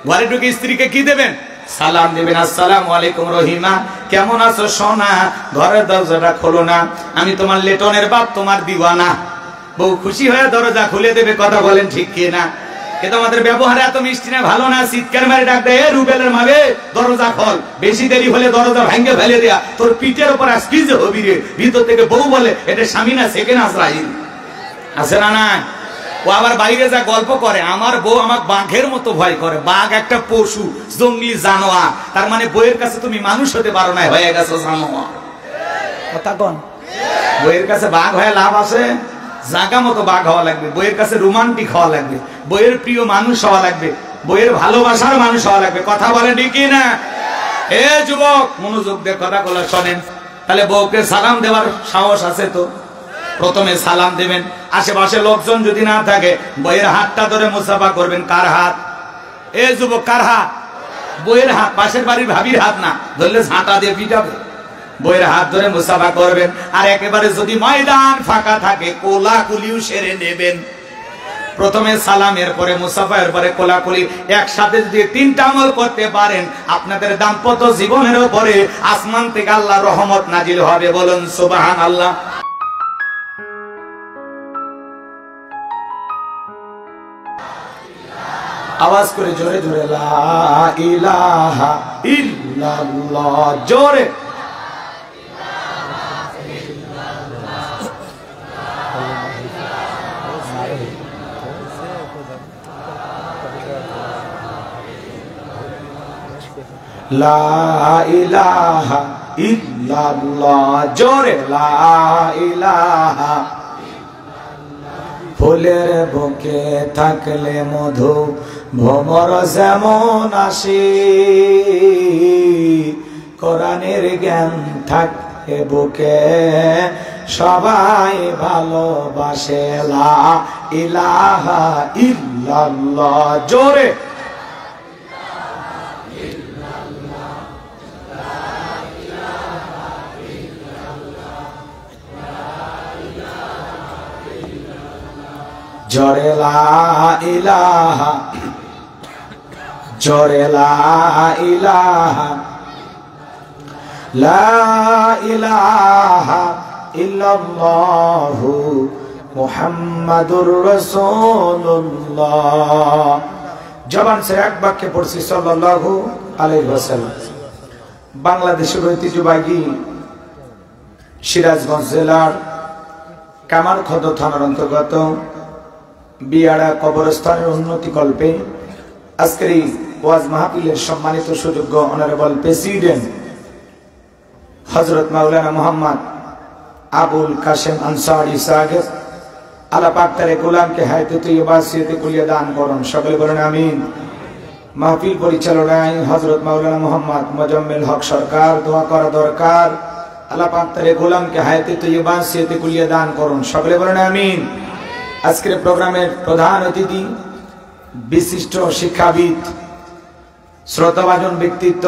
ঘরে ঢুকে স্ত্রীকে কি দেবেন? সালাম দিবেন, আসসালামু আলাইকুম রহিমা, কেমন আছো সোনা? ঘরের দরজাটা খোলো না, আমি তোমার লেটনের বাপ, তোমার দিওয়ানা। বউ খুশি হয়ে দরজা খুলে দেবে। কথা বলেন ঠিক কি না? কিন্তু আমাদের ব্যবহারে এত মিষ্টি না, ভালো না। চিৎকার মারে ডাক দেয়, রুবেলের মাবে দরজা খোল, বেশি দেরি হলে দরজা ভেঙে ফেলে দেয়া, তোর পিঠের উপর আজকে যে হবি রে। ভিতর থেকে বউ বলে, এটা স্বামী না সেকেন্ড আজরাইল। আছে না? না, ও আবার বাইরে যা গল্প করে, আমার বউ আমাকে বাঘের মতো ভয় করে। বাঘ একটা পশু, জঙ্গলি জানোয়ার। তার মানে বইয়ের কাছে তুমি মানুষ হতে পারো না, হয়ে গেছো জানোয়ার। কথা কোন? বইয়ের কাছে বাঘ হয়ে লাভ আছে? জাগা মতো বাঘ হওয়া লাগবে, বইয়ের কাছে রোমান্টিক হওয়া লাগবে, বইয়ের প্রিয় মানুষ হওয়া লাগবে, বইয়ের ভালোবাসার মানুষ হওয়া লাগবে। কথা বলেন ঠিক না? এ যুবক, মনোযোগ দিয়ে কথাগুলো শোনেন। তাহলে বউকে সালাম দেওয়ার সাহস আছে তো? প্রথমে সালাম দেবেন। আশেপাশে লোকজন যদি না থাকে, বইয়ের হাতটা ধরে মুসাফা করবেন। কার হাত? এ যুবক, কার হাত? বইয়ের হাত, পাশের বাড়ির ভাবির হাত না, ধরলে ঝাঁটা দিয়ে পিটাবে। বইয়ের হাত ধরে মুসাফা করবেন। আর একেবারে যদি ময়দান ফাঁকা থাকে, কোলাকুলিও সেরে নেবেন। প্রথমে সালাম, এরপরে মুসাফা, এরপরে কোলাকুলি। একসাথে যদি তিনটা আমল করতে পারেন, আপনাদের দাম্পত্য জীবনের উপরে আসমান থেকে আল্লাহর রহমত নাজিল হবে। বলুন সুবহানাল্লাহ। আওয়াজ করে জোরে জোরে লা ইলাহা ইল্লাল্লাহ, জোরে। লা ইলাহা ইল্লাল্লাহ, জোরে লা ইলাহা। ফুলের বুকে থাকলে মধু ভ্রমর যেমন আসে, কোরআনের জ্ঞান থাকে বুকে সবাই ভালোবাসে। লা ইলাহা ইল্লাল্লাহ, জোরে। জোরে লা ইলাহা, জোরে লা ইলাহা, লা ইলাহা ইল্লাল্লাহু মুহাম্মাদুর রাসূলুল্লাহ। জবান সে এক বাক্যে পড়ছি সাল্লাল্লাহু আলাইহি ওয়াসাল্লাম। বাংলাদেশের ঐতিহ্যবাহী সিরাজগঞ্জ জেলার কামারখন্দ থানার অন্তর্গত বিয়াড়া কবরস্থানের উন্নতি কল্পে আজকের এই ওয়াজ মাহফিলের সম্মানিত সুযোগ্য অনারেবল প্রেসিডেন্ট হযরত মাওলানা মোহাম্মদ আবুল কাশেম আনসারী সাহেব, আল্লাহ পাক তার গোলামকে হায়াতে তৈয়বা সিয়াতে কুলিয়া দান করুন। সকলে বলেন আমিন। মাহফিল পরিচালনায় হযরত মাওলানা মোহাম্মদ মোজাম্মেল হক সরকার। দোয়া করা দরকার, আল্লাহ পাক তার গোলামকে হায়াতে তৈয়বা সিয়াতে কুলিয়া দান করুন। সকলে বলেন আমিন। আজকের প্রোগ্রামের প্রধান অতিথি, বিশিষ্ট শিক্ষাবিদ, শ্রোতাভাজন ব্যক্তিত্ব,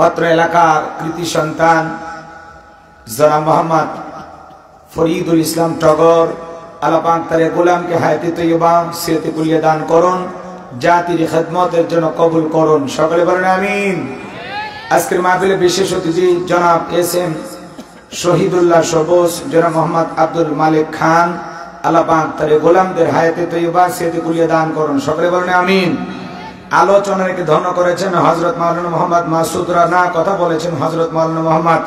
অত্র এলাকার কৃতি সন্তান জনাব মোহাম্মদ ফরিদুল ইসলাম টগর। আল্লাহ পাক তার গোলামকে হায়াতে তৈয়বা সিয়াতে কুলিয়া দান করুন, জাতির খেদমতের জন্য কবুল করুন। সকলে বলেন আমিন। আজকের মাহফিলে বিশেষ অতিথি জনাব এস.এম. শহীদুল্লাহ সবুজ, জনাব মোহাম্মদ আব্দুল মালিক খান। আল্লাহ পাক তার গোলামদের হায়াতে তৈয়বা সিয়াতে কুলিয়া দান করুন। সকলে বলেন আমিন। আলোচনাকে ধন্য করেছেন হযরত মাওলানা মোহাম্মদ মাসুদ রানা। কথা বলেছেন হযরত মাওলানা মোহাম্মদ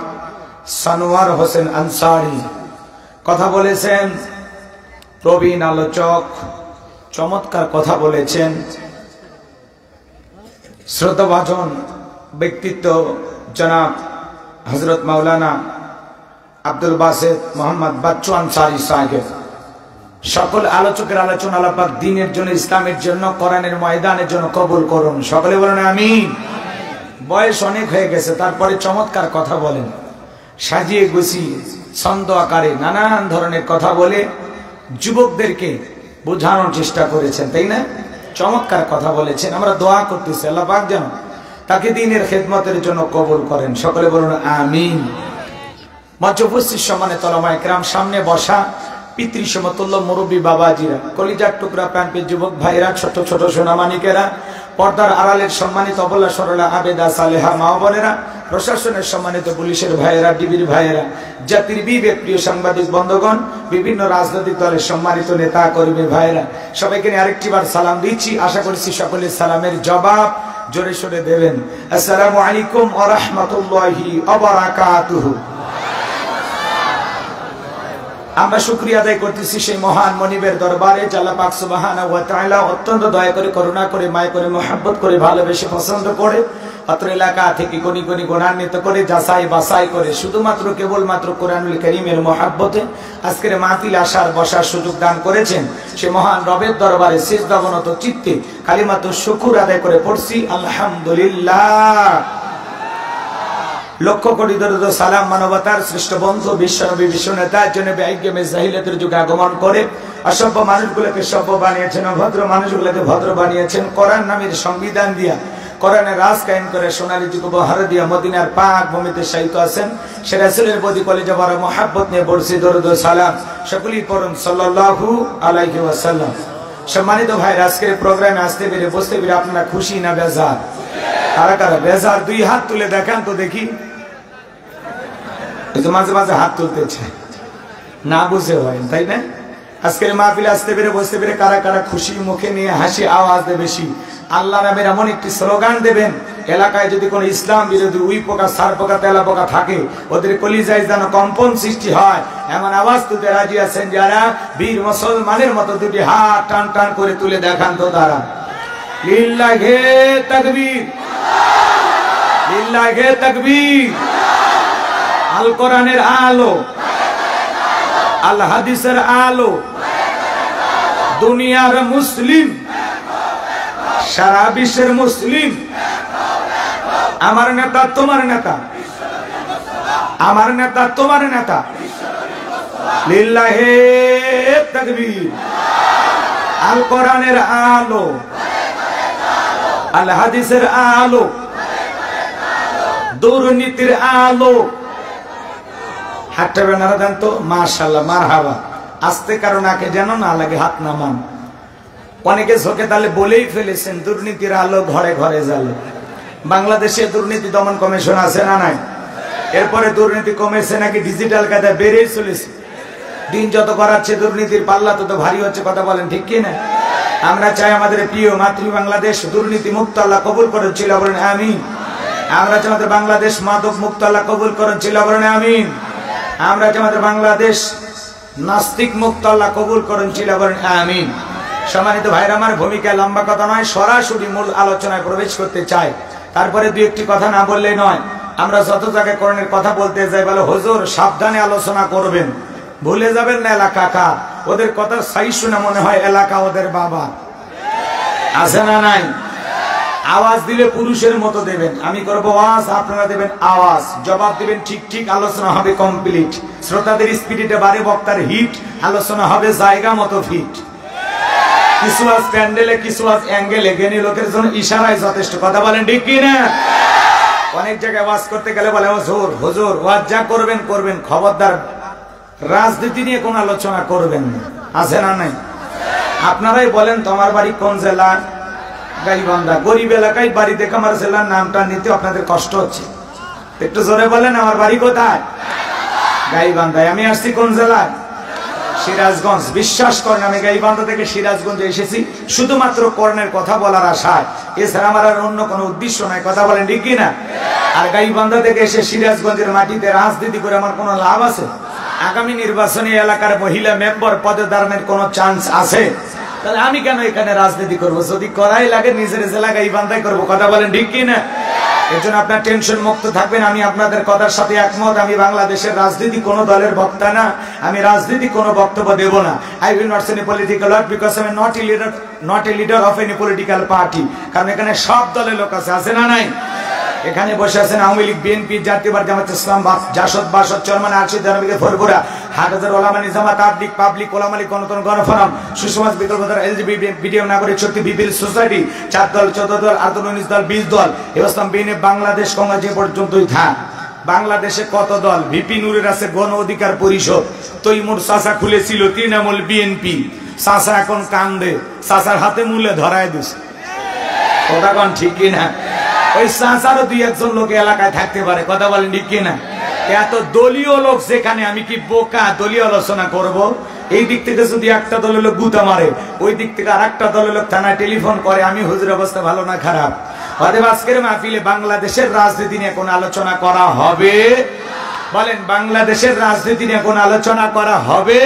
সানোয়ার হোসেন আনসারী। কথা বলেছেন প্রবীণ আলোচক, চমৎকার কথা বলেছেন। শ্রদ্ধাভাজন ব্যক্তিত্ব জনাব হযরত মাওলানা আব্দুল বাসেত মোহাম্মদ বাচ্চু আনসারী সাহেব। সকল আলোচকের আলোচনা আল্লাহ পাক দ্বীনের জন্য, ইসলামের জন্য, কোরআনের ময়দানের জন্য কবুল করুন। সকলে বলেন আমিন। বয়স অনেক হয়ে গেছে, তারপরে চমৎকার কথা বলেন, সাজিয়ে গুছিয়ে ছন্দ আকারে নানান ধরনের কথা বলে যুবকদেরকে বোঝানোর চেষ্টা করেছেন, তাই না? চমৎকার কথা বলেছেন। আমরা দোয়া করতেছি আল্লাহ পাক যেন তাকে দ্বীনের খেদমতের জন্য কবুল করেন। সকলে বলুন আমিন। মঞ্চ উপস্থিত সম্মানিত উলামায়ে কেরাম, সামনে বসা পিতৃ সমতুল্য মুরব্বী বাবাজিরা, কলিজার টুকরা প্রাণপ্রিয় যুবক ভাইরা, ছোট ছোট সোনামানিকেরা, পর্দার আড়ালের সম্মানিত অবলা সরলা আবেদা সালেহা মা বোনেরা, প্রশাসনের সম্মানিত পুলিশের ভাইয়েরা, ডিবির ভাইয়েরা, জাতির বিবেক প্রিয় সাংবাদিক বন্ধুগণ, বিভিন্ন রাজনৈতিক দলের সম্মানিত নেতা কর্মী ভাইয়েরা, সবাইকে নিয়ে আরেকটিবার সালাম দিচ্ছি। আশা করছি সকলের সালামের জবাব জোরে সোরে দেবেন। আসসালামু আলাইকুম ওয়া রাহমাতুল্লাহি ওয়া বারাকাতুহু। আমরা শুকরিয়া আদায় করতেছি সেই মহান মনিবের দরবারে, আল্লাহ পাক সুবহানাহু ওয়া তাআলা অত্যন্ত দয়া করে, করুণা করে, মায়া করে, মহব্বত করে, ভালোবেসে, পছন্দ করে অত্র এলাকা থেকে কোনি কোনি গুণান্বিত করে, যাচাই বাছাই করে শুধুমাত্র কেবলমাত্র কোরআনুল কারীমের মহব্বতে আজকের মাহফিলে আসার বসার সুযোগ দান করেছেন। সে মহান রবের দরবারে সিজদাবনত চিত্তে কালিমাতু শুকর আদায় করে পড়ছি আলহামদুলিল্লাহ। লক্ষ কোটি দরুদ ও সালাম মানবতার শ্রেষ্ঠ বন্ধু বিশ্বনবী বিশ্বনেতা জনাবে আইয়ুবে জাহিলিয়াতের যুগে আগমন করে অসভ্য মানুষগুলোকে সভ্য বানিয়েছেন, অভদ্র মানুষগুলোকে ভদ্র বানিয়েছেন, কোরআন নামের সংবিধান দিয়া কোরআনের রাজ কায়েম করে সোনালী যুগ উপহার দিয়া মদিনার পাক ভূমিতে শায়িত আছেন। সে রাসূলের প্রতি কলিজা ভরা মহব্বত নিয়ে পড়ছি দরুদ ও সালাম। সকলেই পড়ুন সাল্লাল্লাহু আলাইহি ওয়াসাল্লাম। সম্মানিত ভাই, আজকের প্রোগ্রামে আসতে পেরে বসতে পেরে আপনারা খুশি না বেজার? কারা কারা বেজার দুই হাত তুলে দেখান তো দেখি। মাঝে মাঝে হাত তুলতেছে, না বুঝে হয় তাই না? আজকের মাহফিলে আসতে পেরে বসতে পেরে কারা কারা খুশি, মুখে নিয়ে হাসি আওয়াজ দেবে বেশি। আল্লাহ নামের এমন একটি স্লোগান দেবেন, এলাকায় যদি কোনো ইসলাম বিরোধী উই পোকা, সার পোকা, তেলা পোকা থাকে, ওদের কলিজায় যেন কম্পন সৃষ্টি হয়, এমন আওয়াজ তুলতে রাজি আছেন যারা? বীর মুসলমানের মতো দুটি হাত টান টান করে তুলে দেখান তো তারা। লিল্লাহে তাকবীর, লিল্লাহে তাকবীর। আল কোরআনের আলো, আল হাদিসের আলো, দুনিয়ার মুসলিম, সারা বিশ্বের মুসলিম। আমার নেতা তোমার নেতা, আমার নেতা তোমার নেতা। লিল্লাহে তাকবীর। আল কোরআনের আলো, আল হাদিসের আলো, দুর্নীতির আলো। হাতটা বেনারা দেন তো, মাশাআল্লাহ, মারহাবা। আস্তে কারণ আগে যেন না লাগে, হাত নামান। অনেকে ঝোঁকে তাহলে বলেই ফেলেছেন দুর্নীতির আলো ঘরে ঘরে জ্বালে। বাংলাদেশে দুর্নীতি দমন কমিশন আছে না নাই? এরপরে দুর্নীতি কমেছে নাকি ডিজিটাল কায়দায় বেড়েই চলেছে? দিন যত করাচ্ছে দুর্নীতির পাল্লা তত ভারী হচ্ছে, কথা বলেন ঠিক কি না? আমরা চাই আমাদের প্রিয় মাতৃ বাংলাদেশ দুর্নীতি মুক্ত আল্লাহ কবুল করেন, ছিল বলেন আমিন। আমরা চাই আমাদের বাংলাদেশ মাদক মুক্ত আল্লাহ কবুল করেন, ছিল বলেন আমিন। আমরা চাই আমাদের বাংলাদেশ নাস্তিক মুক্ত আল্লাহ কবুল করেন, ছিল বলেন আমিন। সম্মানিত ভাইরা, আমার ভূমিকা লম্বা কথা নয়, সরাসরি মূল আলোচনায় প্রবেশ করতে চাই। তারপরে দুই একটি কথা না বললেই নয়। আমরা যত জায়গায় কোরআনের কথা বলতে যাই বলে হুজুর সাবধানে আলোচনা করবেন, ভুলে যাবেন না এলাকা কার। ওদের কথা সাই শুনে মনে হয় এলাকা ওদের বাবা। আছে না নাই? আওয়াজ দিলে পুরুষের মতো দেবেন, আমি করব আওয়াজ, আপনারা দেবেন আওয়াজ, জবাব দিবেন ঠিক ঠিক, আলোচনা হবে কমপ্লিট। শ্রোতাদের স্পিরিটে বাড়ে, বক্তার হিট, আলোচনা হবে জায়গা মতো ফিট। কিছু আজ প্যান্ডেলে, কিছু আজ অ্যাঙ্গেলে, জ্ঞানী লোকের জন্য ইশারায় যথেষ্ট, কথা বলেন ঠিক কি না? অনেক জায়গায় ওয়াজ করতে গেলে বলে হুজুর হুজুর, ওয়াজ যা করবেন করবেন, খবরদার রাজনীতি নিয়ে কোন আলোচনা করবেন না। আছে না নাই? আপনারাই বলেন তো, আমার বাড়ি কোন জেলা? গাইবান্ধা। গরিব এলাকায় বাড়ি দেখে আমার জেলার নামটা নিতে আপনাদের কষ্ট হচ্ছে, একটু জোরে বলেন আমার বাড়ি কোথায়? গাইবান্ধায়। আমি আসছি কোন জেলায়? সিরাজগঞ্জ। বিশ্বাস করেন আমি গাইবান্ধা থেকে সিরাজগঞ্জে এসেছি শুধুমাত্র কোরআনের কথা বলার আশায়, এছাড়া আমার আর অন্য কোনো উদ্দেশ্য নাই, কথা বলেন ঠিক কিনা? আর গাইবান্ধা থেকে এসে সিরাজগঞ্জের মাটিতে রাজনীতি করে আমার কোনো লাভ আছে? আগামী নির্বাচনী এলাকার মহিলা মেম্বার পদে দাঁড়ানোর কোনো চান্স আছে? তাহলে আমি কেন এখানে রাজনীতি করব? যদি করাই লাগে নিজের জেলা গাইবান্ধায় করবো, কথা বলেন ঠিক কিনা? এর জন্য আপনার টেনশন মুক্ত থাকবেন। আমি আপনাদের কথার সাথে একমত। আমি বাংলাদেশের রাজনীতি কোন দলের বক্তা না, আমি রাজনীতি কোনো বক্তব্য দেব না। I will not say any political word because I am not a leader of any political party. কারণ এখানে সব দলের লোক আছে, আছে না নাই? এখানে বসে আছেন আওয়ামী লীগ, বিএনপি, জাতীয় পার্টি, জামাত ইসলাম, জাসদ, বাসদ, চরমান, আরশিদ, জানাবিকে ভরপুরা, হাটহাজার ওলামা নিজামাত, তাবলিগ, পাবলিক, ওলামা লীগ, গণতন্ত্র, গণফোরাম, সুসমাজ, বিকল্পধার, এলজিবিটি, বিডিএম, নাগরিক শক্তি, বিপিএল সোসাইটি, 4 দল, 14 দল, 8 দল, 19 দল, 20 দল, ইসলাম, বিএনএফ, বাংলাদেশ কংগ্রেস, যে পর্যন্তই থাক। বাংলাদেশে কত দল? ভিপি নুরের আছে গণ অধিকার পরিষদ, তৈমুর চাচা খুলেছিল তৃণমূল বিএনপি, চাচা এখন কান্দে, চাচার হাতে মূলে ধরায় দিছে। কথা কন ঠিক কিনা? ওই চাচারও দুই একজন লোক এলাকায় থাকতে পারে, কথা বলেন ঠিক কিনা? এত দলীয় লোক যেখানে, আমি কি বোকা দলীয় আলোচনা করব? এই দিক থেকে যদি একটা দলের লোক গুতা মারে, ওই দিক থেকে আর একটা দলের লোক থানায় টেলিফোন করে, আমি হুজুর অবস্থা ভালো না খারাপ? অতএব আজকের মাহফিলে বাংলাদেশের রাজনীতি নিয়ে কোন আলোচনা করা হবে? বলেন, বাংলাদেশের রাজনীতি নিয়ে কোন আলোচনা করা হবে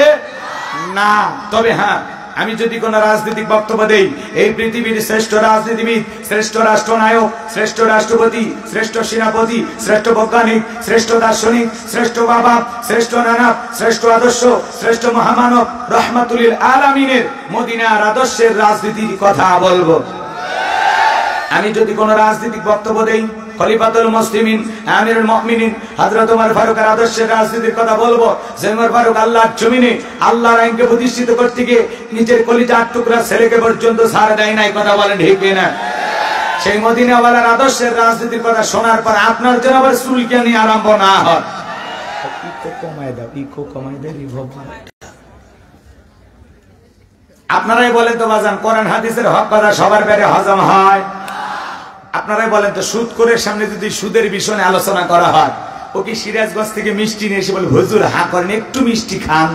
না। তবে হ্যাঁ, আমি যদি কোন রাজনৈতিক বক্তব্য দেই, এই পৃথিবীর শ্রেষ্ঠ রাজনীতিবিদ, শ্রেষ্ঠ রাষ্ট্রনায়ক, শ্রেষ্ঠ রাষ্ট্রপতি, শ্রেষ্ঠ সেনাপতি, শ্রেষ্ঠ বৈজ্ঞানিক, শ্রেষ্ঠ দার্শনিক, শ্রেষ্ঠ বাবা, শ্রেষ্ঠ নানা, শ্রেষ্ঠ আদর্শ, শ্রেষ্ঠ মহামানব রহমাতুল আলামিনের মদিনার আদর্শের রাজনীতির কথা বলবো। আমি যদি কোন রাজনৈতিক বক্তব্য দেই, খলিফাতুল মুসলিমিন আমিরুল মুমিনিন হযরত ওমর ফারুকের আদর্শের রাজনীতির কথা বলবো। যে ওমর ফারুক আল্লাহর জমিনে আল্লাহর আইনকে প্রতিষ্ঠিত করতে গিয়ে নিজের কলিজার টুকরা ছেলেকে পর্যন্ত ছাড় দেয় নাই, কথা বলেন ঠিক কিনা? সেই মদিনাওয়ালার আদর্শের রাজনীতির কথা শোনার পর আপনার জন্য আবার চুলকানি আরম্ভ না হয়। ইকো কমায় দাও, ইকো কমায় দাও, রিভার্ব। আপনারাই বলেন তো বাজান, কোরআন হাদিসের হক কথা সবার পেটে হজম হয়? আপনারাই বলেন তো, সুদ করে সামনে যদি সুদের বিষয়ে আলোচনা করা হয়, ও কি সিরাজগঞ্জ থেকে মিষ্টি নিয়ে এসে বলে হুজুর হা করেন একটু মিষ্টি খান,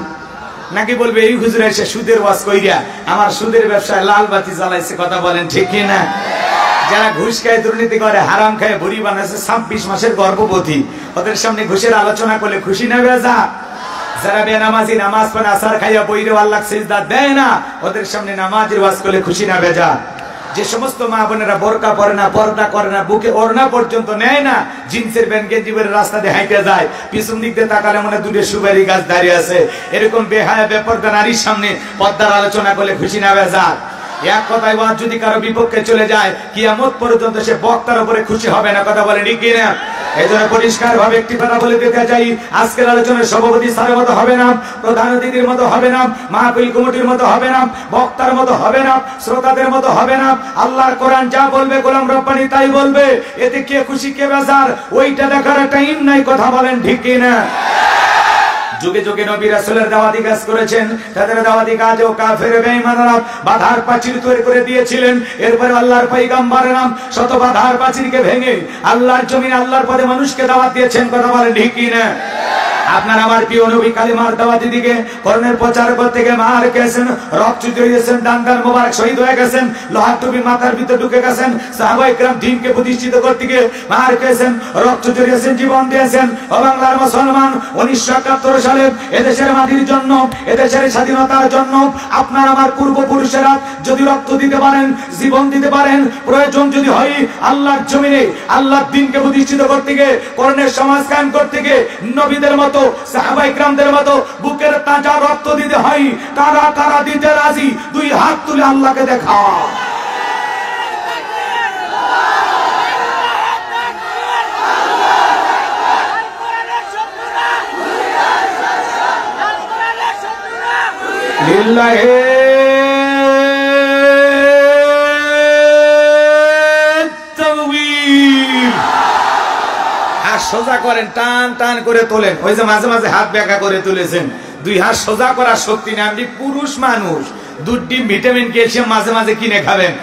নাকি বলবে এই হুজুর এসে সুদের ওয়াজ কইরা আমার সুদের ব্যবসায় লাল বাতি জ্বালাইছে? কথা বলেন ঠিক কিনা? যারা ঘুষ খায়, দুর্নীতি করে, হারাম খায়, ভুড়ি বানাইছে, 26 মাসের গর্ভবতী, ওদের সামনে ঘুষের আলোচনা করলে খুশি না বেজা? যারা বেনামাজি, নামাজ পড়ে আসার খাইয়া বইরে আল্লাহ সিজদা দেয় না, ওদের সামনে নামাজের ওয়াজ করলে খুশি না বেজা? যে সমস্ত মা বোনেরা বোরকা পরে না, পর্দা করে না, বুকে ওড়না পর্যন্ত নেয় না, জিন্সের প্যান্ট গেঞ্জি পরে রাস্তা দিয়ে হাঁটে যায়, পিছন দিক দিয়ে তাকালে মনে দুটো সুপারি গাছ দাঁড়িয়ে আছে, এরকম বেহায়া বেপরদা নারীর সামনে পর্দার আলোচনা করলে খুশি না বেজা? এক কথায় ওয়াজ যদি কারো বিপক্ষে চলে যায়, কিয়ামত পর্যন্ত সে বক্তার উপরে খুশি হবে না, কথা বলে ঠিক কিনা? এজন্য পরিষ্কার ভাবে একটি কথা বলে দিতে চাই, আজকের আলোচনার সভাপতি স্যারের মতো হবে না, প্রধান অতিথির মতো হবে না, মাহফিল কমিটির মতো হবে না, বক্তার মতো হবে না, শ্রোতাদের মতো হবে না। আল্লাহর কোরআন যা বলবে গোলাম রব্বানি তাই বলবে, এতে কে খুশি কে বেজার ওইটা দেখার টাইম নাই, কথা বলেন ঠিক কিনা? যুগে যুগে নবী রাসূলের দাওয়াতি কাজ করেছেন, তাদের দাওয়াতি কাজেও কাফের বেঈমানরা বাধার প্রাচীর তৈরি করে দিয়েছিলেন। এরপরে আল্লাহর পয়গম্বরেরা শত বাধার প্রাচীরকে ভেঙে আল্লাহর জমিনে আল্লাহর পথে মানুষকে দাওয়াত দিয়েছেন, কথা বলেন ঠিক কিনা? আপনার আমার প্রিয় নবী কালিমার দাওয়াতি দিকে করণের প্রচার করতে গিয়ে মার গেছেন, রক্ত চুরিয়েছেন, ডান্ডার মোবারক শহীদ হয়ে গেছেন, লোহার টুপি মাথার ভিতর ঢুকে গেছেন, সাহাবায়ে কেরাম দ্বীনকে প্রতিষ্ঠিত করতে গিয়ে মার গেছেন, রক্ত চুরিয়েছেন, জীবন দিয়েছেন। ও বাংলার মুসলমান, 1971 সালে এদেশের মাটির জন্য, এদেশের স্বাধীনতার জন্য আপনার আমার পূর্বপুরুষেরা যদি রক্ত দিতে পারেন, জীবন দিতে পারেন, প্রয়োজন যদি হয় আল্লাহর জমিনে আল্লাহর দ্বীনকে প্রতিষ্ঠিত করতে গিয়ে, করণের সমাজ কায়েম করতে গিয়ে নবীদের মতো, সাহাবায়ে কিরামদের মতো বুকের তাজা রক্ত দিতে হয়, কারা কারা দিতে রাজি? দুই হাত তুলে আল্লাহকে দেখা। লিল্লাহি তাকবীর। হাত সোজা করেন, টান টান করে তোলেন। ওই যে মাঝে মাঝে হাত বেঁকা করে তুলেছেন, দুই হাত সোজা করার শক্তি নেই। আপনি পুরুষ মানুষ, দুধ ডিম ভিটামিন ক্যালসিয়াম মাঝে মাঝে কিনে খাবেন,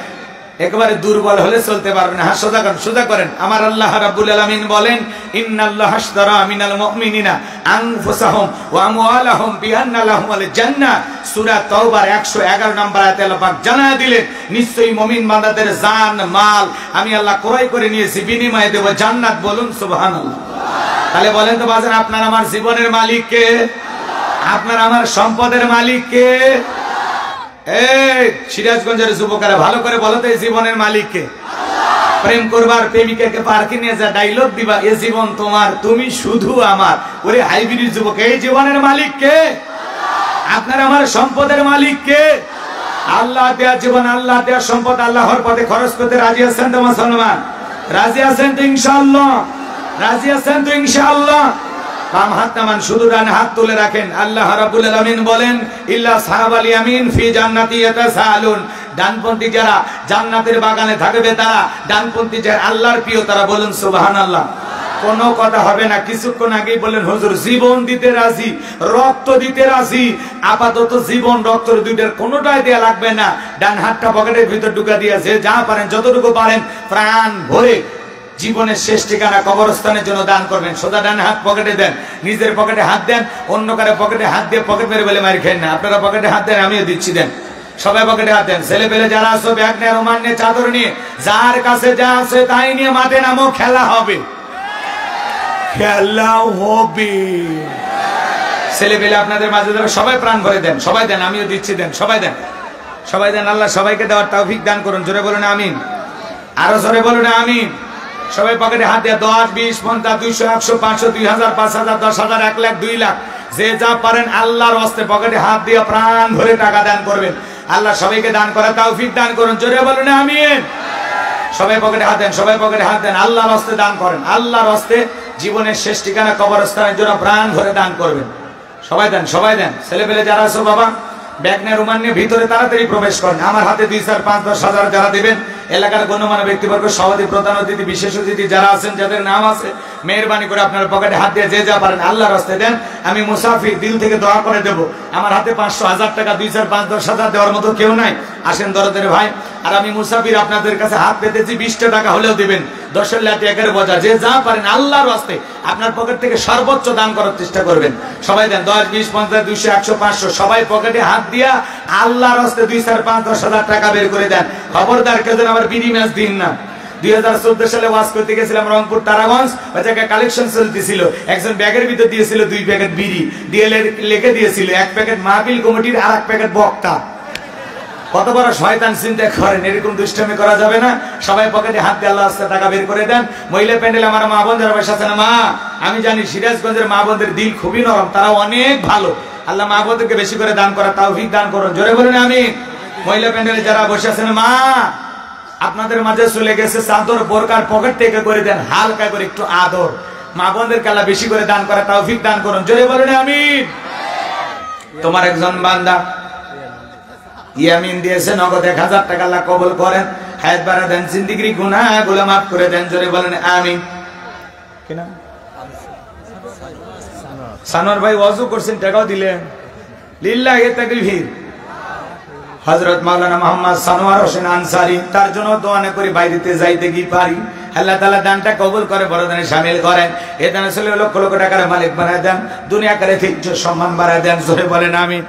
একেবারে দুর্বল হলে চলতে পারবেন। হাত সোজা করেন, সোজা করেন। আমার আল্লাহ রাব্বুল আলামিন বলেন, ইন্নাল্লাহা আশতারা মিনাল মুমিনিনা আনফুসাহুম ওয়া আমওয়ালাহুম বিআন্না লাহুমুল জান্নাহ। সূরা তাওবার 111 নম্বর আয়াতে আল্লাহ পাক জানায় দিলেন, নিশ্চয়ই মুমিন বান্দাদের জান মাল আমি আল্লাহ ক্রয় করে নিয়েছি, বিনিময়ে দেব জান্নাত। বলুন সুবহানাল্লাহ। তাহলে বলেন তো বাজান, আপনার আমার জীবনের মালিক কে? আপনার আমার সম্পদের মালিক কে? এই সিরাজগঞ্জের যুবকেরা ভালো করে বলো তো, এই জীবনের মালিক কে? প্রেম করবার প্রেমিকাকে পার্কে নিয়ে যা ডায়লগ দিবা, এ জীবন তোমার, তুমি শুধু আমার। ওরে হাইব্রিড যুবক, এই জীবনের মালিক কে? আপনার আমার সম্পদের মালিক কে? আল্লাহ দেয়া জীবন, আল্লাহ দেয়া সম্পদ আল্লাহর পথে খরচ করতে রাজি আছেন তো মুসলমান? রাজি আছেন তো ইনশাআল্লাহ? রাজি আছেন তো ইনশাআল্লাহ? বাম হাত নামান, শুধু ডান হাত তুলে রাখেন। আল্লাহ রাব্বুল আলামিন বলেন, ইল্লা সাহাবাল ইয়ামিন ফি জান্নাতি ইয়াতাসালুন। ডানপন্থী যারা জান্নাতের বাগানে থাকবে, তারা ডানপন্থী যারা আল্লাহর প্রিয়, তারা বলুন সুবহানাল্লাহ। কোনো কথা হবে না। কিছুক্ষণ আগেই বললেন হুজুর জীবন দিতে রাজি, রক্ত দিতে রাজি। আপাতত জীবন রক্ত দুইটার কোনোটাই দেয়া লাগবে না। ডান হাতটা পকেটের ভিতর ঢুকা দিয়েছে, যা পারেন যতটুকু পারেন প্রাণ ভরে জীবনের শেষ ঠিকানা কবরস্থানের জন্য দান করবেন। সোজা ডান হাত পকেটে দেন, নিজের পকেটে হাত দেন, অন্য কারো পকেটে হাত দিয়ে পকেট মেরে বলে মারি খেন না। আপনারা পকেটে হাত দেন, আমিও দিচ্ছি, দেন সবাই পকেটে হাত দেন। ছেলে পেলে যারা আসো ব্যাগ নিয়ে, রুমাল নিয়ে, চাদর নিয়ে, যার কাছে যা আছে তাই নিয়ে মাঠে নামো, খেলা হবে, খেলা হবে। ছেলে পেলে আপনাদের মাঝে যাবে, সবাই প্রাণ ভরে দেন, সবাই দেন, আমিও দিচ্ছি, দেন সবাই দেন, সবাই দেন। আল্লাহ সবাইকে দেওয়ার তৌফিক দান করুন। জোরে বলুন আমিন, আরো জোরে বলুন আমিন। সবাই পকেটে হাত দিয়ে 10, 20, 50, 200, 100, 500, 2000, 5000, 10,000, 1 লাখ, 2 লাখ, যে যা পারেন আল্লাহর হস্তে পকেটে হাত দিয়ে প্রাণ ভরে টাকা দান করবেন। আল্লাহ সবাইকে দান করার তৌফিক দান করুন। জোরে বলুন আমিন। সবাই পকেটে হাত দেন, সবাই পকেটে হাত দেন, আল্লাহর হস্তে দান করেন। আল্লাহর হস্তে জীবনের শেষ ঠিকানা কবরস্থানের জন্য প্রাণ ভরে দান করবেন। সবাই দেন, সবাই দেন। ছেলে পেলে যারা আছো বাবা ব্যাগ নিয়ে, রুমাল নিয়ে ভিতরে তাড়াতাড়ি প্রবেশ করেন। আমার হাতে 2, 4, 5, 10,000 যারা দিবেন, এলাকার গণ্যমান্য ব্যক্তিবর্গ, সভাপতি, প্রধান অতিথি, বিশেষ অতিথি যারা আছেন, যাদের নাম আছে, মেহেরবানি করে আপনার পকেটে হাত দিয়ে যে যা পারেন আল্লাহর রাস্তায় দেন। আমি মুসাফির, দিল থেকে দোয়া করে দেব। আমার হাতে 500, 1000 টাকা, 2, 4, 5, 10,000 দেওয়ার মতো কেউ নাই। আসেন দরদের ভাই, আর আমি মুসাফির, আপনাদের কাছে হাত পেতেছি, 20টা টাকা হলেও দিবেন। 10 লাঠি 11 বোঝা, যে যা পারেন আল্লাহর রাস্তায় আপনার পকেট থেকে সর্বোচ্চ দান করার চেষ্টা করবেন। সবাই দেন 10, 20, 50, 200, 100, 500, সবাই পকেটে হাত দিয়া আল্লাহর রাস্তায় 2, 4, 5, 10,000 টাকা বের করে দেন। খবরদার কেউ যেন আবার বিড়ি ম্যাচ দিন না। 2014 সালে ওয়াজ করতে গেছিলাম রংপুর তারাগঞ্জ, ওই জায়গায় কালেকশন চলতেছিল। একজন ব্যাগের ভিতর দিয়েছিল 2 প্যাকেট বিড়ি, দিয়ে লিখে দিয়েছিল 1 প্যাকেট মাহফিল কমিটির আর 1 প্যাকেট বক্তা। কত বড় শয়তান চিন্তা করেন, এরকম দুষ্টামি করা যাবে না। সবাই পকেটে হাত দিয়ে আল্লাহর রাস্তায় টাকা বের করে দেন। মহিলা প্যান্ডেল আমার মা বোন যারা বসে আছেন, মা আমি জানি সিরাজগঞ্জের মা বোনদের দিল খুবই নরম, তারা অনেক ভালো। আল্লাহ মা বোনদেরকে বেশি করে দান করার তৌফিক দান করুন। জোরে বলুন আমিন। মহিলা প্যান্ডেলে যারা বসে আছেন, মা আপনাদের মাঝে চলে গেছে চাদর, বোরকার পকেট থেকে করে দেন, হালকা করে একটু আদর। মা বোনদেরকে আল্লাহ বেশি করে দান করার তৌফিক দান করুন। জোরে বলুন আমিন। তোমার একজন বান্দা ইয়ামিন দিয়েছে, নগদ 1000 টাকা আল্লাহ কবুল করেন, হায়াত বাড়া দেন, জিন্দেগির গুনাহগুলো মাফ করে দেন। জোরে বলেন আমিন। কি নাম? সানোয়ার ভাই ওয়াজু করছেন, টাকাও দিলেন, লিল্লাহি তাকবীর। হযরত মাওলানা মুহাম্মদ সানোয়ার হোসেন আনসারী, তার জন্য দোয়া না করি বাইরেতে যাইতে কি পারি। আল্লাহ তাআলা দানটা কবুল করে, বড় দানে শামিল করেন। এই দানে চলে লক্ষ লক্ষ টাকার মালিক বানায় দেন, দুনিয়া করে ইজ্জত সম্মান বাড়ায় দেন। জোরে বলেন আমিন।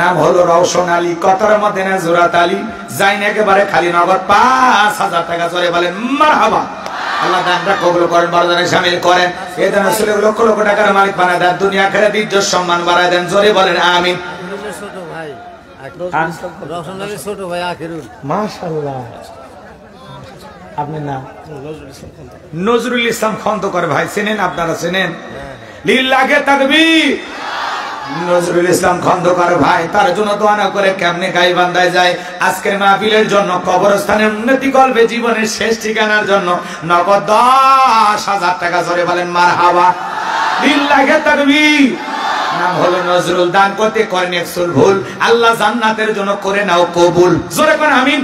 নাম হলো রওশন আলী, কতর মধ্যে না জোরাত আলী, যাইন একেবারে খালি নগদ 5000 টাকা। জোরে বলেন মারহাবা। আল্লাহ দানটা কবুল করেন, বরদানে শামিল করেন। এই দানে আসলে লক্ষ লক্ষ টাকার মালিক বানায় দেন, দুনিয়া আখিরাত ইজ্জত সম্মান বাড়ায় দেন। জোরে বলেন আমিন। ছোট ভাই রওশন আলী, ছোট ভাই আখিরুল। মাশাআল্লাহ। আপনার নাম? নজরুল ইসলাম খন্দকার ভাই, চেনেন? আপনারা চেনেন? লিল্লাহি তাকবীর। নজরুল ইসলাম খন্দকার ভাই, তার জন্য দোয়া না করে কেমনে গাই বান্দায় যায়। আজকের মাহফিলের জন্য, কবরস্থানের উন্নতি কল্পে, জীবনের শেষ ঠিকানার জন্য নগদ 10,000 টাকা। জোরে বলেন মারহাবা। লিল্লাহি তাকবীর। নাম হলো নজরুল, দান করতে করেন একসুল ভুল, আল্লাহ জান্নাতের জন্য করে নাও কবুল। জোরে কোন আমিন।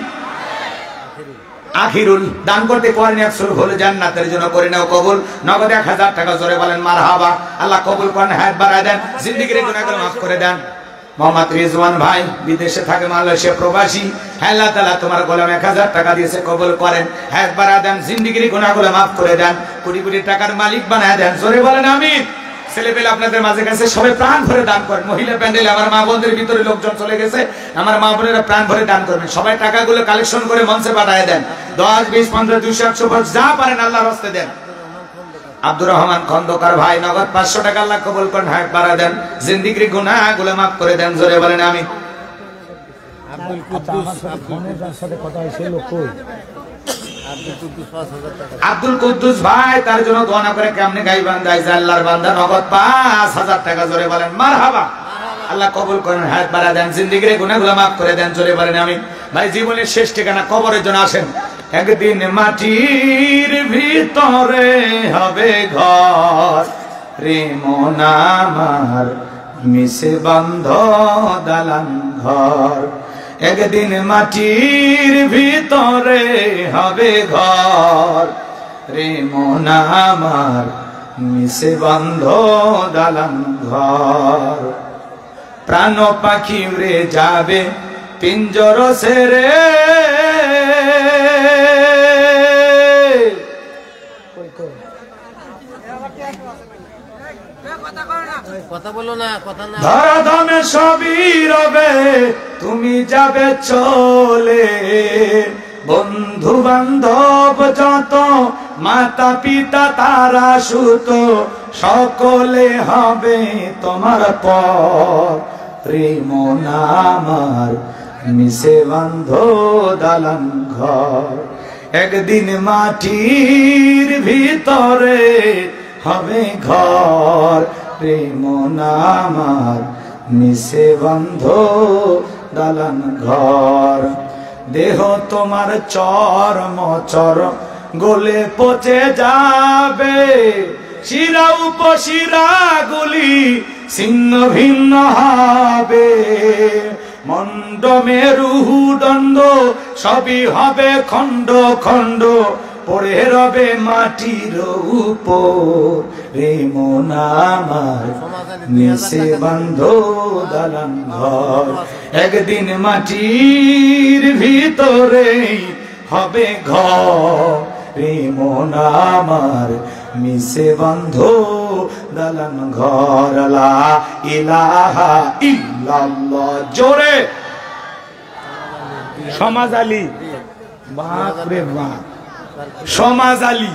আখিরুল, দান করতে করেন একসুল ভুল, জান্নাতের জন্য করে নাও কবুল, নগদ 1000 টাকা। জোরে বলেন মারহাবা। আল্লাহ কবুল করেন, হায়াত বাড়ায় দেন, জিন্দেগির গুনাহগুলো মাফ করে দেন। মোহাম্মদ রিজওয়ান ভাই বিদেশে থাকে, মালয়েশিয়া প্রবাসী, আল্লাহ তাআলা তোমার গোলাম 1000 টাকা দিয়েছে, কবুল করেন, হায়াত বাড়ায় দেন, জিন্দেগির গুনাহগুলো মাফ করে দেন, কোটি কোটি টাকার মালিক বানায় দেন। জোরে বলেন আমিন। ছেলে পেলে আপনাদের মাঝে গেছে, সবাই প্রাণ ভরে দান করেন। মহিলা প্যান্ডেলে আমার মা বোনদের ভিতরে লোকজন চলে গেছে, আমার মা বোনেরা প্রাণ ভরে দান করবেন। সবাই টাকাগুলো কালেকশন করে মঞ্চে পাঠায় দেন। 10, 20, 50, 200, 100, যা পারেন আল্লাহর রাস্তায় দেন। আব্দুর রহমান খন্দকার ভাই, নগদ 500 টাকা আল্লাহ কবুল করেন, হায়াত বাড়ায় দেন, জিন্দেগির গুনাহগুলো মাফ করে দেন। জোরে বলেন আমিন। আব্দুল কুদ্দুস, ফোনের সাথে কথা হইছে লোক কই? আব্দুল কুদ্দুস ভাই, তার জন্য দোয়া না করে কেমনে গাই বান্দায় যায়। আল্লাহর বান্দা, নগদ 5000 টাকা। জোরে বলেন মারহাবা। আল্লাহ কবুল করেন, হায়াত বাড়ায় দেন, জিন্দেগির গুনাহগুলো মাফ করে দেন। জোরে বলেন আমিন। ভাই জীবনের শেষ ঠিকানা কবরের জন্য আসেন। একদিন মাটির ভিতরে হবে ঘর, রে মন আমার মিশে বন্ধ দালান ঘর, একদিন মাটির ভিতরে হবে ঘর রে মন আমার, মিশে বন্ধ দালান ঘর। প্রাণ পাখি উড়ে যাবে পিঞ্জর সেরে, ধরা ধামে সবই রবে, তুমি যাবে চলে। বন্ধু বান্ধব যত, মাতা পিতা তারা সুত, সকলে হবে তোমার পর। প্রেম আমার মিশে বন্ধ দালান ঘর, একদিন মাটির ভিতরে হবে ঘর। প্রেম আমার মিশে বন্ধ দালান ঘর। দেহ তোমার চর্ম চর গলে পচে যাবে, শিরা উপশিরা গুলি ছিন্ন ভিন্ন হবে। মন্ড মেরু দণ্ড সবই হবে খণ্ড খণ্ড, পড়ে রবে মাটির উপর। রে মন আমার মিশে বন্ধ দালান ঘর, একদিন মাটির ভিতরে হবে ঘর। রে মন আমার মিশে বন্ধ দালান ঘর। লা ইলাহা ইল্লাল্লাহ, জোরে সমাজ আলী, বাপ রে বাপ, সমাজ আলী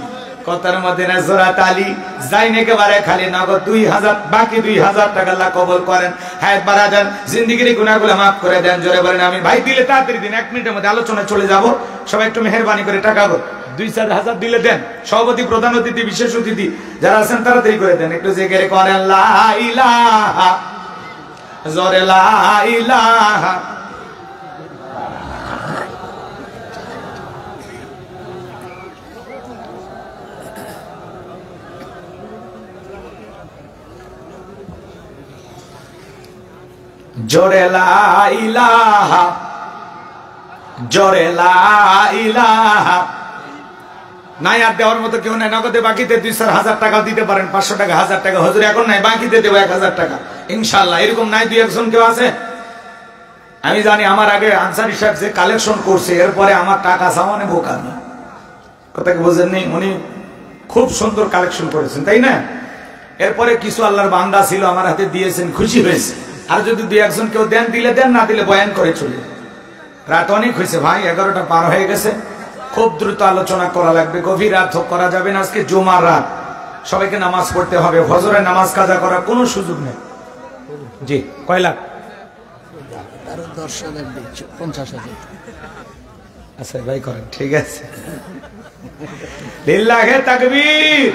কথার মধ্যে না জোরাত আলী যাইন একেবারে খালি নগদ 2000, বাকি 2000 টাকা আল্লাহ কবুল করেন, হায়াত বাড়া দেন, জিন্দেগির গুনাহগুলো মাফ করে দেন। জোরে বলেন আমি। ভাই দিলে তাড়াতাড়ি দিন, 1 মিনিটের মধ্যে আলোচনা চলে যাব। সবাই একটু মেহেরবানি করে টাকা 2-4 হাজার দিলে দেন। সভাপতি, প্রধান অতিথি, বিশেষ অতিথি যারা আছেন তাড়াতাড়ি করে দেন। একটু জিকির করেন লা ইলাহা, জোরে লা ইলাহা। জোরে লা ইলাহা, জোরে লা ইলাহা। নাই আর দেওয়ার মতো কেউ নাই, নগদে বাকিতে 2-4 হাজার টাকা দিতে পারেন, 500 টাকা, 1000 টাকা। হুজুর এখন নাই, বাকিতে দেবো 1000 টাকা ইনশাআল্লাহ। এরকম নাই 2-1 কেউ আছে? আমি জানি আমার আগে আনসারি সাহেব যে কালেকশন করছে, এরপরে আমার টাকা সামানে বোকা না, কথা কি বুঝেন নি? উনি খুব সুন্দর কালেকশন করেছেন, তাই না? এরপরে কিছু আল্লাহর বান্দা ছিল আমার হাতে দিয়েছেন, খুশি হয়েছে। আর যদি 2-1 কেউ দেন দিলে দেন, না দিলে বয়ান করে চলে। রাত অনেক হয়েছে ভাই, 11টা পার হয়ে গেছে। খুব দ্রুত আলোচনা করা লাগবে, গভীর রাত করা যাবে না। আজকে জুমার রাত, সবাইকে নামাজ পড়তে হবে। ফজরের নামাজ কাজা করার কোনো সুযোগ নেই। জি, কয় লাখ? 50,000। আচ্ছা ভাই করেন, ঠিক আছে। লিল্লাহে তাকবীর।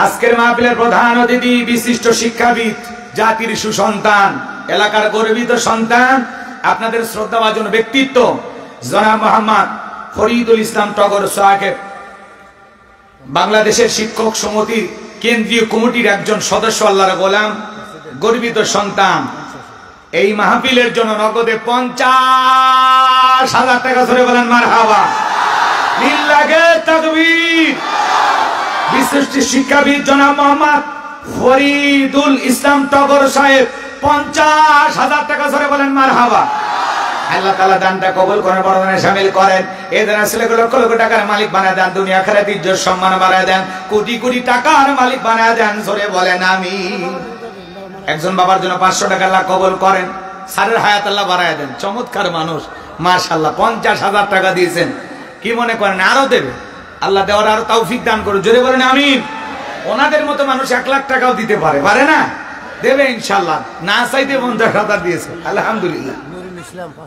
আজকের মাহফিলের প্রধান অতিথি বিশিষ্ট শিক্ষাবিদ, জাতির সুসন্তান, এলাকার গর্বিত সন্তান, আপনাদের শ্রদ্ধাভাজন ব্যক্তিত্ব জনাব মোহাম্মদ ফরিদুল ইসলাম টগর সাহেব, বাংলাদেশের শিক্ষক সমিতির কেন্দ্রীয় কমিটির একজন সদস্য, আল্লাহর গোলাম, গর্বিত সন্তান। এই মাহফিলের জন্য নগদে 50,000 টাকা ধরে বলেন মারহাবা, লিল্লাহে তাকবীর। বিশিষ্ট শিক্ষাবিদ জনাব মোহাম্মদ ফরিদুল ইসলাম টগর সাহেব 50,000 টাকা ধরে বলেন মারহাবা। আল্লাহ তাআলা দানটা কবুল করেন, বড়দানে শামিল করেন। এদের আসলে লক্ষ লক্ষ টাকার মালিক বানায় দেন, দুনিয়া আখিরাত ইজ্জত সম্মান বাড়ায় দেন, কোটি কোটি টাকার মালিক বানায় দেন। জোরে বলেন আমিন। একজন বাবার জন্য 500 টাকা আল্লাহ কবুল করেন, সারের হায়াত আল্লাহ বাড়ায় দেন। চমৎকার মানুষ, মাশাআল্লাহ। 50,000 টাকা দিয়েছেন, কি মনে করেন আরো দেবে? আল্লাহ দেওয়ার আরো তৌফিক দান করুন। জোরে বলেন আমিন। ওনাদের মতো মানুষ 1 লাখ টাকাও দিতে পারে, পারে না? দেবে ইনশাআল্লাহ। না চাইতে 50,000 দিয়েছে, আলহামদুলিল্লাহ।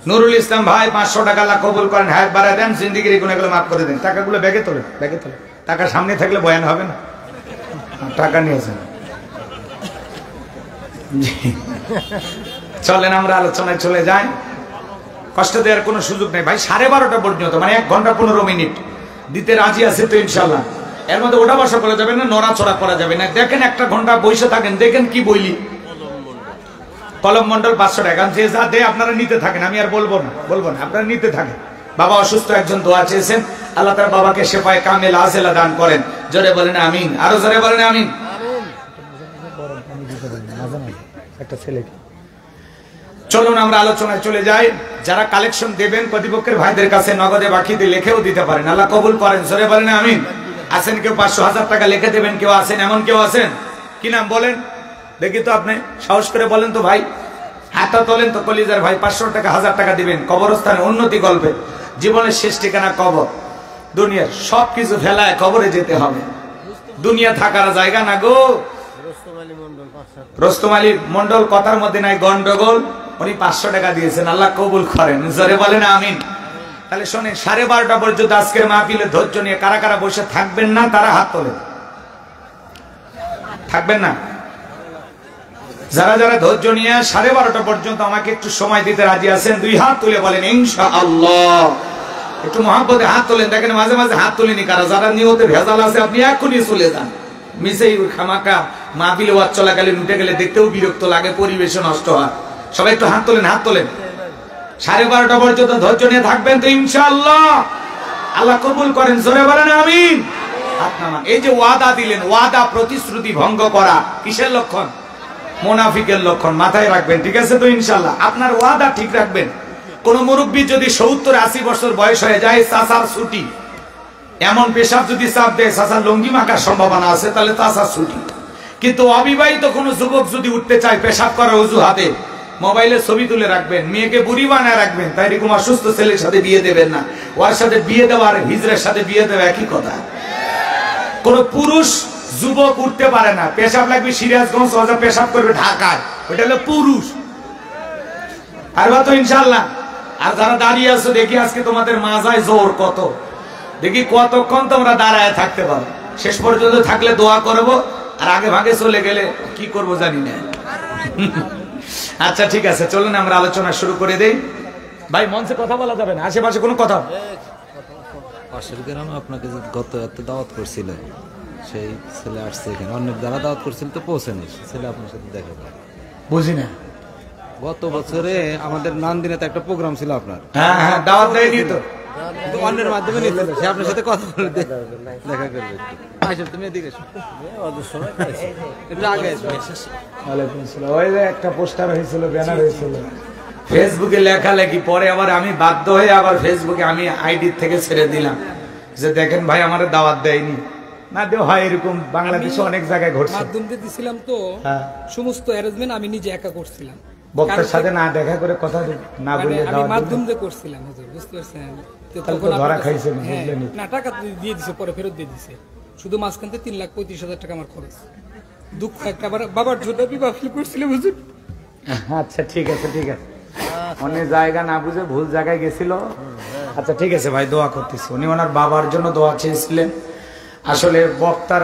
নুরুল ইসলাম ভাই 500 টাকা আল্লাহ কবুল করেন, হায়াত বাড়ায় দেন, জিন্দেগির গুনাহগুলো মাফ করে দেন। টাকাগুলো ব্যাগে তোলে, ব্যাগে তোলে। টাকা সামনে থাকলে বয়ান হবে না। টাকা নিয়েছেন। চলেন আমরা আলোচনায় চলে যাই, কষ্ট দেওয়ার কোনো সুযোগ নেই ভাই। 12:30 পর্যন্ত, মানে 1 ঘন্টা 15 মিনিট দিতে রাজি আছে তো ইনশাআল্লাহ। এর মধ্যে ওঠা বসা করা যাবে না, নড়াচড়া করা যাবে না। দেখেন 1 ঘন্টা বসে থাকেন, দেখেন কি বইলি, কলম মন্ডল 500 টাকা, যে যা দেয় আপনারা নিতে থাকেন, আমি আর বলবো না আপনারা নিতে থাকেন। বাবা অসুস্থ, একজন দোয়া চেয়েছেন, আল্লাহ তাআলা বাবাকে শেফায়ে কামেল আজেলা দান করেন, জোরে বলেন আমিন, আরো জোরে বলেন আমিন। একটা ছেলেকে চলুন আমরা আলোচনায় চলে যাই। যারা কালেকশন দেবেন প্রতিপক্ষের ভাইদের কাছে নগদে বাকিতে লিখেও দিতে পারেন, আল্লাহ কবুল করেন, জোরে বলেন আমিন। আছেন কেউ 500,000 টাকা লিখে দেবেন, কেউ আছেন, এমন কেউ আছেন? কি নাম বলেন দেখি তো, আপনি সাহস করে বলেন তো ভাই, হাতটা তোলেন তো কলিজার ভাই। 500 টাকা 1000 টাকা দিবেন কবরস্থানে উন্নতি গল্পে, জীবনের শেষ ঠিকানা কবর। দুনিয়ার সবকিছু ফেলায় কবরে যেতে হবে, দুনিয়া থাকার জায়গা না গো। রোস্তম আলী মন্ডল কথার মধ্যে নাই গন্ডগোল, উনি 500 টাকা দিয়েছেন, আল্লাহ কবুল করেন, জোরে বলেন আমিন। তাহলে শোনেন, 12:30 পর্যন্ত আজকের মাহফিলে ধৈর্য নিয়ে কারা কারা বসে থাকবেন না তারা হাত তোলেন। থাকবেন না? যারা যারা ধৈর্য নিয়ে 12:30 পর্যন্ত আমাকে একটু সময় দিতে রাজি আছেন, 2 হাত তুলে বলেন ইনশাআল্লাহ। একটু মহব্বতে হাত তোলেন, দেখেন মাঝে মাঝে হাত তুলেনি কারা। যারা নিয়তে ভেজাল আছে আপনি এখনই চলে যান, মিসেই খামাকা মাহফিলে ওয়াজ চলাকালীন উঠে গেলে দেখতেও বিরক্ত লাগে, পরিবেশ নষ্ট হয়। সবাই একটু হাত তোলেন, হাত তোলেন। 12:30 পর্যন্ত ধৈর্য নিয়ে থাকবেন তো ইনশাআল্লাহ, আল্লাহ কবুল করেন, জোরে বলেন আমিন। হাত নামান। এই যে ওয়াদা দিলেন, ওয়াদা প্রতিশ্রুতি ভঙ্গ করা কিসের লক্ষণ? মুনাফিকের লক্ষণ, মাথায় রাখবেন, ঠিক আছে তো ইনশাআল্লাহ। আপনার ওয়াদা ঠিক রাখবেন। কোন মুরব্বী যদি 70-80 বছর বয়স হয়ে যায়, চাচার ছুটি, এমন পেশাব যদি চাপ দেয় চাচার লঙ্গি মাখার সম্ভাবনা আছে, তাহলে চাচার ছুটি। কিন্তু অবিবাহিত কোন যুবক যদি উঠতে চায় পেশাব করার অজুহাতে, মোবাইলে ছবি তুলে রাখবেন, মেয়েকে বুড়ি বানায় রাখবেন, তাই এরকম অসুস্থ ছেলের সাথে বিয়ে দেবেন না। ওর সাথে বিয়ে দেওয়া আর হিজড়ের সাথে বিয়ে দেওয়া একই কথা। কোন পুরুষ যুবক উঠতে পারে না, পেশাব লাগবে সিরাজগঞ্জ, অজা পেশাব করবে ঢাকায়, ওইটা হলো পুরুষ। আর তো ইনশাআল্লাহ। আর যারা দাঁড়িয়ে আছো, দেখি আজকে তোমাদের মাজায় জোর কত, দেখি কতক্ষণ তোমরা দাঁড়ায় থাকতে পারো। শেষ পর্যন্ত থাকলে দোয়া করব, আর আগে ভাগে চলে গেলে কি করব জানি না। আচ্ছা ঠিক আছে, চলুন আমরা আলোচনা শুরু করে দেই। ভাই মঞ্চে কথা বলা যাবে না, আশেপাশে কোনো কথা। পাশের গ্রামে আপনাকে যে গত এত দাওয়াত করছিল, সেই ছেলে আসছে এখানে, অনেক যারা দাওয়াত করছিল তো পৌঁছেনি, ছেলে আপনার সাথে দেখা করে। বুঝি না, গত বছরে আমাদের নান্দিনাতে একটা প্রোগ্রাম ছিল আপনার। হ্যাঁ হ্যাঁ, দাওয়াত দেয়নি তো, কিন্তু অন্যের মাধ্যমে নিয়েছিল, সে আপনার সাথে কথা বলে দেখা করবে। আচ্ছা তুমি এদিকে এসো, একটু আগে এসো। ওয়ালাইকুম আসসালাম। ওই যে একটা পোস্টার হয়েছিল, ব্যানার হয়েছিল, ফেসবুকে লেখালেখি, পরে আবার আমি বাধ্য হয়ে আবার ফেসবুকে আমি আইডি থেকে ছেড়ে দিলাম যে দেখেন ভাই আমার দাওয়াত দেয়নি। না দেও হয়, এরকম বাংলাদেশে অনেক জায়গায় ঘটছে। মাধ্যম দিয়ে দিছিলাম তো, সমস্ত অ্যারেঞ্জমেন্ট আমি নিজে একা করছিলাম, বক্তার সাথে না দেখা করে কথা না বলে আমি মাধ্যম দিয়ে করছিলাম, হুজুর বুঝতে পারছেন। তখন ধরা খাইছেন, বুঝলেন না, টাকা দিয়ে দিছে, পরে ফেরত দিয়ে দিছে। শুধু মাঝখান থেকে 3,35,000 টাকা আমার খরচ। দুঃখ একটা বাবার জন্য বিবাহ করছিলাম হুজুর। আচ্ছা ঠিক আছে, ঠিক আছে, অনেক জায়গা না বুঝে ভুল জায়গায় গেছিল। আচ্ছা ঠিক আছে ভাই, দোয়া করতেছি। উনি ওনার বাবার জন্য দোয়া চেয়েছিলেন। আসলে বক্তার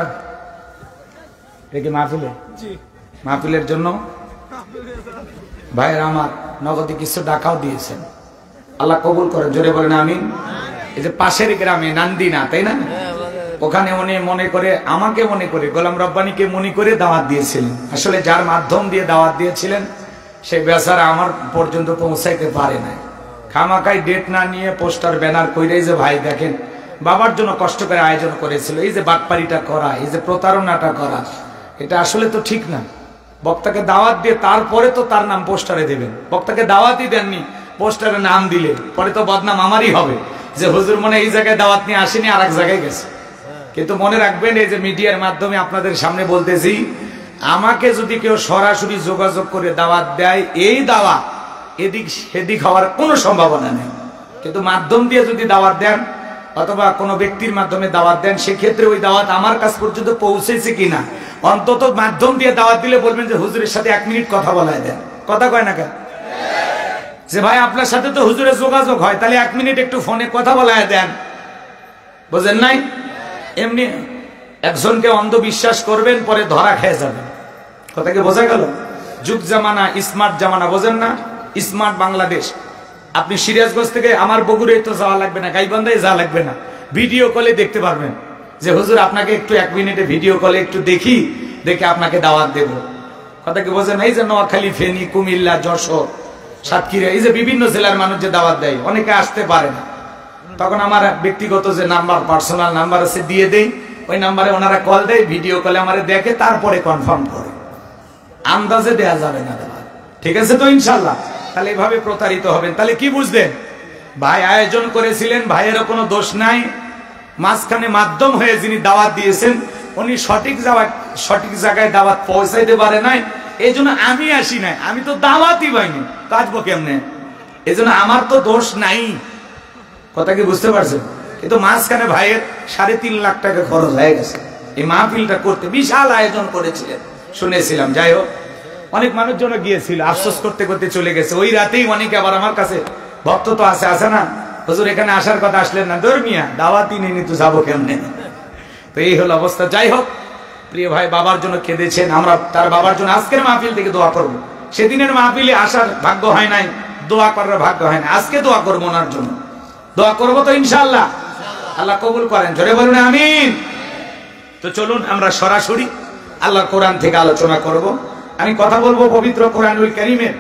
কি মাহফিলে, মাহফিলের জন্য ভাইয়ের আমার নগদে কিছু টাকাও দিয়েছেন, আল্লাহ কবুল করেন, জোরে বলেন আমিন। এই যে পাশের গ্রামে নান্দিনা, তাই না, ওখানে উনি মনে করে, আমাকে মনে করে, গোলাম রব্বানীকে মনে করে দাওয়াত দিয়েছিলেন। আসলে যার মাধ্যম দিয়ে দাওয়াত দিয়েছিলেন সেই বেচারা আমার পর্যন্ত পৌঁছাইতে পারে না, খামাকাই ডেট না নিয়ে পোস্টার ব্যানার কইরে যে ভাই দেখেন বাবার জন্য কষ্ট করে আয়োজন করেছিল, এই যে বাটপারিটা করা, এই যে প্রতারণাটা করা, এটা আসলে তো ঠিক না। বক্তাকে দাওয়াত দিয়ে তারপরে তো তার নাম পোস্টারে দেবেন, বক্তাকে দাওয়াতই দেননি, পোস্টারে নাম দিলে পরে তো বদনাম আমারই হবে যে হুজুর মনে এই জায়গায় দাওয়াত নিয়ে আসেনি, আর এক জায়গায় গেছে। কিন্তু মনে রাখবেন, এই যে মিডিয়ার মাধ্যমে আপনাদের সামনে বলতেছি, আমাকে যদি কেউ সরাসরি যোগাযোগ করে দাওয়াত দেয়, এই দাওয়াত এদিক সেদিক হওয়ার কোনো সম্ভাবনা নেই। কিন্তু মাধ্যম দিয়ে যদি দাওয়াত দেন অথবা কোনো ব্যক্তির মাধ্যমে দাওয়াত দেন, সেক্ষেত্রে ওই দাওয়াত আমার কাছ পর্যন্ত পৌঁছেছে কিনা, অন্তত মাধ্যম দিয়ে দাওয়াত দিলে বলবেন যে হুজুরের সাথে 1 মিনিট কথা বলায় দেন। কথা কয় না কেন যে ভাই আপনার সাথে তো হুজুরের যোগাযোগ হয়, তাহলে 1 মিনিট একটু ফোনে কথা বলায় দেন, বুঝেন নাই? এমনি একজনকে অন্ধবিশ্বাস করবেন, পরে ধরা খেয়ে যাবেন। কথা কি বোঝা গেল? যুগ জামানা, স্মার্ট জামানা, বোঝেন না? স্মার্ট বাংলাদেশ। আপনি সিরাজগঞ্জ থেকে আমার বগুড়ে তো যাওয়া লাগবে না, গাইবান্ধায় যাওয়া লাগবে না, ভিডিও কলে দেখতে পারবেন যে হুজুর আপনাকে একটু 1 মিনিটে ভিডিও কলে একটু দেখে আপনাকে দাওয়াত দেব। কথা কি বোঝেন? এই যে নোয়াখালী, ফেনী, কুমিল্লা, যশোর, সাতক্ষীরা, এই যে বিভিন্ন জেলার মানুষ যে দাওয়াত দেয়, অনেকে আসতে পারে না, তখন আমার ব্যক্তিগত যে নাম্বার, পার্সোনাল নাম্বার আছে দিয়ে দেই, ওই নাম্বারে ওনারা কল দেয়, ভিডিও কলে আমারে দেখে, তারপরে কনফার্ম করে। আন্দাজে দেয়া যাবে না দাওয়াত, ঠিক আছে তো ইনশাল্লাহ? তাহলে এভাবে প্রতারিত হবেন। তাহলে কি বুঝলেন? ভাই আয়োজন করেছিলেন, ভাইয়েরও কোনো দোষ নাই, মাঝখানে মাধ্যম হয়ে যিনি দাওয়াত দিয়েছেন উনি সঠিক জায়গায় দাওয়াত পৌঁছাইতে পারে নাই, এই জন্য আমি আসি নাই, আমি তো দাওয়াতই পাইনি, কাটবো কেমনে? এই জন্য আমার তো দোষ নাই। কথা কি বুঝতে পারছেন? কিন্তু মাঝখানে ভাইয়ের 3.5 লাখ টাকা খরচ হয়ে গেছে এই মাহফিলটা করতে, বিশাল আয়োজন করেছিলেন শুনেছিলাম। যাই হোক, অনেক মানুষজন গিয়েছিল, আফসোস করতে করতে চলে গেছে। ওই রাতেই অনেকে আবার আমার কাছে, ভক্ত তো আছে না, হুজুর এখানে আসার কথা, আসলেন না, ধর্মিয়া দাওয়াতই নেই, তো যাবো কেমনে? তো এই হলো অবস্থা। যাই হোক, প্রিয় ভাই বাবার জন্য কেঁদেছেন, আমরা তার বাবার জন্য আজকের মাহফিল থেকে দোয়া করব। সেদিনের মাহফিলে আসার ভাগ্য হয় নাই, দোয়া করার ভাগ্য হয় না, আজকে দোয়া করবো ওনার জন্য, দোয়া করবো তো ইনশাআল্লাহ, আল্লাহ কবুল করেন, জোরে বলুন আমিন। তো চলুন আমরা সরাসরি আল্লাহর কোরআন থেকে আলোচনা করব। আমি কথা বলবো পবিত্র কোরআনুল কারীমের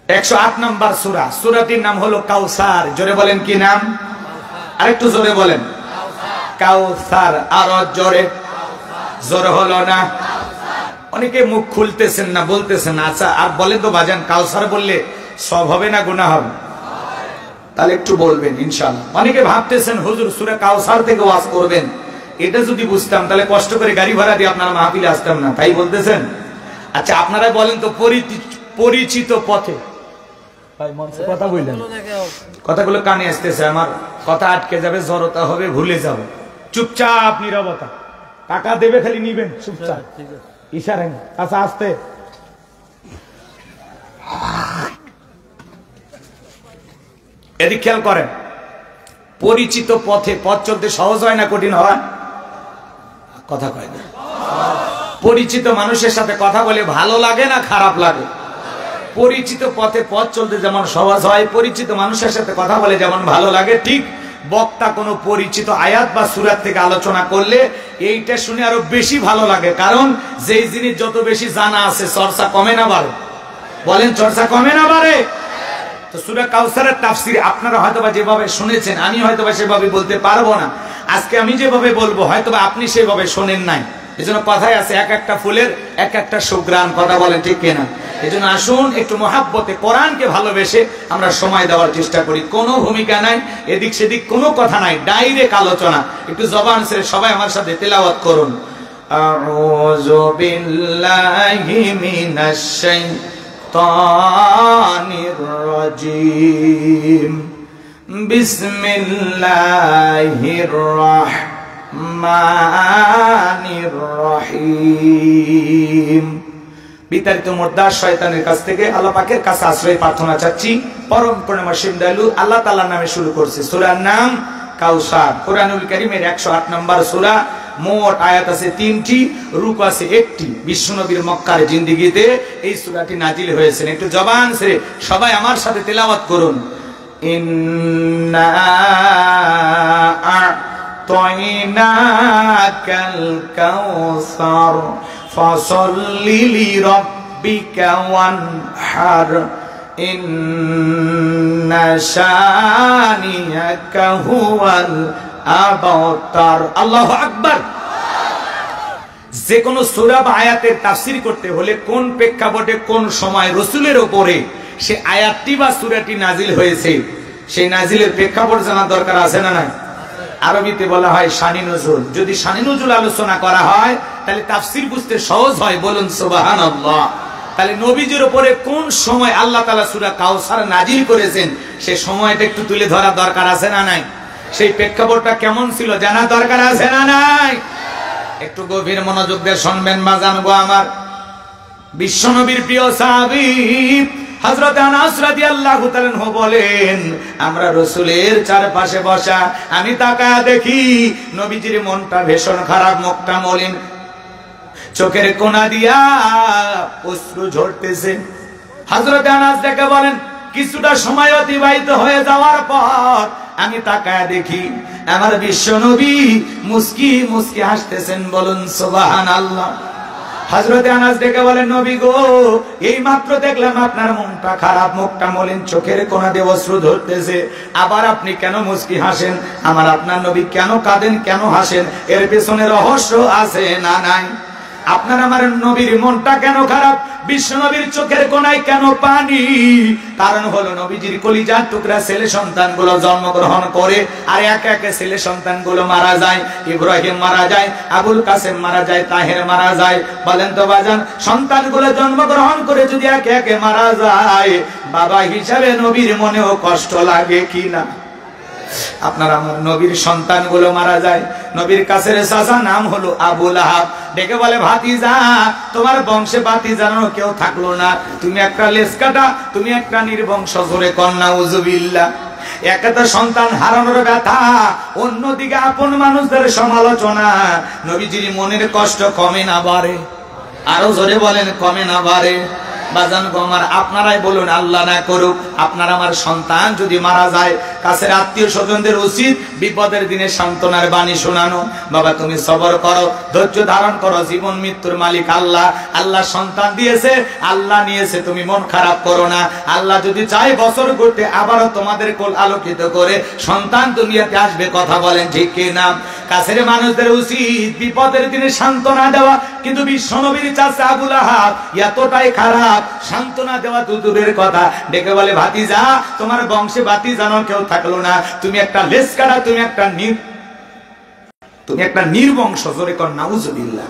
108 নম্বর সূরা। সূরাটির নাম হলো কাউসার। জোরে বলেন কি নাম? আরেকটু জোরে বলেন, কাউসার। আরো জোরে, জোরে হলো না? অনেকে মুখ খুলতেছেন না, বলতেছেন। আচ্ছা, আর বলেন তো বাজান, কাউসার বললে সব হবে না গুনাহ হবে? তাহলে একটু বলবেন ইনশাআল্লাহ। অনেকে ভাবতেছেন হুজুর সূরা কাউসার থেকে ওয়াজ করবেন, এটা যদি বুঝতাম তাহলে কষ্ট করে গাড়ি ভাড়া দিয়ে আপনারা মাহফিলে আসতাম না, তাই বলতেছেন? আচ্ছা, আপনারা বলেন তো, পরিচিত পথে, ভাই মঞ্চে কথা বললেন, কথাগুলো কানে আসতেছে, আমার কথা আটকে যাবে, জড়তা হবে, ভুলে যাব। চুপচাপ নীরবতা, টাকা দেবে খালি নিবেন, চুপচাপ ইশারা। আচ্ছা, আস্তে, এদিক খেয়াল করেন। পরিচিত পথে, পথ চলতে সহজ হয় না কঠিন হয়? কথা কয় না। পরিচিত মানুষের সাথে কথা বলে ভালো লাগে না খারাপ লাগে? পরিচিত পথে পথ চলতে যেমন সহজ হয়, পরিচিত মানুষের সাথে কথা বলে যেমন ভালো লাগে, ঠিক বক্তা কোনো পরিচিত আয়াত বা সূরা থেকে আলোচনা করলে এইটা শুনে আরো বেশি ভালো লাগে। কারণ যেই জিনিস যত বেশি জানা আছে, চর্চা কমে না বাড়ে? বলেন, চর্চা কমে না বাড়ে? তো সূরা কাউসারের তাফসীর আপনারা হয়তোবা যেভাবে শুনেছেন, আমি হয়তোবা সেভাবে বলতে পারবো না। আজকে আমি যেভাবে বলবো হয়তোবা আপনি সেভাবে শোনেন নাই। এজন্য কথায় আছে, এক একটা ফুলের এক একটা সুঘ্রাণ। কথা বলেন ঠিক কিনা? এজন্য আসুন একটু মহাব্বতে কোরআনকে ভালোবেসে আমরা সময় দেওয়ার চেষ্টা করি। কোনো ভূমিকা নাই, এদিক সেদিক কোনো কথা নাই, ডাইরেক্ট আলোচনা। একটু জবান ছেড়ে সবাই আমার সাথে তেলাওয়াত করুন। আউযু বিল্লাহি মিনাশ শাইতানির রাজীম। বিসমিল্লাহির রাহমানির রহিম। বিতাড়িত মুর্দার শয়তানের কাছ থেকে আল্লাহ পাকের কাছে আশ্রয় প্রার্থনা চাচ্ছি। পরম করুণাময় দয়ালু আল্লাহ তাআলার নামে শুরু করছি। সূরার নাম কাউসার। কোরআনুল কারীমের 108 নম্বর সূরা। মোট আয়াত আছে 3টি, রুকু আছে 1টি। বিশ্বনবীর মক্কার জিন্দেগিতে এই সূরাটি নাজিল হয়েছে। একটু জবান ছেড়ে সবাই আমার সাথে তেলাওয়াত করুন। ইন্না আ'তাইনাকাল কাউসার ফাসাল্লি লিরাব্বিকা ওয়ানহার ইন্না শানিয়াকা হুয়াল আবতার। আল্লাহু আকবার। যে কোনো সূরা বা আয়াতের তাফসীর করতে হলে কোন প্রেক্ষাপটে, কোন সময় রাসূলের উপরে সে আয়াতটি বা সূরাটি নাজিল হয়েছে, সেই নাজিলের প্রেক্ষাপট জানা দরকার আছে না নাই? আরবিতে বলা হয় শানি নুজুল। যদি শানি নুজুল আলোচনা করা হয় তাহলে তাফসীর বুঝতে সহজ হয়। বলুন সুবহানাল্লাহ। তাহলে নবীজির উপরে কোন সময় আল্লাহ তাআলা সূরা কাউসার নাজিল করেছেন, সেই সময়টা একটু তুলে ধরা দরকার আছে না নাই? সেই প্রেক্ষাপটটা কেমন ছিল জানা দরকার আছে না নাই? একটু গভীর মনোযোগ দিয়ে শুনবেন বাজান গো আমার। বিশ্বনবীর প্রিয় সাহাবী হযরত আনাস রাদিয়াল্লাহু তাআলা আনহু বলেন, আমরা রাসূলের চারপাশে বসা, আমি তাকায়া দেখি নবীজির মনটা ভীষণ খারাপ, মুখটা মলিন, চোখের কোনা দিয়া অশ্রু ঝরতেছে। হযরত আনাস দেখে বলেন, কিছুটা সময় অতিবাহিত হয়ে যাওয়ার পর আমি তাকায় দেখি আমার বিশ্ব নবী মুস্কি মুস্কি হাসতেছেন, বলুন সুবহানাল্লাহ। হযরতে আনাস ডেকে বলেন, নবী গো, এই মাত্র দেখলাম আপনার মনটা খারাপ, মুখটা মলিন, চোখের কোণা দিয়ে অশ্রু ধরতেছে, আবার আপনি কেন মুস্কি হাসেন? আমার আপনার নবী কেন কাঁদেন, কেন হাসেন? এর পেছনে রহস্য আছে না নাই? আপনার আমার নবীর মনটা কেন খারাপ, বিশ্ব নবীর চোখের কোণায় কেন পানি? কারণ হলো নবীজির কলিজার টুকরা ছেলে সন্তানগুলো জন্মগ্রহণ করে আর একে একে ছেলে সন্তানগুলো মারা যায়। ইব্রাহিম মারা যায়, আবুল কাসেম মারা যায়, তাহের মারা যায়। বলেন তো বাজান, সন্তানগুলো জন্মগ্রহণ করে যদি একে একে মারা যায়, বাবা হিসাবে নবীর মনেও কষ্ট লাগে কি না? আপনার আমার নবীর সন্তানগুলো মারা যায়। নবীর কাছের চাচা নাম হলো আবু লাহাব, ডেকে বলে, ভাতিজা, তোমার বংশে ভাতিজানো কেউ থাকলো না, তুমি একটা লেজ কাটা, তুমি একটা নির্বংশ, জোরে কন্যা উজুবিল্লাহ। একে তো সন্তান হারানোর ব্যথা, অন্যদিকে আপন মানুষদের সমালোচনা। নবীজির মনের কষ্ট কমে না বাড়ে? আরো জোরে বলেন, কমে না বাড়ে? বাজান গো আমার, আপনারাই বলুন, আল্লাহ না করুক আপনার আমার সন্তান যদি মারা যায়, কাছের আত্মীয় স্বজনদের উচিত বিপদের দিনে সান্ত্বনার বাণী শোনানো। বাবা তুমি সবর করো, ধৈর্য ধারণ করো, জীবন মৃত্যুর মালিক আল্লাহ। আল্লাহ সন্তান দিয়েছে, আল্লাহ নিয়েছে, তুমি মন খারাপ করো না। আল্লাহ যদি চায় বছর ঘুরতে আবারও তোমাদের কোল আলোকিত করে সন্তান দুনিয়াতে আসবে। কথা বলেন ঠিক কি না? কাছের মানুষদের উচিত বিপদের দিনে সান্ত্বনা দেওয়া, কিন্তু বিশ্বনবীর চাচা আবু লাহাব এতটাই খারাপ, সান্ত্বনা দেওয়া তো দূরের কথা, ডেকে বলে, ভাতিজা, তোমার বংশে ভাতিজানোর কেউ থাকলো না, তুমি একটা লেজ কাটা, তুমি একটা নির্বংশ, জোরে কর নাউজুবিল্লাহ।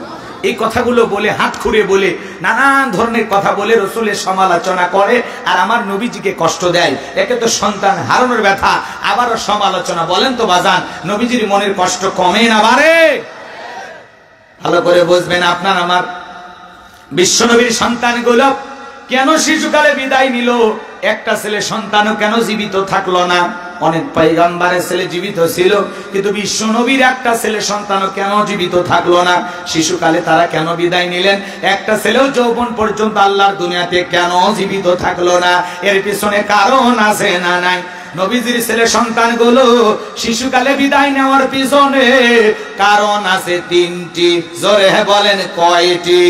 এই কথাগুলো বলে, হাত খুঁড়ে বলে, নানান ধরনের কথা বলে রাসূলের সমালোচনা করে আর আমার নবীজিকে কষ্ট দেয়। একে তো সন্তান হারানোর ব্যথা, আবারও সমালোচনা। বলেন তো বাজান, নবীজির মনের কষ্ট কমে না বাড়ে? ভালো করে বুঝবেন, আপনার আমার বিশ্বনবীর সন্তানগুলো কেন শিশুকালে বিদায় নিল? একটা ছেলে সন্তানও কেন জীবিত থাকলো না? অনেক পয়গম্বরের ছেলে জীবিত ছিল, কিন্তু বিশ্বনবীর একটা ছেলে সন্তানও কেন জীবিত থাকলো না? শিশুকালে তারা কেন বিদায় নিলেন? একটা ছেলেও যৌবন পর্যন্ত আল্লাহর দুনিয়াতে কেন জীবিত থাকলো না? এর পিছনে কারণ আছে না নাই? নবীজির ছেলে সন্তানগুলো শিশুকালে বিদায় নেওয়ার পিছনে কারণ আছে তিনটি। জোরে বলেন, কয়টি?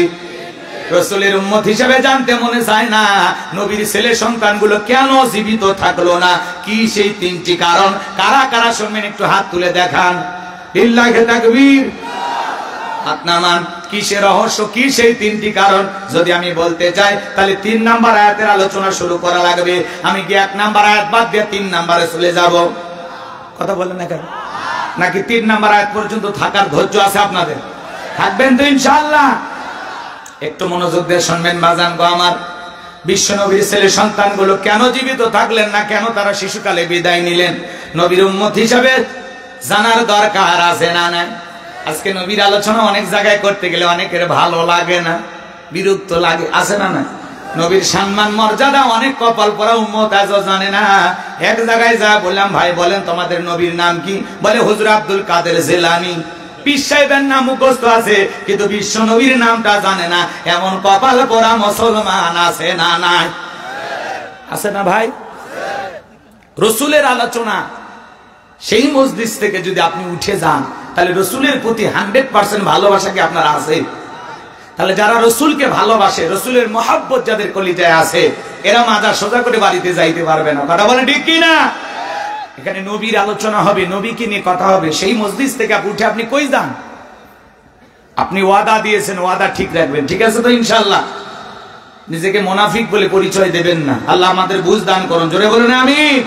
রাসূলের উম্মত হিসেবে জানতে মনে চায় না, নবীর ছেলে সন্তানগুলো কেন জীবিত থাকলো না? কি সেই তিনটি কারণ? কারা কারা শুনবেন একটু হাত তুলে দেখান। লিল্লাহি তাকবীর। হাত নামান। কিসের রহস্য, কি সেই তিনটি কারণ? যদি আমি বলতে চাই তাহলে 3 নাম্বার আয়াতের আলোচনা শুরু করা লাগবে। আমি কি 1 নাম্বার আয়াত বাদ দিয়ে 3 নাম্বারে চলে যাব? কথা বলেন না কেন? নাকি 3 নাম্বার আয়াত পর্যন্ত থাকার ধৈর্য আছে আপনাদের? থাকবেন তো ইনশাআল্লাহ? একটু মনোযোগ দিয়ে শুনবেন বাজান গো আমার। বিশ্বনবীর ছেলে সন্তানগুলো কেন জীবিত থাকলেন না, কেন তারা শিশুকালে বিদায় নিলেন? নবীর উম্মত হিসাবে জানার দরকার আছে না নাই? আজকে নবীর আলোচনা অনেক জায়গায় করতে গেলে অনেকের ভালো লাগে না, বিরক্ত লাগে, আছে না না? নবীর সম্মান মর্যাদা অনেক কপাল পরা উম্মত আজও জানে না। এক জায়গায় যা বললাম, ভাই বলেন তোমাদের নবীর নাম কি? বলে হুজুর আব্দুল কাদের জিলানী। পীর সাহেবের নাম মুখস্থ আছে, কিন্তু বিশ্ব নবীর নামটা জানে না। এমন কপাল পরা মুসলমান আছে না নাই? আছে না ভাই? রসুলের আলোচনা সেই মজলিস থেকে যদি আপনি উঠে যান, তাহলে রসুলের প্রতি 100% ভালোবাসা কি আপনার আছে? তাহলে যারা রসুলকে ভালোবাসে, রসুলের মহব্বত যাদের কলিজায় আছে, এরা মাজার সোজা করে বাড়িতে যাইতে পারবে না। কথা বলে ঠিক কি না? এখানে নবীর আলোচনা হবে, নবীকে নিয়ে কথা হবে। সেই মজলিস থেকে উঠে আপনি কই যান? আপনি ওয়াদা দিয়েছেন, ওয়াদা ঠিক রাখবেন, ঠিক আছে তো ইনশাআল্লাহ? নিজেকে মুনাফিক বলে পরিচয় দেবেন না। আল্লাহ আমাদের বুঝ দান করুন। জোরে বলুন আমিন।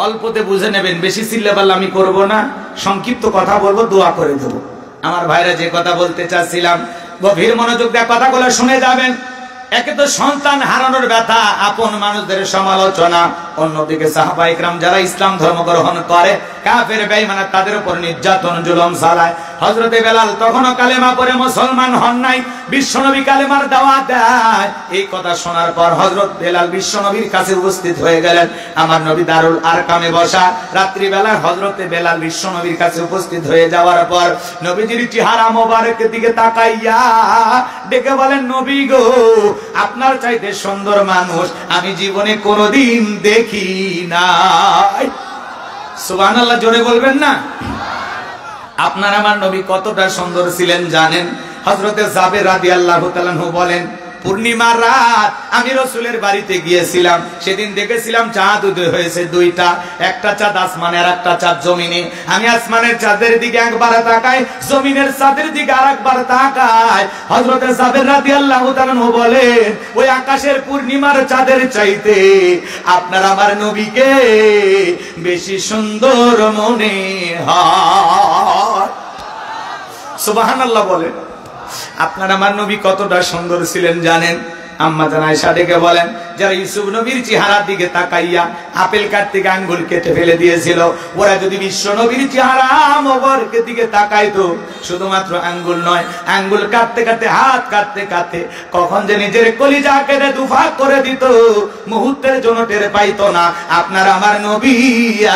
অল্পতে বুঝে নেবেন, বেশি চিল্লাপাল্লা আমি করব না, সংক্ষিপ্ত কথা বলবো, দোয়া করে দেব। আমার ভাইরা, যে কথা বলতে চাচ্ছিলাম, গভীর মনোযোগ দিয়ে কথাগুলো শুনে যাবেন। একে তো সন্তান হারানোর ব্যথা, আপন মানুষদের সমালোচনা, অন্যদিকে সাহাবায়ে কেরাম যারা ইসলাম ধর্ম গ্রহণ করে, কাফের বেঈমান তাদের উপর নির্যাতন জুলুম চালায়। হযরতে বেলাল তখনও কালেমা পড়ে মুসলমান হন নাই, বিশ্বনবী কালেমার দাওয়াত দেয়। এই কথা শোনার পর হযরত বেলাল বিশ্বনবীর কাছে উপস্থিত হয়ে গেলেন। আমার নবী দারুল আরকামে বসা, রাত্রি বেলা হযরতে বেলাল বিশ্বনবীর কাছে উপস্থিত হয়ে যাওয়ার পর নবীজির চেহারা মোবারকের দিকে তাকাইয়া ডেকে বলেন, নবী গো, আপনার চাইতে সুন্দর মানুষ আমি জীবনে কোনোদিন দেখি নাই। সুবহানাল্লাহ জোরে বলবেন না? আপনার আমার নবী কতটা সুন্দর ছিলেন জানেন? হযরতে জাবের রাদিয়াল্লাহু তাআলা আনহু বলেন, পূর্ণিমার রাত আমি রাসূলের বাড়িতে গিয়েছিলাম, সেদিন দেখেছিলাম চাঁদ উদয় হয়েছে দুইটা, একটা চাঁদ আসমানে আর একটা চাঁদ জমিনে। আমি আসমানের চাঁদের দিকে একবার তাকাই, জমিনের চাঁদের দিকে আরেকবার তাকাই। হযরতে জাবের রাদিয়াল্লাহু তাআলা আনহু বলেন, ওই আকাশের পূর্ণিমার চাঁদের চাইতে আপনার আমার নবীকে বেশি সুন্দর মনে হয়। সুবহানাল্লাহ বলেন। আপনার আমার নবী কতটা সুন্দর ছিলেন জানেন? আম্মা জান আয়েশা ডেকে বলেন, যারা ইউসুফ নবীর চেহারার দিকে তাকাইয়া আপেল কাটতে আঙ্গুল কেটে ফেলে দিয়েছিল, ওরা যদি বিশ্ব নবীর চেহারা মোবারকের দিকে তাকাইতো, শুধুমাত্র আঙ্গুল নয়, আঙ্গুল কাটতে কাটতে হাত কাটতে কাটতে কখন যে নিজের কলিজা কেটে দুভাগ করে দিত, মুহূর্তের জন্য টের পাইতো না। আপনার আমার নবী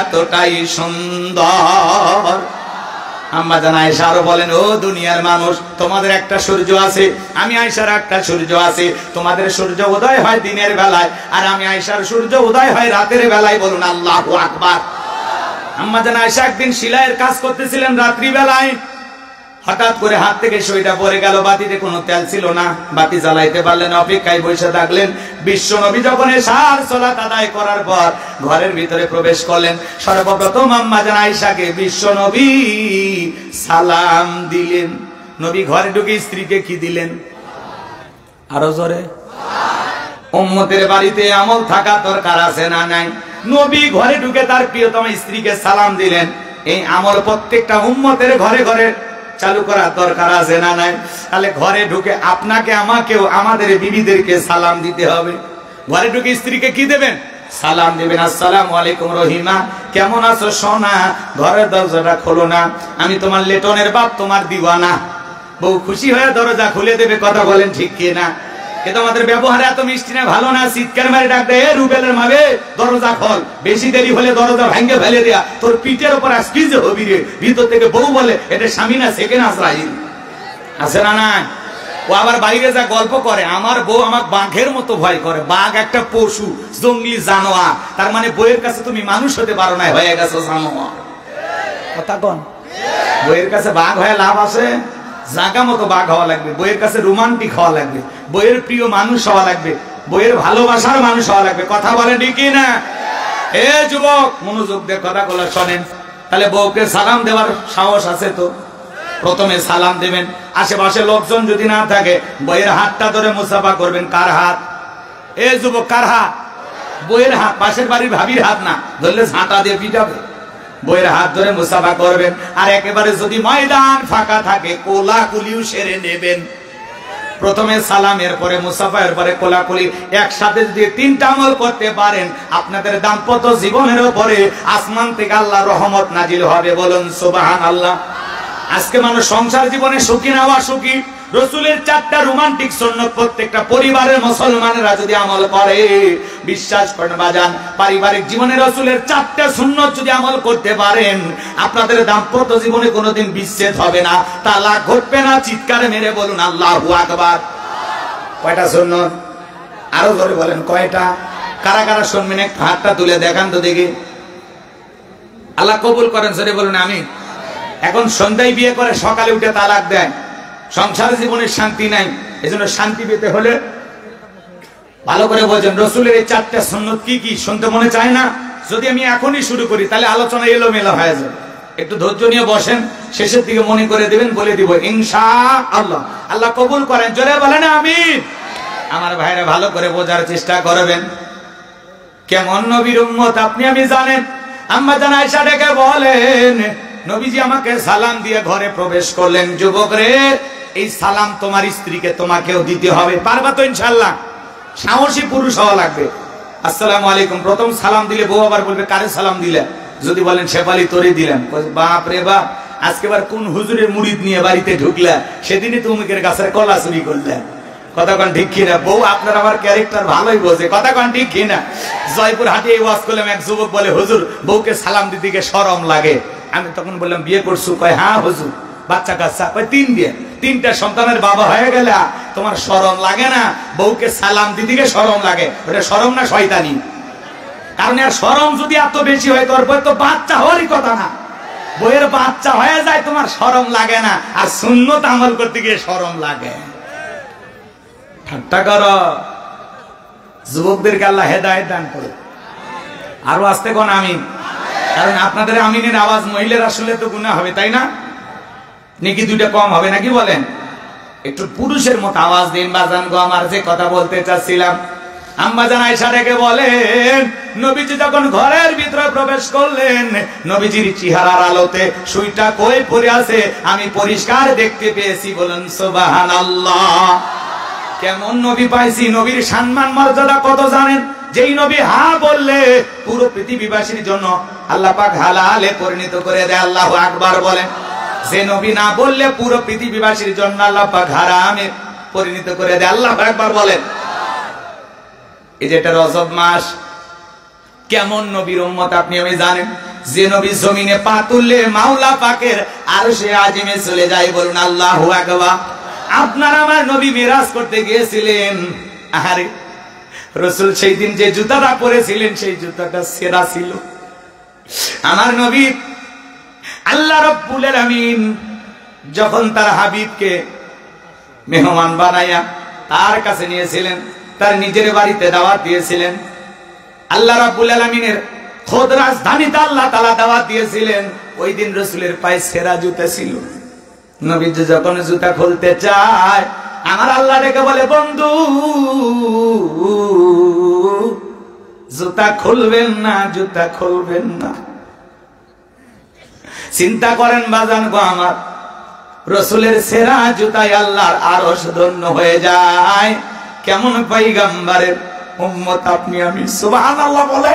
এতটাই সুন্দর। আম্মা জান আয়েশা আরো বলেন, ও দুনিয়ার মানুষ, তোমাদের একটা সূর্য আছে, আমি আয়েশার একটা সূর্য আছে। তোমাদের সূর্য উদয় হয় দিনের বেলায়, আর আমি আয়েশার সূর্য উদয় হয় রাতের বেলায়। বলুন আল্লাহু আকবার। আম্মা জান আয়েশা একদিন সেলাইয়ের কাজ করতেছিলেন রাত্রি বেলায়, হঠাৎ করে হাত থেকে সইটা পড়ে গেল, বাতিতে কোনো তেল ছিল না, বাতি জ্বালাইতে পারলেন, অপেক্ষায় বসে থাকলেন। বিশ্ব নবী যখন এশার সালাত আদায় করার পর ঘরের ভিতরে প্রবেশ করলেন, সর্বপ্রথম আম্মা জান আয়েশাকে বিশ্ব নবী সালাম দিলেন। নবী ঘরে ঢুকে স্ত্রীকে কি দিলেন? আরো জোরে। উম্মতের বাড়িতে আমল থাকা দরকার আছে না নাই? নবী ঘরে ঢুকে তার প্রিয়তম স্ত্রীকে সালাম দিলেন। এই আমল প্রত্যেকটা উম্মতের ঘরে ঘরে চালু করার দরকার আছে না নাই? তাহলে ঘরে ঢুকে আপনাকে আমাকেও আমাদের বিবিদেরকে সালাম দিতে হবে। ঘরে ঢুকে স্ত্রীকে কি দেবেন? সালাম দিবেন। আসসালামু আলাইকুম রহিমা, কেমন আছো সোনা? ঘরের দরজাটা খোলো না, আমি তোমার লেটনের বাপ, তোমার দিওয়ানা। বউ খুশি হয়ে দরজা খুলে দেবে। কথা বলেন ঠিক কি না? কিন্তু আমাদের ব্যবহারে এত মিষ্টি না, ভালো না, চিৎকার মারে ডাক দেয়, রুবেলের মাবে দরজা খোল, বেশি দেরি হলে দরজা ভেঙে ফেলে দেয়া, তোর পিঠের উপর আজকে যে হবি রে। ভিতর থেকে বউ বলে, এটা স্বামী না সেকেন্ড আজরাইল। আছে না না? ও আবার বাইরে যা গল্প করে, আমার বউ আমার বাঘের মতো ভয় করে। বাঘ একটা পশু, জঙ্গলি জানোয়ার, তার মানে বইয়ের কাছে তুমি মানুষ হতে পারো না, হয়ে গেছো জানোয়ার। কথা কন, বইয়ের কাছে বাঘ হয়ে লাভ আছে? জাগা মতো বাঘ হওয়া লাগবে, বইয়ের কাছে রোমান্টিক হওয়া লাগবে, বইয়ের প্রিয় মানুষ হওয়া লাগবে, বইয়ের ভালোবাসার মানুষ হওয়া লাগবে। কথা বলেন ঠিক না? এ যুবক, মনোযোগ দিয়ে কথা বলা শোনেন। তাহলে বউকে সালাম দেওয়ার সাহস আছে তো? প্রথমে সালাম দেবেন, আশেপাশে লোকজন যদি না থাকে বইয়ের হাতটা ধরে মুসাফা করবেন। কার হাত? এ যুবক, কার হাত? বইয়ের হাত, পাশের বাড়ির ভাবির হাত না, ধরলে ঝাঁটা দিয়ে পিটাবে। বইয়ের হাত ধরে মুসাফা করবেন। আর একেবারে যদি ময়দান ফাঁকা থাকে কোলাকুলিও সেরে নেবেন। প্রথমে সালাম, এরপরে মুসাফা, এরপরে কোলাকুলি, একসাথে যদি তিনটা আমল করতে পারেন, আপনাদের দাম্পত্য জীবনের উপরে আসমান থেকে আল্লাহর রহমত নাজিল হবে। বলুন সুবহানাল্লাহ। আজকে মানুষ সংসার জীবনে সুখী না অসুখী, রসুলের চারটা রোমান্টিক সুন্নাত প্রত্যেকটা পরিবারের মুসলমানেরা যদি আমল করে, বিশ্বাস করেন বাজান, পারিবারিক জীবনে রসুলের চারটা সুন্নাত যদি আমল করতে পারেন, আপনাদের দাম্পত্য জীবনে কোনোদিন বিচ্ছেদ হবে না, তালাক ঘটবে না। চিৎকারে মেরে বলুন আল্লাহু আকবার। কয়টা সুন্নাত? আরো ধরে বলেন কয়টা? কারা কারা শুনবেন একটু হাতটা তুলে দেখান তো দেখি। আল্লাহ কবুল করেন, সরে বলুন আমি। এখন সন্ধ্যায় বিয়ে করে সকালে উঠে তালাক দেয়, সংসার জীবনের শান্তি নাই। এজন্য শান্তি পেতে হলে ভালো করে বলছেন রসুলের এই চারটা সুন্নাত কি কি, শুনতে মনে চায় না? যদি আমি এখনই শুরু করি তাহলে আলোচনা এলোমেলো হয়ে যাবে। একটু ধৈর্য নিয়ে বসেন, শেষের দিকে মনে করে দিবেন, বলে দিব ইনশাআল্লাহ। আল্লাহ কবুল করেন, জোরে বলেন আমিন। আমার ভাইরা ভালো করে বোঝার চেষ্টা করবেন, কেমন নবীর উম্মত আপনি আমি জানেন। আম্মা জান আয়েশা ডেকে বলেন, নবীজি আমাকে সালাম দিয়ে ঘরে প্রবেশ করলেন। যুবক রে, এই সালাম তোমার স্ত্রীকে তোমাকেও দিতে হবে। পারবা তো ইনশাআল্লাহ? সাহসী পুরুষ হওয়া লাগবে। আসসালামু আলাইকুম প্রথম সালাম দিলে বউ আবার বলবে কারে সালাম দিলে? যদি বলেন শেফালি তোরে দিলাম, বাপ রে বাপ, আজকে বার কোন হুজুরের মুরিদ নিয়ে বাড়িতে ঢুকলা, সেদিনই তুমিকের গাছের কলা চুরি করলে। কথা কন ঠিক কিনা? বউ আপনার আমার ক্যারেক্টার ভালোই বোঝে। কথা কন ঠিক কিনা? জয়পুর হাটে ওয়াজ করলাম, এক যুবক বলে হুজুর বউকে সালাম দিতে গিয়ে শরম লাগে। আমি তখন বললাম বিয়ে করছো? কয় হ্যাঁ হুজুর। বাচ্চা কাচ্চা? কয় তিন দিয়ে। তিনটা সন্তানের বাবা হয়ে গেলে তোমার শরম লাগে না? বউকে সালাম দিতে গিয়ে শরম লাগে, ওটা শরম না শয়তানি? কারণ এর শরম যদি এত বেশি হয়, তোর বই তো বাচ্চা হওয়ারই কথা না। বইয়ের বাচ্চা হয়ে যায়, তোমার শরম লাগে না, আর সুন্নত আমল করতে গিয়ে শরম লাগে। ঠাট্টা করো। যুবকদেরকে আল্লাহ হেদায়েত দান করে। আরো আসতে কোন আমিন। কারণ আপনাদের আমিনের আওয়াজ মহিলারা শুনলে তো গুনাহ হবে, তাই না? নাকি দুইটা কম হবে নাকি বলেন? একটু পুরুষের মতো আওয়াজ দিন বাজান গো। আমার যে কথা বলতে চাচ্ছিলাম, আম্মা জান আয়েশা রেখে বলেন, নবীজি যখন ঘরের ভিতরে প্রবেশ করলেন, নবীজির চেহারার আলোতে সুইটা কই পড়ে আছে আমি পরিষ্কার দেখতে পেয়েছি। বলেন সুবহানাল্লাহ। কেমন নবী পাইছি, নবীর সম্মান মর্যাদা কত জানেন? যেই নবী হা বললে পুরো পৃথিবীবাসীর জন্য আল্লাহ পাক হালালে পরিণত করে দেয়। আল্লাহু আকবার বলেন। যে নবী না বললে পুরো পৃথিবীবাসীর জন্য আল্লাহ পাক হারামে পরিণত করে দেয়। আল্লাহু আকবার বলেন। এই যে এটা রজব মাস, কেমন নবীর উম্মত আপনি আমি জানেন? যে নবী জমিনে পা তুললে মাওলা পাকের আরশে আজিমে চলে যায়। বলুন আল্লাহু আকবার। আপনার আমার নবী মিরাজ করতে গিয়েছিলেন। আরে রাসূল সেই দিন যে জুতাটা পরেছিলেন সেই জুতাটা সেরা ছিল। আমার নবী আল্লাহ রাব্বুল আলামিন যখন তার হাবিবকে মেহমান বানায়া তার কাছে নিয়েছিলেন, তার নিজের বাড়িতে দাওয়াত দিয়েছিলেন, আল্লাহ রাব্বুল আলামিনের খোদ রাজধানীতে আল্লাহ তাআলা দাওয়াত দিয়েছিলেন। ওই দিন রাসূলের পায়ে সেরা জুতা ছিল। নবী যখন জুতা খুলতে চায়, আমার আল্লাহ ডেকে বলে, বন্ধু জুতা খুলবেন না, জুতা খুলবেন না। চিন্তা করেন বাজান গো আমার, রাসূলের সেরা জুতায় আল্লাহর আরশ ধন্য হয়ে যায়। কেমন পয়গম্বরের উম্মত আপনি আমি, সুবহানাল্লাহ বলে।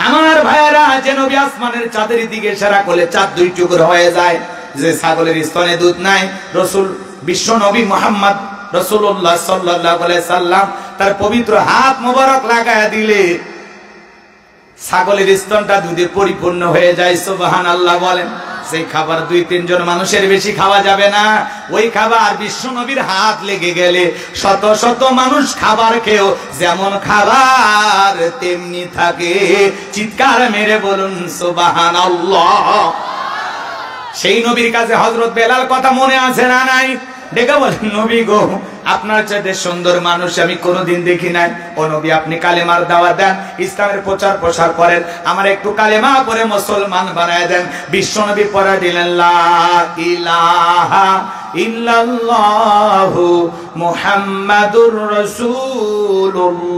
আমার ভাইয়েরা, যে নবী আসমানের চাঁদের দিকে ইশারা করলে চাঁদ দুই টুকরো হয়ে যায়, যে ছাগলের স্তনে দুধ নাই, রাসূল বিশ্ব নবী মুহাম্মদ রাসূলুল্লাহ সাল্লাল্লাহু আলাইহি সাল্লাম তার পবিত্র হাত মোবারক লাগায়া দিলে ছাগলের স্তনটা দুধে পরিপূর্ণ হয়ে যায়। সুবহানাল্লাহ বলেন। সেই খাবার 2-3 জন মানুষের বেশি খাওয়া যাবে না। ওই খাবার বিশ্ব নবীর হাত লেগে গেলে শত শত মানুষ খাবার খেয়েও যেমন খাবার তেমনি থাকে। চিৎকার মেরে বলুন সুবহানাল্লাহ। সেই নবীর কাছে হযরত বেলাল কথা মনে আছে না নাই? ডেকে বলেন, নবী গো, আপনার চাইতে সুন্দর মানুষ আমি কোনোদিন দেখি নাই। ও নবী, আপনি কালেমার দাওয়াত দেন, ইসলামের প্রচার প্রসার করেন, আমার একটু কালেমা পড়ে মুসলমান বানায় দেন। বিশ্ব নবী পড়া দিলেন, লা ইলাহা ইল্লাল্লাহু মুহাম্মাদুর রাসূলুল্লাহ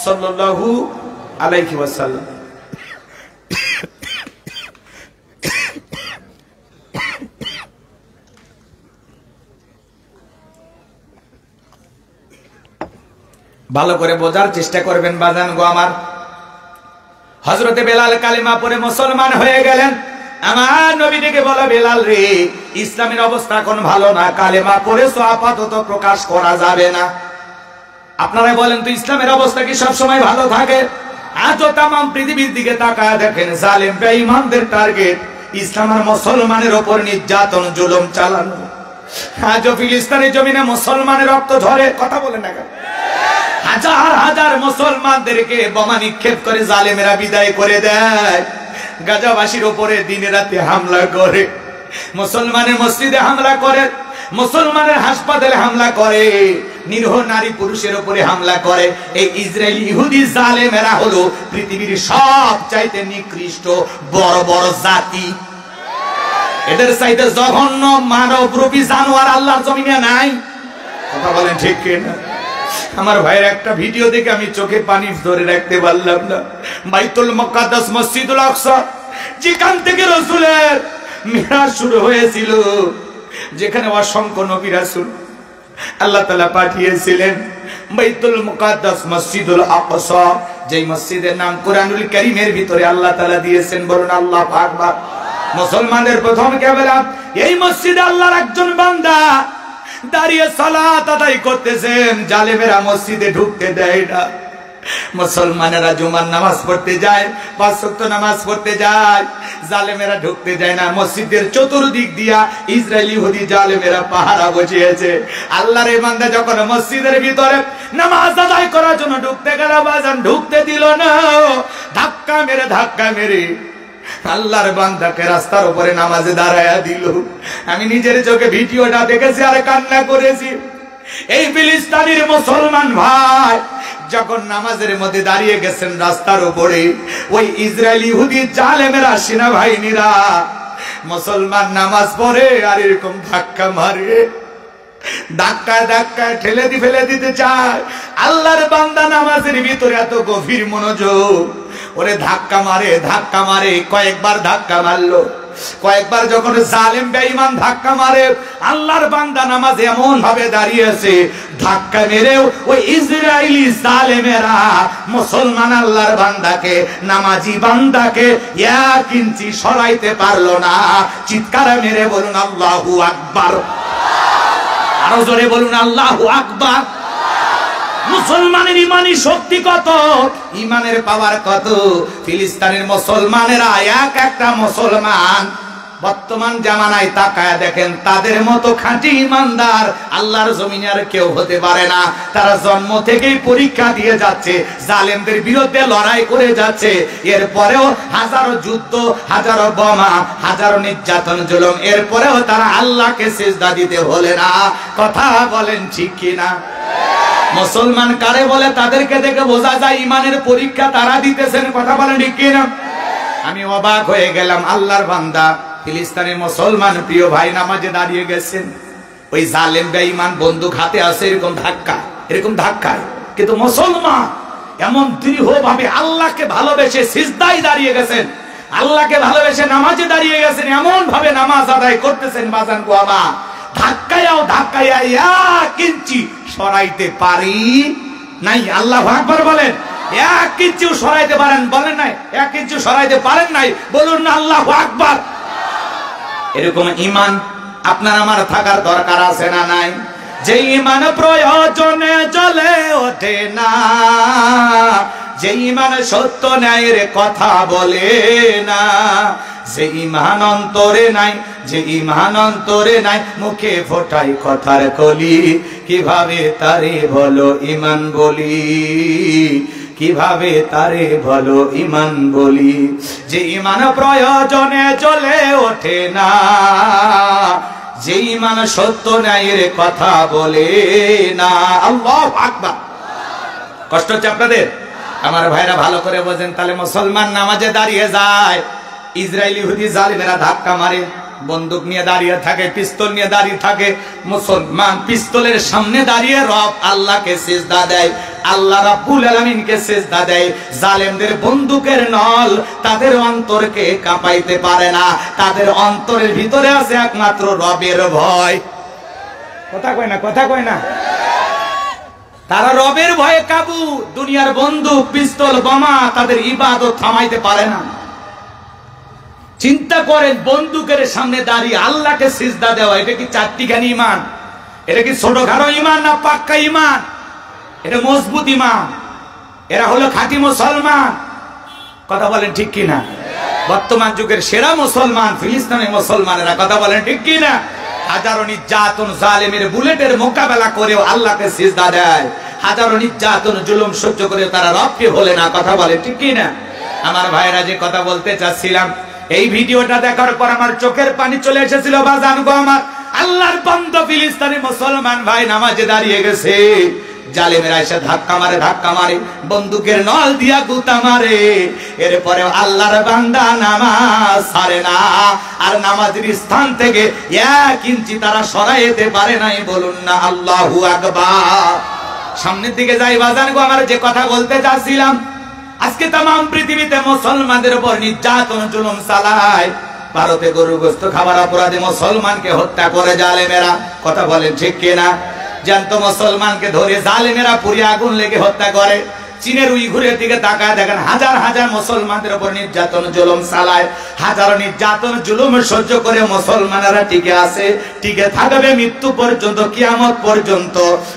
সাল্লাল্লাহু আলাইহি ওয়াসাল্লাম। ভালো করে বোঝার চেষ্টা করবেন বাজান গো আমার। হযরতে বেলাল কালেমা পড়ে মুসলমান হয়ে গেলেন। আমার নবী ডেকে বলে, বেলাল রে, ইসলামের অবস্থা এখন ভালো না, কালেমা পড়েছো আপাতত প্রকাশ করা যাবে না। আপনারা বলেন তো, ইসলামের অবস্থা কি সব সময় ভালো থাকে? আজও তাম পৃথিবীর দিকে তাকায় দেখেন, জালেম বেঈমানদের টার্গেট ইসলাম আর মুসলমানের উপর নির্যাতন জুলুম চালানো। আজও ফিলিস্তিনের জমিনে মুসলমানের রক্ত ঝরে। কথা বলেন না কেন? হাজার হাজার মুসলমানদেরকে বোমা নিক্ষেপ করে জালেমেরা বিদায় করে দেয়। গাজাবাসীর উপরে দিনে রাতে হামলা করে, মুসলমানের মসজিদে হামলা করে, মুসলমানের হাসপাতালে হামলা করে, নিরীহ নারী পুরুষের উপরে হামলা করে। এই ইসরায়েলি ইহুদি জালেমেরা হলো পৃথিবীর সবচাইতে নিকৃষ্ট বড় বড় জাতি। এদের চাইতে জঘন্য মানবরূপী জানোয়ার আল্লাহর জমিনে নাই। কথা বলেন ঠিক কিনা? আমার ভাইয়ের একটা ভিডিও দেখে আমি চোখে পানি ধরে রাখতে পারলাম না। বাইতুল মুকাদ্দাস মসজিদুল আকসা, যেখান থেকে রাসূলের মিরাজ শুরু হয়েছিল, যেখানে অসংখ্য নবী রাসূল আল্লাহ তাআলা পাঠিয়েছিলেন, বাইতুল মুকাদ্দাস মসজিদুল আকসা, যেই মসজিদের নাম কোরআনুল কারীমের ভিতরে আল্লাহ তাআলা দিয়েছেন। বলুন আল্লাহু আকবার। মুসলমানদের প্রথম কিবলা এই মসজিদে আল্লাহর একজন বান্দা দাঁড়িয়ে সালাত আদায় করতেছেন। জালেমেরা মসজিদে ঢুকতে দেয় না। মুসলমানেরা জুমার নামাজ পড়তে যায়, 5 ওয়াক্ত নামাজ পড়তে যায়, জালেমেরা ঢুকতে যায় না। মসজিদের চতুর্দিক দিয়া ইসরায়েলি ইহুদি জালেমেরা পাহারা বসিয়েছে। আল্লাহর এই বান্দা যখন মসজিদের ভিতরে নামাজ আদায় করার জন্য ঢুকতে গেল বাজান, ঢুকতে দিল না, ধাক্কা মেরে আল্লাহর বান্দাকে রাস্তার উপরে নামাজে দাঁড়ায়া দিল। আমি নিজের চোখে ভিডিওটা দেখেছি আর কান্না করেছি। এই ফিলিস্তিনের মুসলমান ভাই যখন নামাজের মধ্যে দাঁড়িয়ে গেছেন রাস্তার উপরে, ওই ইসরায়েলি ইহুদি জালেমেরা সেনাবাহিনীরা মুসলমান নামাজ পড়ে আর এরকম ধাক্কা মারে, ধাক্কায় ফেলে দিতে চায়। আল্লাহর বান্দা নামাজের ভিতরে এত গভীর মনোযোগ, ওরে ধাক্কা মারে, কয়েকবার ধাক্কা মারলো। কয়েকবার যখন জালেম বেঈমান ধাক্কা মারে, আল্লাহর বান্দা নামাজে এমন ভাবে দাঁড়িয়েছে, ধাক্কা মেরেও ওই ইসরায়েলি জালেমেরা মুসলমান আল্লাহর বান্দাকে, নামাজি বান্দাকে 1 ইঞ্চি সরাইতে পারলো না। চিৎকার মেরে বলুন আল্লাহু আকবার, আরো জোরে বলুন আল্লাহু আকবার। মুসলমানের ইমানি শক্তি কত, ইমানের পাওয়ার কত। ফিলিস্তিনের মুসলমানেরা একটা মুসলমান বর্তমান জামানায় তাকায় দেখেন, তাদের মতো খাঁটি ইমানদার আল্লাহর জমিনে আর কেউ হতে পারে না। তারা জন্ম থেকেই পরীক্ষা দিয়ে যাচ্ছে, জালেমদের বিরুদ্ধে লড়াই করে যাচ্ছে। এরপরেও হাজারো যুদ্ধ, হাজারো বোমা, হাজারো নির্যাতন জুলুম, এরপরেও তারা আল্লাহকে সিজদা দিতে ভোলে না। কথা বলেন ঠিক কিনা? মুসলমান কারে বলে তাদেরকে দেখে বোঝা যায় ইমানের পরীক্ষা তারা দিতেছেন। কথা বলেন ঠিক কিনা? আমি অবাক হয়ে গেলাম। আল্লাহর বান্দা ফিলিস্তিনের মুসলমান প্রিয় ভাই নামাজে দাঁড়িয়ে গেছেন, ওই জালেম বেঈমান বন্দুক হাতে আছে, এরকম ধাক্কায়, কিন্তু মুসলমান এমন দৃঢ় ভাবে আল্লাহকে ভালোবেসে সিজদায় দাঁড়িয়ে গেছেন, আল্লাহকে ভালোবেসে নামাজে দাঁড়িয়ে গেছেন, এমন ভাবে নামাজ আদায় করতেছেন বাজান গো আমার, ধাক্কায় 1 ইঞ্চি সরাইতে পারি নাই। আল্লাহু আকবার বলেন। 1 ইঞ্চিও সরাইতে পারেন বলেন নাই? 1 ইঞ্চি সরাইতে পারেন নাই বলুন না আল্লাহু আকবার। এরকম ঈমান আপনার আমার থাকার দরকার আছে না নাই? যে ঈমান প্রয়োজনে জ্বলে ওঠে না, যে ঈমান সত্য ন্যায়ের কথা বলে না, যে ঈমান অন্তরে নাই, যে ঈমান অন্তরে নাই, মুখে ফোটাই কথার কলি, কিভাবে তারে বলো ঈমান বলি, কিভাবে তারে বলো ঈমান বলি। যে ঈমান প্রয়োজনে জ্বলে ওঠে না, যে ঈমান সত্য ন্যায়ের কথা বলে না। আল্লাহু আকবার। কষ্ট হচ্ছে আপনাদের? আমার ভাইরা ভালো করে বোঝেন। তাহলে মুসলমান নামাজে দাঁড়িয়ে যায়, ইসরায়েলি ইহুদি জালিমেরা ধাক্কা মারে, বন্দুক নিয়ে দাঁড়িয়ে থাকে, পিস্তল নিয়ে দাঁড়িয়ে থাকে। মুসলমান পিস্তলের সামনে দাঁড়িয়ে রব আল্লাহকে সিজদা দেয়, আল্লাহ রাব্বুল আলামিনকে সিজদা দেয়। জালেমদের বন্দুকের নল তাদের অন্তরকে কাঁপাইতে পারে না, তাদের অন্তরের ভিতরে আছে একমাত্র রবের ভয়। কথা কয় না? তারা রবের ভয়ে কাবু। দুনিয়ার বন্দুক, পিস্তল, বোমা তাদের ইবাদত থামাইতে পারে না। চিন্তা করেন, বন্দুকের সামনে দাঁড়িয়ে আল্লাহকে সিজদা দেওয়া, এটা কি চারটিখানি ঈমান? এটা কি ছোটখাটো ঈমান না পাক্কা ঈমান? এটা মজবুত ঈমান। এরা হলো খাঁটি মুসলমান। কথা বলেন ঠিক কিনা? বর্তমান যুগের সেরা মুসলমান ফিলিস্তিনের মুসলমানেরা। কথা বলেন ঠিক কিনা? হাজারো নির্যাতন জালেমের বুলেটের মোকাবেলা করেও আল্লাহকে সিজদা দেয়, হাজারো নির্যাতন জুলুম সহ্য করে তারা রবকে ভোলে না। কথা বলেন ঠিক কিনা? আমার ভাইরা যে কথা বলতে চাচ্ছিলাম, এই ভিডিওটা দেখার পর আমার চোখের পানি চলে এসেছিল বাজান গো আমার। আল্লাহর বান্দা ফিলিস্তিনি মুসলমান ভাই নামাজে দাঁড়িয়ে গেছে, জালেমেরা এসে ধাক্কা মারে, বন্দুকের নল দিয়া গুতা মারে। এরপরে আল্লাহর বান্দা নামাজ ছাড়ে না, আর নামাজের স্থান থেকে 1 ইঞ্চি তারা সরাইতে পারে নাই। বলুন না আল্লাহু আকবার। সামনের দিকে যাই বাজান গো আমার। যে কথা বলতে চাচ্ছিলাম, আজকে তাম পৃথিবীতে মুসলমানদের উপর নির্যাতন জুলুম চালায়। ভারতে গরু গোশত খাবার অপরাধে মুসলমানকে হত্যা করে জালেমেরা। কথা বলেন ঠিক কিনা? জ্যান্ত মুসলমানকে ধরে জালেমেরা পুড়িয়ে আগুন লেগে হত্যা করে। চীনের উইঘুরের দিকে তাকায় দেখেন, হাজার হাজার মুসলমানদের উপর নির্যাতন জুলুম চালায়। হাজারো নির্যাতন জুলুম সহ্য করে মুসলমানেরা টিকে আছে, টিকে থাকবে মৃত্যু পর্যন্ত, কিয়ামত পর্যন্ত।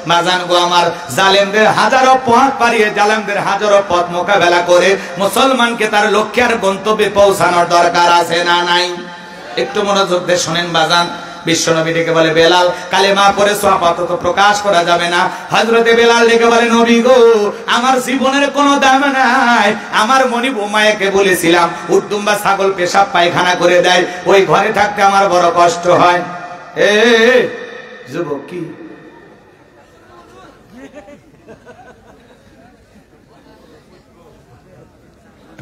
মাজান গো আমার, জালেমদের হাজারো পথ পারিয়ে, জালেমদের হাজারো পথ মোকাবেলা করে মুসলমানকে তার লক্ষ্যের গন্তব্যে পৌঁছানোর দরকার আছে না নাই? একটু মনোযোগ দিয়ে শোনেন বাজান। বিশ্বনবী ডেকে বলে বেলাল কালেমা পড়েছো আপাতত প্রকাশ করা যাবে না। হযরতে বেলাল ডেকে বলে নবী গো আমার জীবনের কোনো দাম নাই, আমার মনিব উমাইয়াকে বলেছিলাম উট দুম্বা ছাগল পেশাব পায়খানা করে দেয়, ওই ঘরে থাকতে আমার বড় কষ্ট হয়। যুবক কি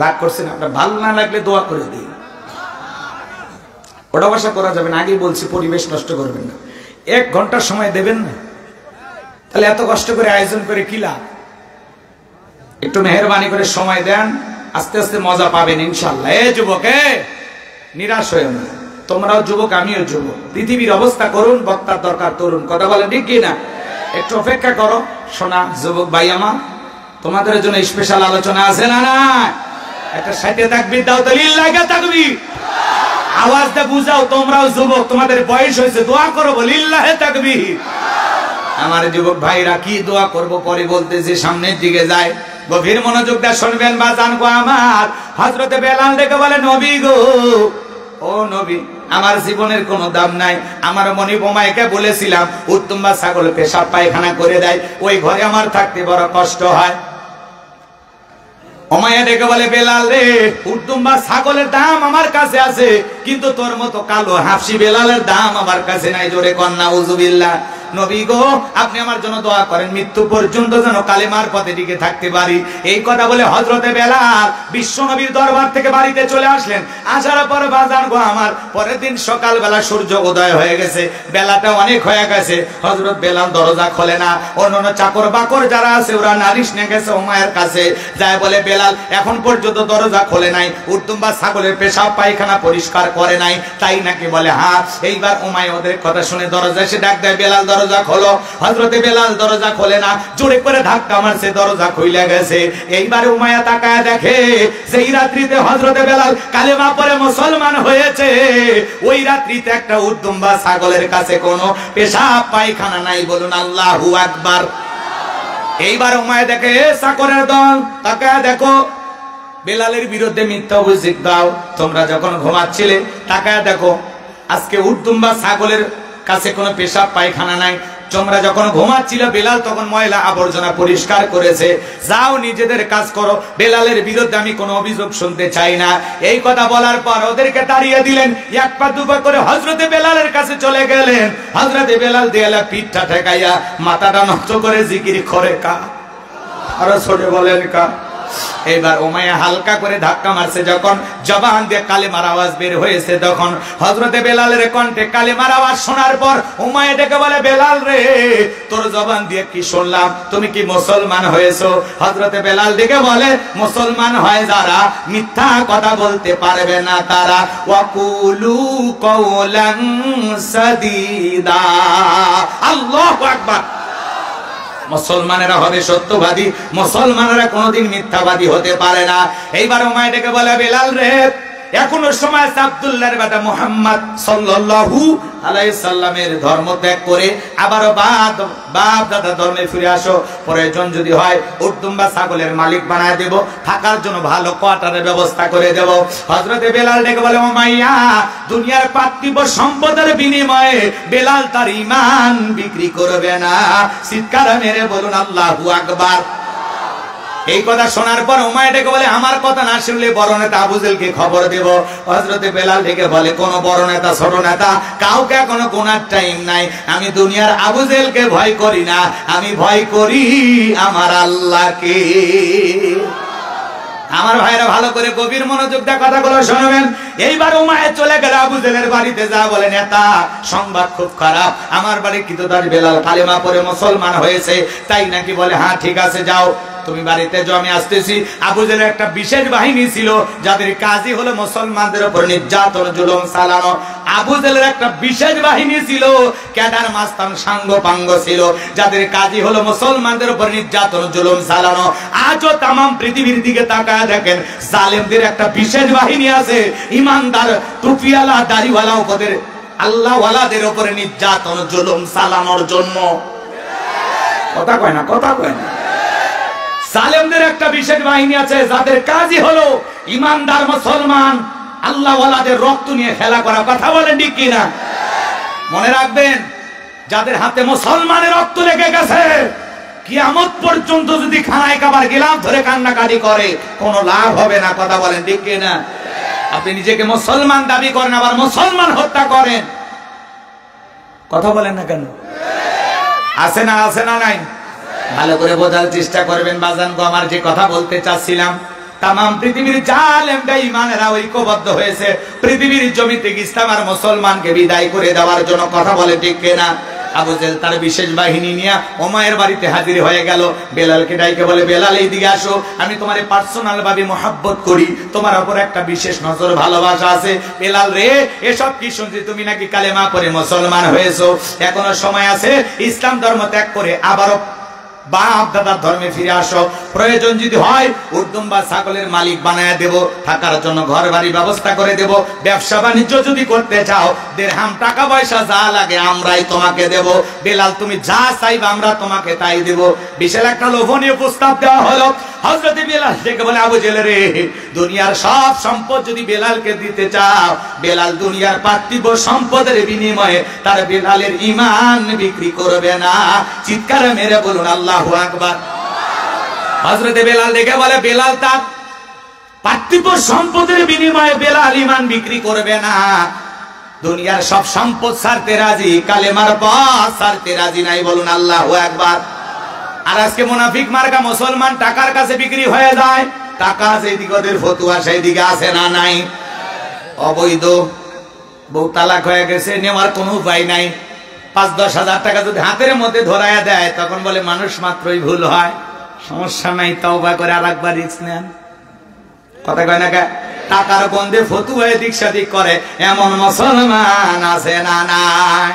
রাগ করছেন? আপনার ভালো না লাগলে দোয়া করে দিই, ওটা বাসা করা যাবে না। আগেই বলছি পরিবেশ নষ্ট করবেন না। 1 ঘন্টা সময় দেবেন না, তাহলে এত কষ্ট করে আয়োজন করে কি লাভ? একটু মেহেরবানি করে সময় দেন, আস্তে আস্তে মজা পাবেন ইনশাল্লাহ। যুবক নিরাশ হয়ে না, তোমরাও যুবক আমিও যুবক, পৃথিবীর অবস্থা করুন, বক্তার দরকার তরুণ, কথা বলে ঠিক কি না? একটু অপেক্ষা করো শোনা যুবক ভাই আমার, তোমাদের জন্য স্পেশাল আলোচনা আছে না? না একটা সাইডে তাকবীর দাও তো, লিল্লাহি তাকবীর, আওয়াজটা বুঝাও। তোমরাও যুবক, তোমাদের বয়স হয়েছে, দোয়া করো লিল্লাহি তাকবীর। আমার যুবক ভাইরা কি দোয়া করব পরে বলতেছি, সামনের দিকে যায়, গভীর মনোযোগ দিয়ে শুনবেন বাজান গো আমার। হযরতে বেলাল ডেকে বলে নবী গো, ও নবী আমার জীবনের কোনো দাম নাই, আমার মনিব উমাইয়াকে বলেছিলাম উট দুম্বা ছাগল পেশাব পায়খানা করে দেয়, ওই ঘরে আমার থাকতে বড় কষ্ট হয়। উমাইয়া ডেকে বলে বেলাল রে উট দুম্বা ছাগলের দাম আমার কাছে আছে, কিন্তু তোর মতো কালো হাফসি বেলালের দাম আমার কাছে নাই। জোরে কন্যা উযুবিল্লাহ। নবী গো আপনি আমার জন্য দোয়া করেন, মৃত্যু পর্যন্ত যেন কালেমার পথে টিকে থাকতে পারি। এই কথা বলে হযরতে বেলাল বিশ্ব নবীর দরবার থেকে বাড়িতে চলে আসলেন। আসার পর বাজার গো আমার, পরের দিন সকালবেলা সূর্য উদয় হয়ে গেছে, বেলাটা অনেক হয়ে গেছে। হযরত বেলাল দরজা খোলে না, অন্যান্য চাকর বাকর যারা আছে ওরা নালিশ নিয়ে গেছে উমাইয়ার কাছে, যায় বলে বেলাল এখন পর্যন্ত দরজা খোলে নাই, উট দুম্বা ছাগলের পেশাব পায়খানা পরিষ্কার করে নাই, তাই নাকি? বলে হ্যাঁ। এইবার উমাইয়া ওদের কথা শুনে দরজা এসে ডাক দেয় বেলাল দরজা খোলো। হযরতে বেলাল দরজা খোলে না, জোরে করে ধাক্কা মারছে, দরজা খুইলা গেছে। এইবার উমাইয়া তাকায় দেখে সেই রাত্রিতে হযরতে বেলাল কালেমা পড়ে মুসলমান হয়েছে, ওই রাত্রিতে একটা উট দুম্বা ছাগলের কাছে কোনো পেশাব পায়খানা নাই। বলুন আল্লাহু আকবার। এইবার উমাইয়া দেখে চাকরের দল, তাকায় দেখো বেলালের বিরুদ্ধে মিথ্যা অভিযোগ দাও। তোমরা যখন ঘুমাচ্ছিলে তাকায় দেখো আজকে উট দুম্বা ছাগলের কাছে কোনো পেশাব পায়খানা নাই। তোমরা যখন ঘুমাচ্ছিলে বেলাল তখন ময়লা আবর্জনা পরিষ্কার করেছে, যাও নিজেদের কাজ করো, বেলালের বিরুদ্ধে আমি কোনো অভিযোগ শুনতে চাই না। এই কথা বলার পর ওদেরকে তাড়িয়ে দিলেন। এক পা দুপা করে হযরতে বেলালের কাছে চলে গেলেন। হযরতে বেলাল দেয়ালে পিঠটা ঠেকাইয়া মাথাটা নত করে জিকির করে কা, আরো ছোট বলেন কা। এবার উমাইয়া হালকা করে ধাক্কা মারছে, যখন জবান দিয়ে কালেমার আওয়াজ বের হয়েছে, তখন হযরতে বেলালের কণ্ঠে কালেমার আওয়াজ শোনার পর উমাইয়া ডেকে বলে বেলাল রে তোর জবান দিয়ে কি শুনলাম, তুমি কি মুসলমান হয়েছো? হযরতে বেলাল ডেকে বলে মুসলমান হয় যারা মিথ্যা কথা বলতে পারবে না তারা। ওয়াকুলু কওলান সাদীদা। আল্লাহু আকবার। মুসলমানেরা হবে সত্যবাদী, মুসলমানেরা কোনোদিন মিথ্যাবাদী হতে পারে না। এইবার উমাইয়া ডেকে বলে বেলাল রে এখনো সময় আছে, আব্দুল্লাহর বেটা মুহাম্মদ সাল্লাল্লাহু আলাইহি সাল্লামের ধর্ম ত্যাগ করে আবার বাপ দাদা ধর্মে ফিরে আসো। প্রয়োজন যদি হয় উট দুম্বা ছাগলের মালিক বানায় দেব, থাকার জন্য ভালো কোয়ার্টারের ব্যবস্থা করে দেব। হযরতে বেলাল ডেকে বলে উমাইয়া দুনিয়ার পার্থিব সম্পদের বিনিময়ে বেলাল তার ঈমান বিক্রি করবে না। চিৎকার মেরে বলুন আল্লাহু আকবার। এই কথা শোনার পর উমাইয়া ডেকে বলে আমার কথা না শুনলে বড় নেতা আবু জেলকে খবর দেব। হযরতে বেলাল ডেকে বলে কোন বড় নেতা ছোট নেতা কাউকে এখনো গোনার টাইম নাই, আমি দুনিয়ার আবু জেলকে ভয় করি না, আমি ভয় করি আমার আল্লাহকে। আমার ভাইরা ভালো করে গভীর মনোযোগ দিয়ে কথাগুলো শুনবেন। এইবার উমাইয়া চলে গেল আবু জেলের বাড়িতে, যা বলে নেতা সংবাদ খুব খারাপ, আমার বাড়ি কিতদার বেলাল কালেমা পড়ে মুসলমান হয়েছে। তাই নাকি? বলে হ্যাঁ ঠিক আছে যাও তুমি বাড়িতে যাও, আমি আসতেছি। আবু জেলের একটা বিশেষ বাহিনী ছিল যাদের কাজই হলো মুসলমানদের উপর নির্যাতন জুলুম চালানো। আবু জেলের একটা বিশেষ বাহিনী ছিল, ক্যাডার মাস্তান সাঙ্গ পাঙ্গ ছিল, যাদের কাজই হলো মুসলমানদের উপর নির্যাতন জুলুম চালানো। আজও তাম পৃথিবীর দিকে তাকায় দেখেন জালেমদের একটা বিশেষ বাহিনী আছে, ইমানদার টুপিওয়ালা দাড়িওয়ালা উপদের আল্লাহওয়ালাদের উপরে নির্যাতন জুলুম চালানোর জন্য। কথা কয় না, কথা কয় না। জালেমদের একটা বিশেষ বাহিনী আছে যাদের কাজই হলো ইমানদার মুসলমান আল্লাহওয়ালাদের রক্ত নিয়ে খেলা করা। কথা বলেন ঠিক কিনা? মনে রাখবেন, যাদের হাতে মুসলমানের রক্ত লেগে গেছে, কিয়ামত পর্যন্ত যদি খানায় কাবার গিলাফ ধরে কান্নাকাটি করে কোনো লাভ হবে না। কথা বলেন ঠিক কিনা? আপনি নিজেকে মুসলমান দাবি করেন, আবার মুসলমান হত্যা করেন, কথা বলেন না কেন? আছে না, আছে না নাই? ভালো করে বোঝার চেষ্টা করবেন বাজান গো। আমার যে কথা বলতে চাচ্ছিলাম, তামাম পৃথিবীর জালেম বেঈমানেরা ঐক্যবদ্ধ হয়েছে পৃথিবীর জমিতে ইসলাম আর মুসলমানকে বিদায় করে দেওয়ার জন্য। কথা বলে ঠিক কিনা? আবু জেহেল তার বিশেষ বাহিনী নিয়ে ওমায়ের বাড়িতে হাজির হয়ে গেল। বেলালকে ডাইকে বলে, বেলাল এইদিকে আসো, আমি তোমারে পার্সোনাল ভাবে মহব্বত করি, তোমার উপর একটা বিশেষ নজর ভালোবাসা আছে। বেলাল রে, এসব কি শুনছি, তুমি নাকি কালেমা পড়ে মুসলমান হয়েছো, এখনো সময় আছে, ইসলাম ধর্ম ত্যাগ করে আবারও বাপ দাদার ধর্মে ফিরে আসো। প্রয়োজন যদি হয় উর্দুম বা ছাগলের মালিক বানায় দেব, থাকার জন্য ঘর বাড়ি ব্যবস্থা করে দেব, ব্যবসা বাণিজ্য যদি করতে চাও, দেড়হাম টাকা পয়সা যা লাগে আমরাই তোমাকে দেব। বেলাল তুমি যা চাইবে আমরা তোমাকে তাই দেব। বিশাল একটা লোভনীয় প্রস্তাব দেওয়া হলো। হযরত বেলাল থেকে বলে, আবু জেহেল রে, দুনিয়ার সব সম্পদ যদি বেলালকে দিতে চাও, বেলাল দুনিয়ার পার্থিব সম্পদের বিনিময়ে তার বেলালের ঈমান বিক্রি করবে না। চিৎকার মেরে বলুন আল্লাহু আকবার। হযরত বেলাল দেখে বলে, বেলাল তার পার্থিব সম্পদের বিনিময়ে বেলাল ঈমান বিক্রি করবে না। দুনিয়ার সব সম্পদ ছাড়তে রাজি, কালেমার পথ ছাড়তে রাজি নাই। বলুন আল্লাহু আকবার। আর আজকে মুনাফিক মার্কা মুসলমান টাকার কাছে বিক্রি হয়ে যায়। টাকা যেদিকে ওদের ফতুয়া সেইদিকে আছে না নাই? অবৈধ বউ তালাক হয়ে গেছে, নেওয়ার কোনো উপায় নাই। ৫-১০ হাজার টাকা যদি হাতের মধ্যে ধরাইয়া দেয়, তখন বলে মানুষ মাত্রই ভুল হয়, সমস্যা নাই, তওবা করে আরেকবার রিস্ক নেন। কথা কয় না কে? টাকার গন্ধে ফতুয়া এদিক সেদিক করে এমন মুসলমান আছে না নাই?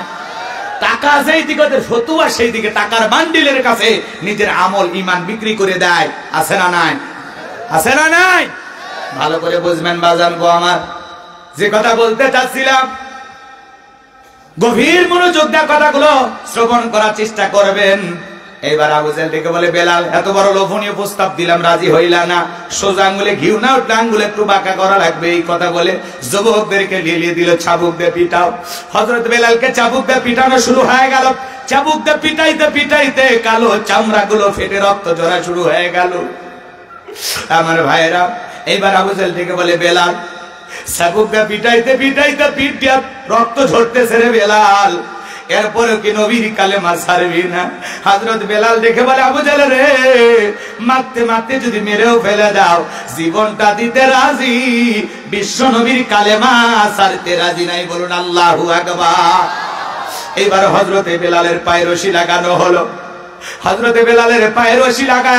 টাকা যেই দিকে ফতুয়া সেই দিকে টাকার বান্ডিলের কাছে নিজের আমল ঈমান বিক্রি করে দেয়, আছে না নাই? আছে না নাই? ভালো করে বুঝবেন বাজান গো আমার। যে কথা বলতে চাচ্ছিলাম, গভীর মনোযোগ দিয়ে কথাগুলো শ্রবণ করার চেষ্টা করবেন। এইবার আবু জেহেল ডেকে বলে, বেলাল এত বড় লোভনীয় প্রস্তাব দিলাম, রাজি হইলা না, সোজা আঙ্গুলে ঘিউ না উঠলে আঙ্গুলে একটু বাঁকা করা লাগবে। এই কথা বলে যুবকদেরকে লিলিয়ে দিল, চাবুক দিয়ে পিটাও। হযরত বেলালকে চাবুক দিয়ে পিটানো শুরু হয়ে গেল। চাবুক দিয়ে পিটাইতে পিটাইতে কালো চামড়া গুলো ফেটে রক্ত ঝরা শুরু হয়ে গেল। আমার ভাইরা, এইবার আবু জেহেল ডেকে বলে, বেলাল চাবুক দিয়ে পিটাইতে পিটাইতে পিঠ দিয়ে রক্ত ঝরতেছে রে বেলাল, এরপরেও কি নবীর কালেমা ছাড়বি না? হযরত বেলাল দেখে বলে, আবু জেহেল রে, মারতে মারতে যদি মেরেও ফেলে দাও, জীবনটা দিতে রাজি, বিশ্ব নবীর কালেমা ছাড়তে রাজি নাই। বলুন আল্লাহু আকবার। এইবার হযরত বেলালের পায়ে রশি লাগানো হলো। হযরত বেলালের পায়ে রশি লাগা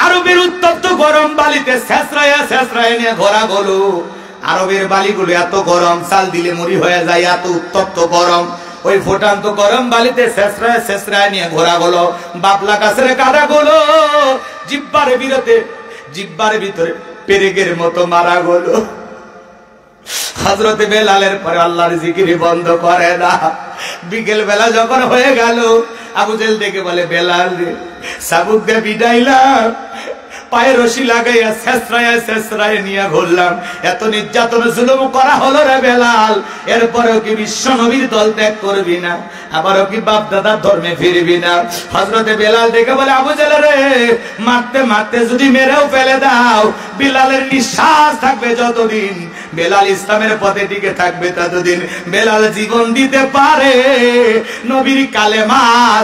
আরবের উত্তপ্ত গরম বালিতে ছেঁচড়ায়া ছেঁচড়ায় নিয়ে ঘোরা গেল। আরবের বালিগুলো এত গরম, চাল দিলে মুড়ি হয়ে যায়, এত উত্তপ্ত গরম। ওই ফুটান্ত গরম বালিতে ছেঁচড়ায় ছেঁচড়ায় নিয়ে ঘোরা গেল। বাবলা গাছের কাটা গুলো জিব্বার ভিতরে পেরেকের মতো মারা গেল। হযরত বেলালের পরে আল্লাহর জিকির বন্ধ করে না। বিকেল বেলা যখন হয়ে গেল, আবু জেহেল ডেকে বলে, বেলাল রে, চাবুক দিয়ে পিটাইলাম, পায়ে রশি লাগাইয়া ছেঁচড়ায় ছেঁচড়ায় নিয়ে ঘুরলাম, এত নির্যাতন জুলুম করা হলো রে বেলাল, এরপরেও কি বিশ্ব নবীর দল ত্যাগ করবি না? আবারও কি বাপ দাদার ধর্মে ফিরবি না? হযরতে বেলাল দেখে বলে, আবু জেহেল রে, মারতে মারতে যদি মেরেও ফেলে দাও, বেলালের নিঃশ্বাস থাকবে যতদিন, বেলাল ইসলামের পথে টিকে থাকবে ততদিন, বেলাল জীবন দিতে পারে, নবীর কালেমা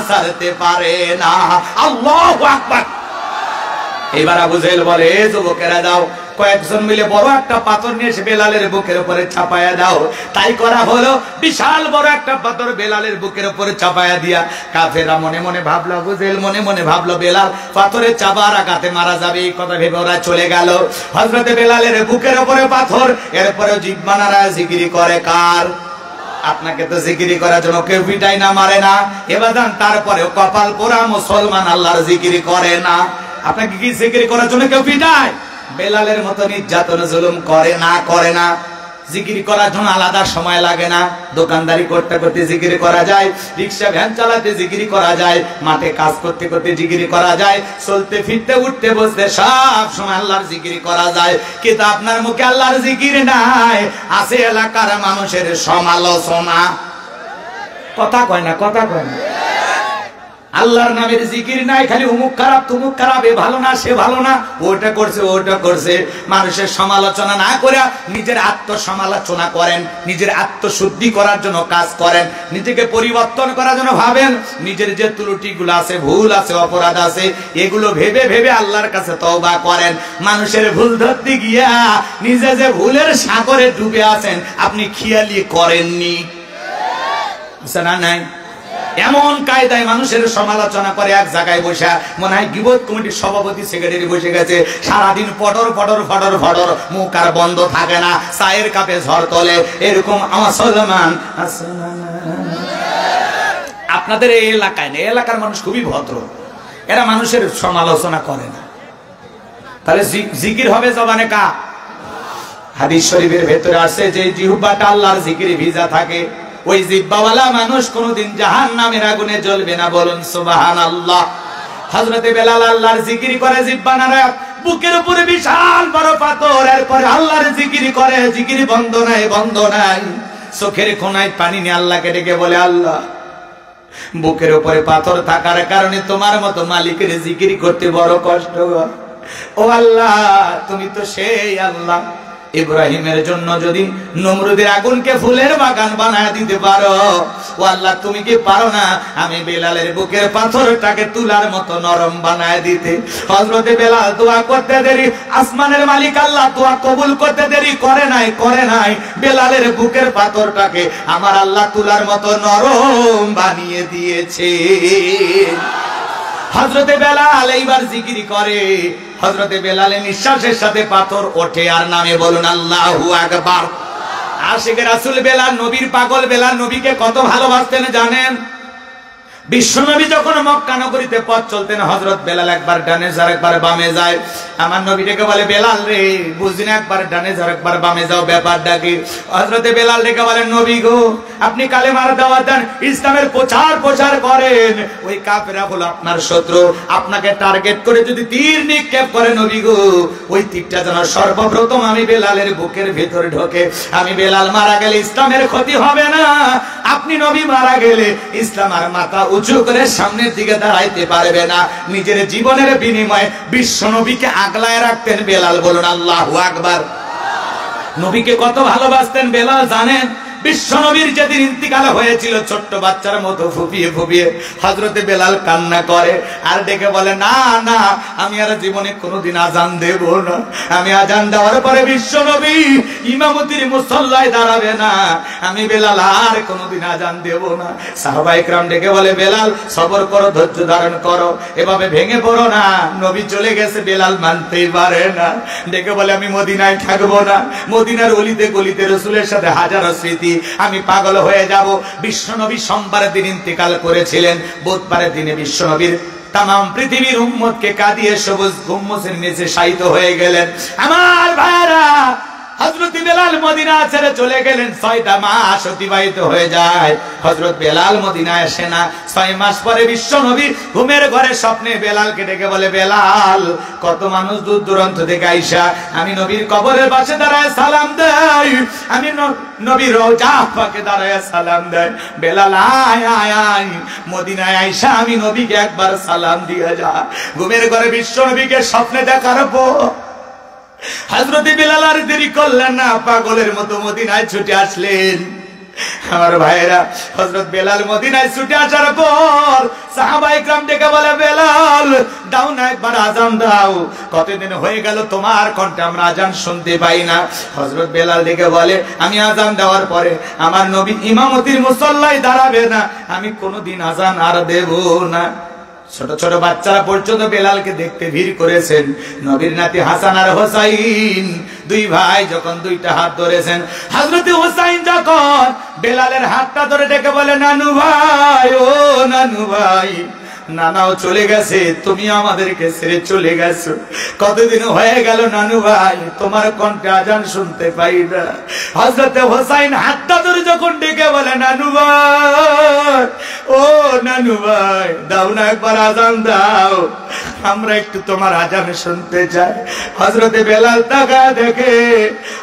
ছাড়তে পারে না। আল্লাহু আকবার। এবার আবু জেহেল বলে, যুবকেরা দাও, কয়েকজন মিলে বড় একটা পাথর নিয়ে এসে বেলালের বুকের উপরে চাপায়া দাও। তাই করা হলো। বিশাল বড় একটা পাথর বেলালের বুকের উপরে চাপায়া দিয়া কাফেররা মনে মনে ভাবলো, আবু জেহেল মনে মনে ভাবলো, বেলাল পাথরের চাপার আঘাতে মারা যাবে, এই কথা ভেবে ওরা চলে গেল। হযরতে বেলালের বুকের উপরে পাথর, এরপরে জিহ্বা নাড়ায় জিকিরি করে কার? আপনাকে তো জিকিরি করার জন্য কেউ পিটাই না, মারে না, এবার তারপরেও কপাল পোড়া মুসলমান আল্লাহর জিকিরি করে না। আপনাকে কি জিকির করার জন্য কেউ পিটায়? বেলালের মতো নির্যাতন জুলুম করে না, করে না। জিকির করার জন্য আলাদা সময় লাগে না। দোকানদারি করতে করতে জিকির করা যায়, রিক্সা ভ্যান চালাতে জিকির করা যায়, মাঠে কাজ করতে করতে জিকির করা যায়, চলতে ফিরতে উঠতে বসতে সব সময় আল্লাহর জিকির করা যায়। কিন্তু আপনার মুখে আল্লাহর জিকির নাই, আছে এলাকার মানুষের সমালোচনা। কথা কয় না, কথা কয় না। আল্লাহর নামের জিকির নাই, খালি উমুক খারাপ তুমুক খারাপ, এ ভালো না সে ভালো না, ওটা করছে ওটা করছে। মানুষের সমালোচনা না করে নিজের আত্মসমালোচনা করেন, নিজের আত্মশুদ্ধি করার জন্য কাজ করেন, নিজেকে পরিবর্তন করার জন্য ভাবেন। নিজের যে ত্রুটিগুলো আছে, ভুল আছে, অপরাধ আছে, এগুলো ভেবে ভেবে আল্লাহর কাছে তওবা করেন। মানুষের ভুল ধরতে গিয়া নিজে যে ভুলের সাগরে ডুবে আছেন আপনি খেয়ালি করেননি, বুঝছেন না? নাই এমন কায়দায় মানুষের সমালোচনা করে এক জায়গায় বসে, মনে হয় গিবত কমিটির সভাপতি সেক্রেটারি বসে গেছে, সারাদিন ফটর ফটর ফটর ফটর, মুখ আর বন্ধ থাকে না, চায়ের কাপে ঝড় তোলে। এরকম আমার মুসলমান আপনাদের এই এলাকায় নেই, এলাকার মানুষ খুবই ভদ্র, এরা মানুষের সমালোচনা করে না। তাহলে জিকির হবে জবানে কা? হাদিস শরীফের ভেতরে আছে যে জিহ্বাটা আল্লাহর জিকিরে ভিজা থাকে, ওই জিহ্বাওয়ালা মানুষ কোনদিন জাহান্নামের আগুনে জ্বলবে না। বলুন সুবহানাল্লাহ। হযরতে বেলাল আল্লাহর জিকির করে, জিহ্বা নাড়ায়, বুকের উপরে বিশাল বড় পাথর, এরপরে আল্লাহর জিকির করে, জিকির বন্ধ নাই, বন্ধ নাই। চোখের কোনায় পানি নিয়ে আল্লাহকে ডেকে বলে, আল্লাহ বুকের উপরে পাথর থাকার কারণে তোমার মতো মালিকের জিকির করতে বড় কষ্ট। ও আল্লাহ, তুমি তো সেই আল্লাহ, ইব্রাহিমের জন্য যদি নমরুদের আগুনকে ফুলের বাগান বানায় দিতে পারো, ও আল্লাহ তুমি কি পারো না আমি বেলালের বুকের পাথরটাকে তুলার মতো নরম বানায় দিতে? হযরতে বেলাল দোয়া করতে দেরি, আসমানের মালিক আল্লাহ দোয়া কবুল করতে দেরি করে নাই, করে নাই। বেলালের বুকের পাথরটাকে আমার আল্লাহ তুলার মতো নরম বানিয়ে দিয়েছে। হযরতে বেলাল এইবার জিকির করে, হযরতে বেলালের নিঃশ্বাসের সাথে পাথর ওঠে আর নামে, বলুন আল্লাহু আকবার। আশিকে রাসূল বেলাল, নবীর পাগল বেলাল নবীকে কত ভালোবাসতেন জানেন? বিশ্বনবী যখন মক্কা নগরীতে পথ চলতেন, হযরত বেলাল একবার ডানে যাও একবার বামে যায়। আমার নবী ডেকে বলে, বেলাল রে বুঝি না, একবার ডানে যাও একবার বামে যাও, ব্যাপারটা কি? হযরতে বেলাল ডেকে বলেন, নবী গো আপনি কালেমার দাওয়াত দেন, ইসলামের প্রচার করেন, ওই কাফেররা হলো আপনার শত্রু, আপনাকে টার্গেট করে যদি তীর নিক্ষেপ করে নবী গো, ওই তীরটা যেন সর্বপ্রথম আমি বেলালের বুকের ভেতরে ঢোকে। আমি বেলাল মারা গেলে ইসলামের ক্ষতি হবে না, আপনি নবী মারা গেলে ইসলাম আর মাথা উঁচু করে সামনের দিকে দাঁড়াইতে পারবে না। নিজের জীবনের বিনিময়ে বিশ্ব নবীকে আগলায় রাখতেন বেলাল, বলুন আল্লাহু আকবার। নবীকে কত ভালোবাসতেন বেলাল জানেন? বিশ্ব নবীর যেদিন ইন্তিকাল হয়েছিল, ছোট্ট বাচ্চার মতো ফুপিয়ে ফুপিয়ে হযরতে বেলাল কান্না করে আর ডেকে বলে, না না আমি আর জীবনে কোনোদিন আজান দেব না, আমি আজান দেওয়ার পরে বিশ্ব নবী ইমামতির মুসল্লায় দাঁড়াবে না, আমি বেলাল আর কোনোদিন আজান দেব না। সাহাবায়ে কেরাম ডেকে বলে, বেলাল সবর করো, ধৈর্য ধারণ করো, এভাবে ভেঙে পড়ো না, নবী চলে গেছে। বেলাল মানতেই পারে না, ডেকে বলে, আমি মদিনায় থাকবো না, মদিনার অলিতে গলিতে রাসূলের সাথে হাজারো স্মৃতি, আমি পাগল হয়ে যাব। বিশ্বনবী সোমবারের দিন ইন্তেকাল করেছিলেন, বুধবারের দিনে বিশ্বনবীর তামাম পৃথিবীর উম্মতকে কাঁদিয়ে সবুজ গম্বুজের নিচে শায়িত হয়ে গেলেন। আমার ভাইরা, হযরত বেলাল মদিনা ছেড়ে চলে গেলেন, 6টা মাস অতিবাহিত হয়ে যায়, হযরত বেলাল মদিনায় আসে না। 6 মাস পরে বিশ্বনবী ঘুমের ঘরে স্বপ্নে বেলালকে ডেকে বলে, বেলাল কত মানুষ দূর দূরান্ত থেকে আইসা আমি নবীর কবরের পাশে দাঁড়ায় সালাম দেয়, আমি নবীর রওজা পাকে দাঁড়ায় সালাম দেয়, বেলাল আয় আয় আয় মদিনায় আইসা আমি নবীকে একবার সালাম দিয়ে যা। ঘুমের ঘরে বিশ্বনবীকে স্বপ্নে দেখার পর হযরতে বেলাল আর দেরি করলেন না, পাগলের মতো মদিনায় ছুটে আসলেন। আমার ভাইরা, হযরত বেলাল মদিনায় ছুটে আসার পর সাহাবায়ে কেরাম ডেকে বলে, বেলাল দাও না একবার আজান দাও, কতদিন হয়ে গেল তোমার কণ্ঠে আমরা আজান শুনতে পাই না। হযরত বেলাল ডেকে বলে, আমি আজান দেওয়ার পরে আমার নবী ইমামতির মুসল্লায় দাঁড়াবে না, আমি কোনোদিন আজান আর দেব না। ছোট ছোট বাচ্চারা পর্যন্ত বেলালকে দেখতে ভিড় করেছেন। নবীর নাতি হাসান আর হোসাইন দুই ভাই যখন দুইটা হাত ধরেছেন, হযরতে হোসাইন যখন বেলালের হাতটা ধরে ডেকে বলে, নানু ভাই ও নানু ভাই, নানাও চলে গেছে, তুমি আমাদেরকে ছেড়ে চলে গেছো। কতদিন হয়ে গেল নানু ভাই তোমার কণ্ঠে আজান শুনতে পাই না। হযরতে হোসাইন হাতটা ধরে যখন ডেকে বলে নানু ভাই, ও নানু ভাই দাও না একবার আজান দাও, আমরা একটু তোমার আজান শুনতে চাই। হযরতে বেলাল তাকা দেখে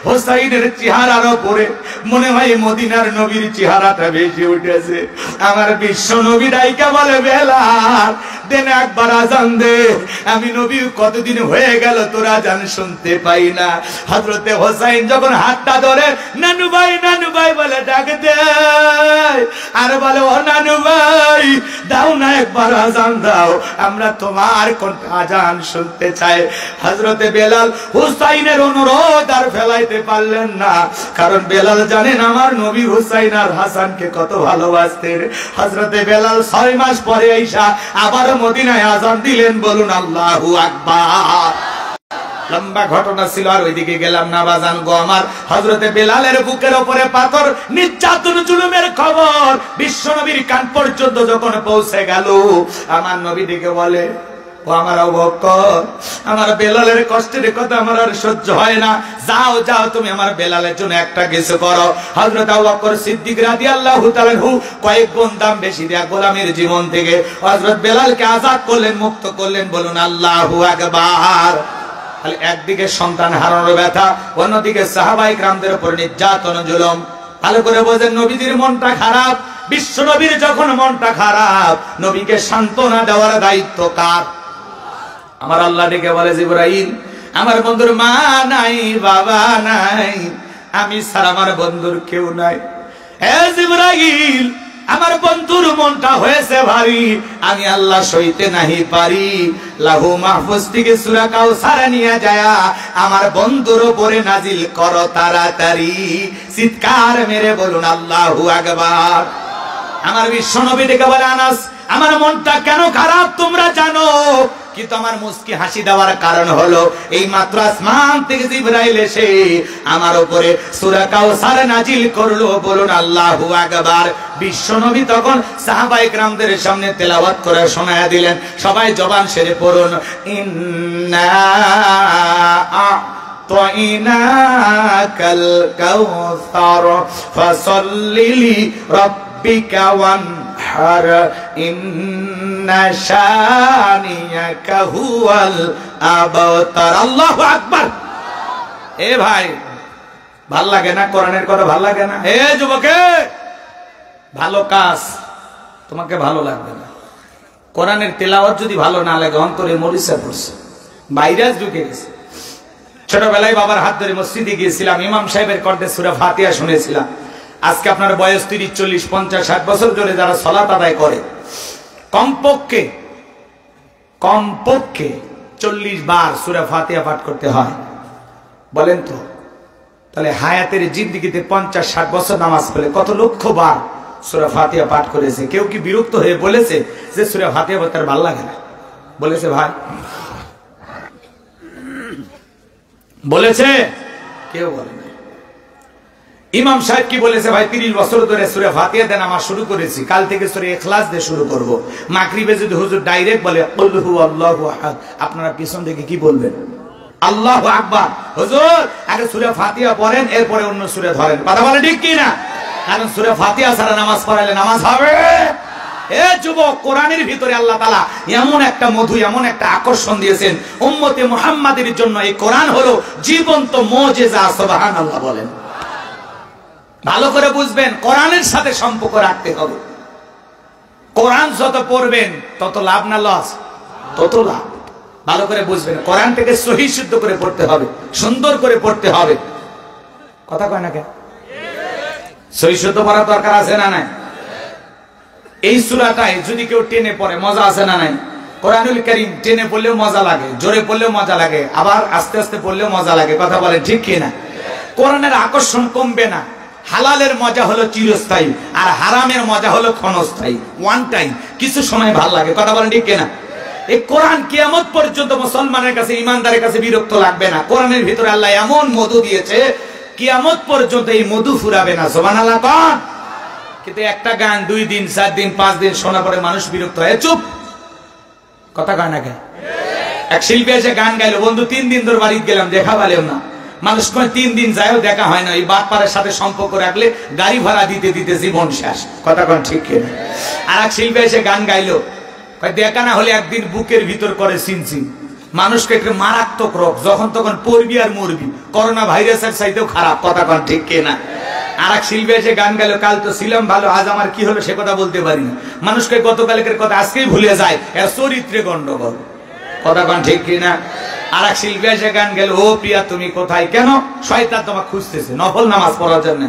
হোসাইনের চেহারার উপরে মনে হয় মদিনার নবীর চেহারাটা বেশি উঠেছে। আমার বিশ্ব নবী ডাইকা বলে বেলাল দেন একবার আজান দে, আমি নবী কতদিন হয়ে গেল তোর আজান শুনতে পাই না। হযরতে হোসাইন যখন হাতটা ধরে নানু ভাই বলে ডাক দে, আর বলে ও নানু ভাই দাও না একবার আজান দাও, আমরা তোমার কণ্ঠে আজান শুনতে চাই। হযরতে বেলাল হুসাইনের অনুরোধ আর ফেলাইতে পারলেন না, কারণ বেলাল জানেন আমার নবী হুসাইন আর হাসানকে কত ভালোবাসতেন। হযরতে বেলাল 6 মাস পরে আইসা আবার মদিনায় আজান দিলেন, বলুন আল্লাহু আকবার। লম্বা ঘটনা ছিল, আর ওইদিকে গেলাম না বাজান গো আমার। হযরতে বেলালের বুকের উপরে পাথর, নির্যাতন জুলুমের খবর বিশ্বনবীর কান পর্যন্ত যখন পৌঁছে গেল, আমার নবী দিকে বলে ও আমার আবু বকর, আমার বেলালের কষ্টের কথা আমার আর সহ্য হয় না, যাও যাও তুমি আমার বেলালের জন্য একটা কিছু করো। হযরত আবু বকর সিদ্দিক রাদিয়াল্লাহু তাআলা কয়েক গুণ দাম বেশি দেয়া গোলামের জীবন থেকে হযরত বেলালকে আজাদ করলেন, মুক্ত করলেন, বলুন আল্লাহু আকবার। একদিকে সন্তান হারানোর ব্যথা, অন্যদিকে সাহাবায়ে কেরামদের উপর নির্যাতন জুলুম। ভালো করে বোঝেন নবীজির মনটা খারাপ। বিশ্ব নবীর যখন মনটা খারাপ, নবীকে সান্ত্বনা দেওয়ার দায়িত্ব কার? আমার আল্লাহ ডেকে বলে জিবরাইল আমার বন্ধুর মা নাই বাবা নাই, আমি ছাড়া আমার বন্ধুর কেউ নাই। হে জিবরাইল আমার বন্ধুর মনটা হয়েছে ভারী, আমি আল্লাহ সইতে নাহি পারি। লাহু মাহফুজ থেকে সূরা কাউসার নিয়ে যায় আমার বন্ধুর উপরে নাজিল করো তাড়াতাড়ি। চিৎকার মেরে বলুন আল্লাহু আকবার। আমার বিশ্ব নবী ডেকে বলে আনাস আমার মনটা কেন খারাপ তোমরা জানো, কিন্তু আমার মুস্কি হাসি দেওয়ার কারণ হলো এই মাত্র আসমান থেকে জিবরাইল এসে আমার উপরে সূরা কাউসার নাজিল করলো, বলুন আল্লাহু আকবার। বিশ্ব নবী তখন সাহাবায়ে কেরামদের সামনে তেলাওয়াত করে শোনায়া দিলেন, সবাই জবান সেরে পড়ুন ইন্না আ'তাইনাকাল কাউসার ফাসাল্লি লিরাব্বিকা ওয়ানহার ইন্না শানিয়াকা হুয়াল আবতার। আল্লাহু আকবার। এ ভাই ভাল লাগে না কোরআনের কথা? ভাল লাগে না? এ যুবকে ভালো কাজ তোমাকে ভালো লাগবে না। কোরআনের তেলাওয়াত যদি ভালো না লাগে অন্তরে মরিচা পড়ছে, ভাইরাস ঢুকে গেছে। ছোটবেলায় বাবার হাত ধরে মসজিদে গিয়েছিলাম, ইমাম সাহেবের কণ্ঠে সূরা ফাতিহা শুনেছিলাম। আজকে আপনার বয়স 30, 40, 50, 60 বছর ধরে যারা সালাত আদায় করে কমপক্ষে 40 বার সূরা ফাতিহা পাঠ করতে হয়। বলেন তো তাহলে হায়াতের জিন্দেগিতে 50-60 বছর নামাজ পড়লে কত লক্ষ বার সূরা ফাতিহা পাঠ করেছে। কেউ কি বিরক্ত হয়ে বলেছে যে সূরা ফাতিহা পড়তে ভালো লাগে না? বলেছে ভাই? বলেছে? কেউ বলে না। ইমাম সাহেব কি বলেছে? ভাই 30 বছর ধরে সূরা ফাতিহা দিয়ে নামাজ শুরু করেছি, কাল থেকে সূরা ইখলাস দিয়ে শুরু করব। মাগরিবে যদি হুজুর ডাইরেক্ট বলে কুল হুয়াল্লাহু আহাদ, আপনারা পিছন থেকে কি বলবেন? আল্লাহু আকবার। হুজুর আগে সূরা ফাতিহা পড়েন, এরপরে অন্য সূরা ধরেন। কথা বলে ঠিক কি না? কারণ সূরা ফাতিহা ছাড়া নামাজ পড়াইলে নামাজ হবে? এ যুবক, কোরআনের ভিতরে আল্লাহ তাআলা এমন একটা মধু, এমন একটা আকর্ষণ দিয়েছেন উম্মতে মুহাম্মাদের জন্য। এই কোরআন হলো জীবন্ত মুজিজা। সুবহানাল্লাহ বলেন। ভালো করে বুঝবেন, কোরআনের সাথে সম্পর্ক রাখতে হবে। কোরআন যত পড়বেন তত লাভ না লস? তত লাভ। ভালো করে বুঝবেন, কোরআনটাকে সহিহ শুদ্ধ করে পড়তে হবে, সুন্দর করে পড়তে হবে। কথা কয় না কেন? সহিহ শুদ্ধ পড়ার দরকার আছে না নাই? এই সূরাটাই যদি কেউ টেনে পড়ে মজা আছে না নাই? কোরআনুল কারীম টেনে পড়লেও মজা লাগে, জোরে পড়লেও মজা লাগে, আবার আস্তে আস্তে পড়লেও মজা লাগে। কথা বলেন ঠিক কি না? কোরআনের আকর্ষণ কমবে না। হালালের মজা হলো চিরস্থায়ী, আর হারামের মজা হলো ক্ষণস্থায়ী, ওয়ান টাইম, কিছু সময় ভালো লাগে। কথা বলেন ঠিক কিনা? এই কোরআন কিয়ামত পর্যন্ত মুসলমানের কাছে, ইমানদারের কাছে বিরক্ত লাগবে না। কোরআনের ভিতরে আল্লাহ এমন মধু দিয়েছে, কিয়ামত পর্যন্ত এই মধু ফুরাবে না। সুবহানাল্লাহ কোন? কিন্তু একটা গান 2 দিন, 4 দিন, 5 দিন শোনার পরে মানুষ বিরক্ত হয়, চুপ কথা কয় না কেন? এক শিল্পী এসে গান গাইলো, বন্ধু 3 দিন ধরে বাড়িতে গেলাম, দেখা পাইলাম না। মানুষ কয় 3 দিন যায়ও দেখা হয় না, এই বাটপারের সাথে সম্পর্ক রাখলে গাড়ি ভাড়া দিতে দিতে জীবন শেষ। কথা কন ঠিক কিনা? আর এক শিল্পী এসে গান গাইলো, কয় দেখা না হলে একদিন বুকের ভিতর করে সিনসিন। মানুষকে একটা মারাত্মক রোগ, যখন তখন পড়বি আর মরবি, করোনা ভাইরাসের চাইতেও খারাপ। কথা কন ঠিক কিনা? আর এক শিল্পী এসে গান গেল, কাল তো ছিলাম ভালো, আজ আমার কি হলো সে কথা বলতে পারি না। মানুষকে গতকালকের কথা আজকেই ভুলে যায়, এর চরিত্রে গন্ডগোল। কথা কন ঠিক কিনা? আর এক শিল্পী এসে গান গেল, ও প্রিয়া তুমি কোথায়? কেন? শয়তান তোমাকে খুঁজতেছে নফল নামাজ পড়ার জন্য।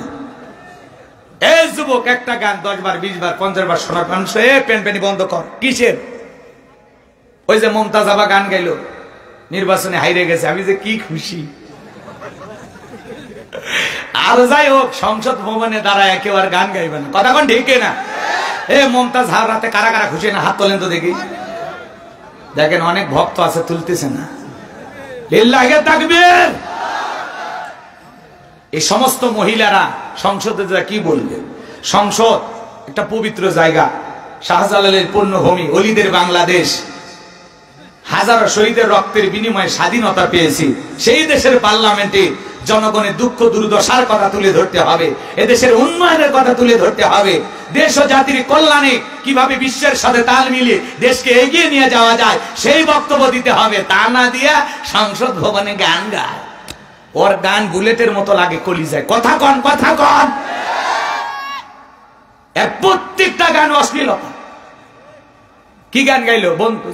এই যুবক, একটা গান 10 বার 20 বার 50 বার শোনার মানুষ, এ পেনপেনি বন্ধ কর। কিসের? ওই যে মমতাজ আবা গান গাইলো, নির্বাচনে হাইরে গেছে, আমি যে কি খুশি। আর যাই হোক, সংসদ ভবনে দাঁড়ায় কেউ আর গান গাইবে না। কথা কোন ঠিক না? এ মমতাজ হার রাতে কারা কারা খুশি না? হাত তোলেন তো দেখি। দেখেন অনেক ভক্ত আছে, তুলতেছে না। লিল্লাহি তাকবীর। এই সমস্ত মহিলারা সংসদে যা কি বলবে? সংসদ একটা পবিত্র জায়গা, শাহজালালের পূর্ণভূমি, ওলিদের বাংলাদেশ। হাজারো শহীদের রক্তের বিনিময়ে স্বাধীনতা পেয়েছি। সেই দেশের পার্লামেন্টে জনগণের দুঃখ দুর্দশার কথা তুলে ধরতে হবে, এদেশের উন্নয়নের কথা তুলে ধরতে হবে, দেশ ও জাতির কল্যাণে কিভাবে বিশ্বের সাথে তাল মিলিয়ে দেশকে এগিয়ে নিয়ে যাওয়া যায় সেই বক্তব্য দিতে হবে। তা না দিয়া সংসদ ভবনে গান গায়। ওর গান বুলেটের মতো লাগে কলিজায়। কথা কন, কথা কন। এর প্রত্যেকটা গান অশ্লীলতা। কি গান গাইলো?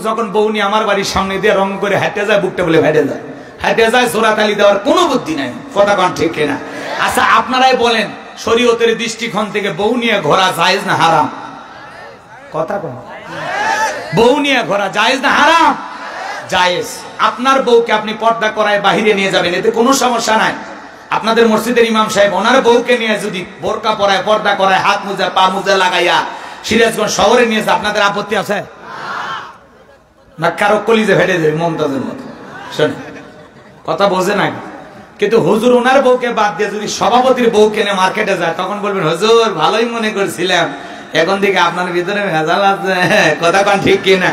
যখন বউনি আমার বাড়ির সামনে দিয়ে রং করে হেঁটে যায়, বুকটা বলে হেঁটে যায়, হেঁটে যায়, জোড়াতালি দেওয়ার কোনো বুদ্ধি নাই। কথা কন ঠিক কিনা? আচ্ছা আপনারাই বলেন, শরীয়তের দৃষ্টিকোণ থেকে বউ নিয়ে ঘোরা জায়েজ না হারাম? কথা কন। বউ নিয়ে ঘোরা জায়েজ না হারাম? জায়েজ। আপনার বউকে আপনি পর্দা করায় বাহিরে নিয়ে যাবেন, এতে কোনো সমস্যা নাই। আপনাদের মসজিদের ইমাম সাহেব ওনার বউকে নিয়ে যদি বোরকা পরায়, পর্দা করায়, হাত মোজা পা মোজা লাগাইয়া সিরাজগঞ্জ শহরে নিয়েছে, আপনাদের আপত্তি আছে না? কারো কলিজে ফেটে যাবে মমতাজের মতো। শোনে, কথা বোঝে না। কিন্তু হুজুর ওনার বউকে বাদ দিয়ে যদি সভাপতির বউ কেনে মার্কেটে যায়, তখন বলবেন হুজুর ভালোই মনে করছিলাম, এখন থেকে আপনার ভিতরে ভেজাল আছে। কথা কন ঠিক কিনা?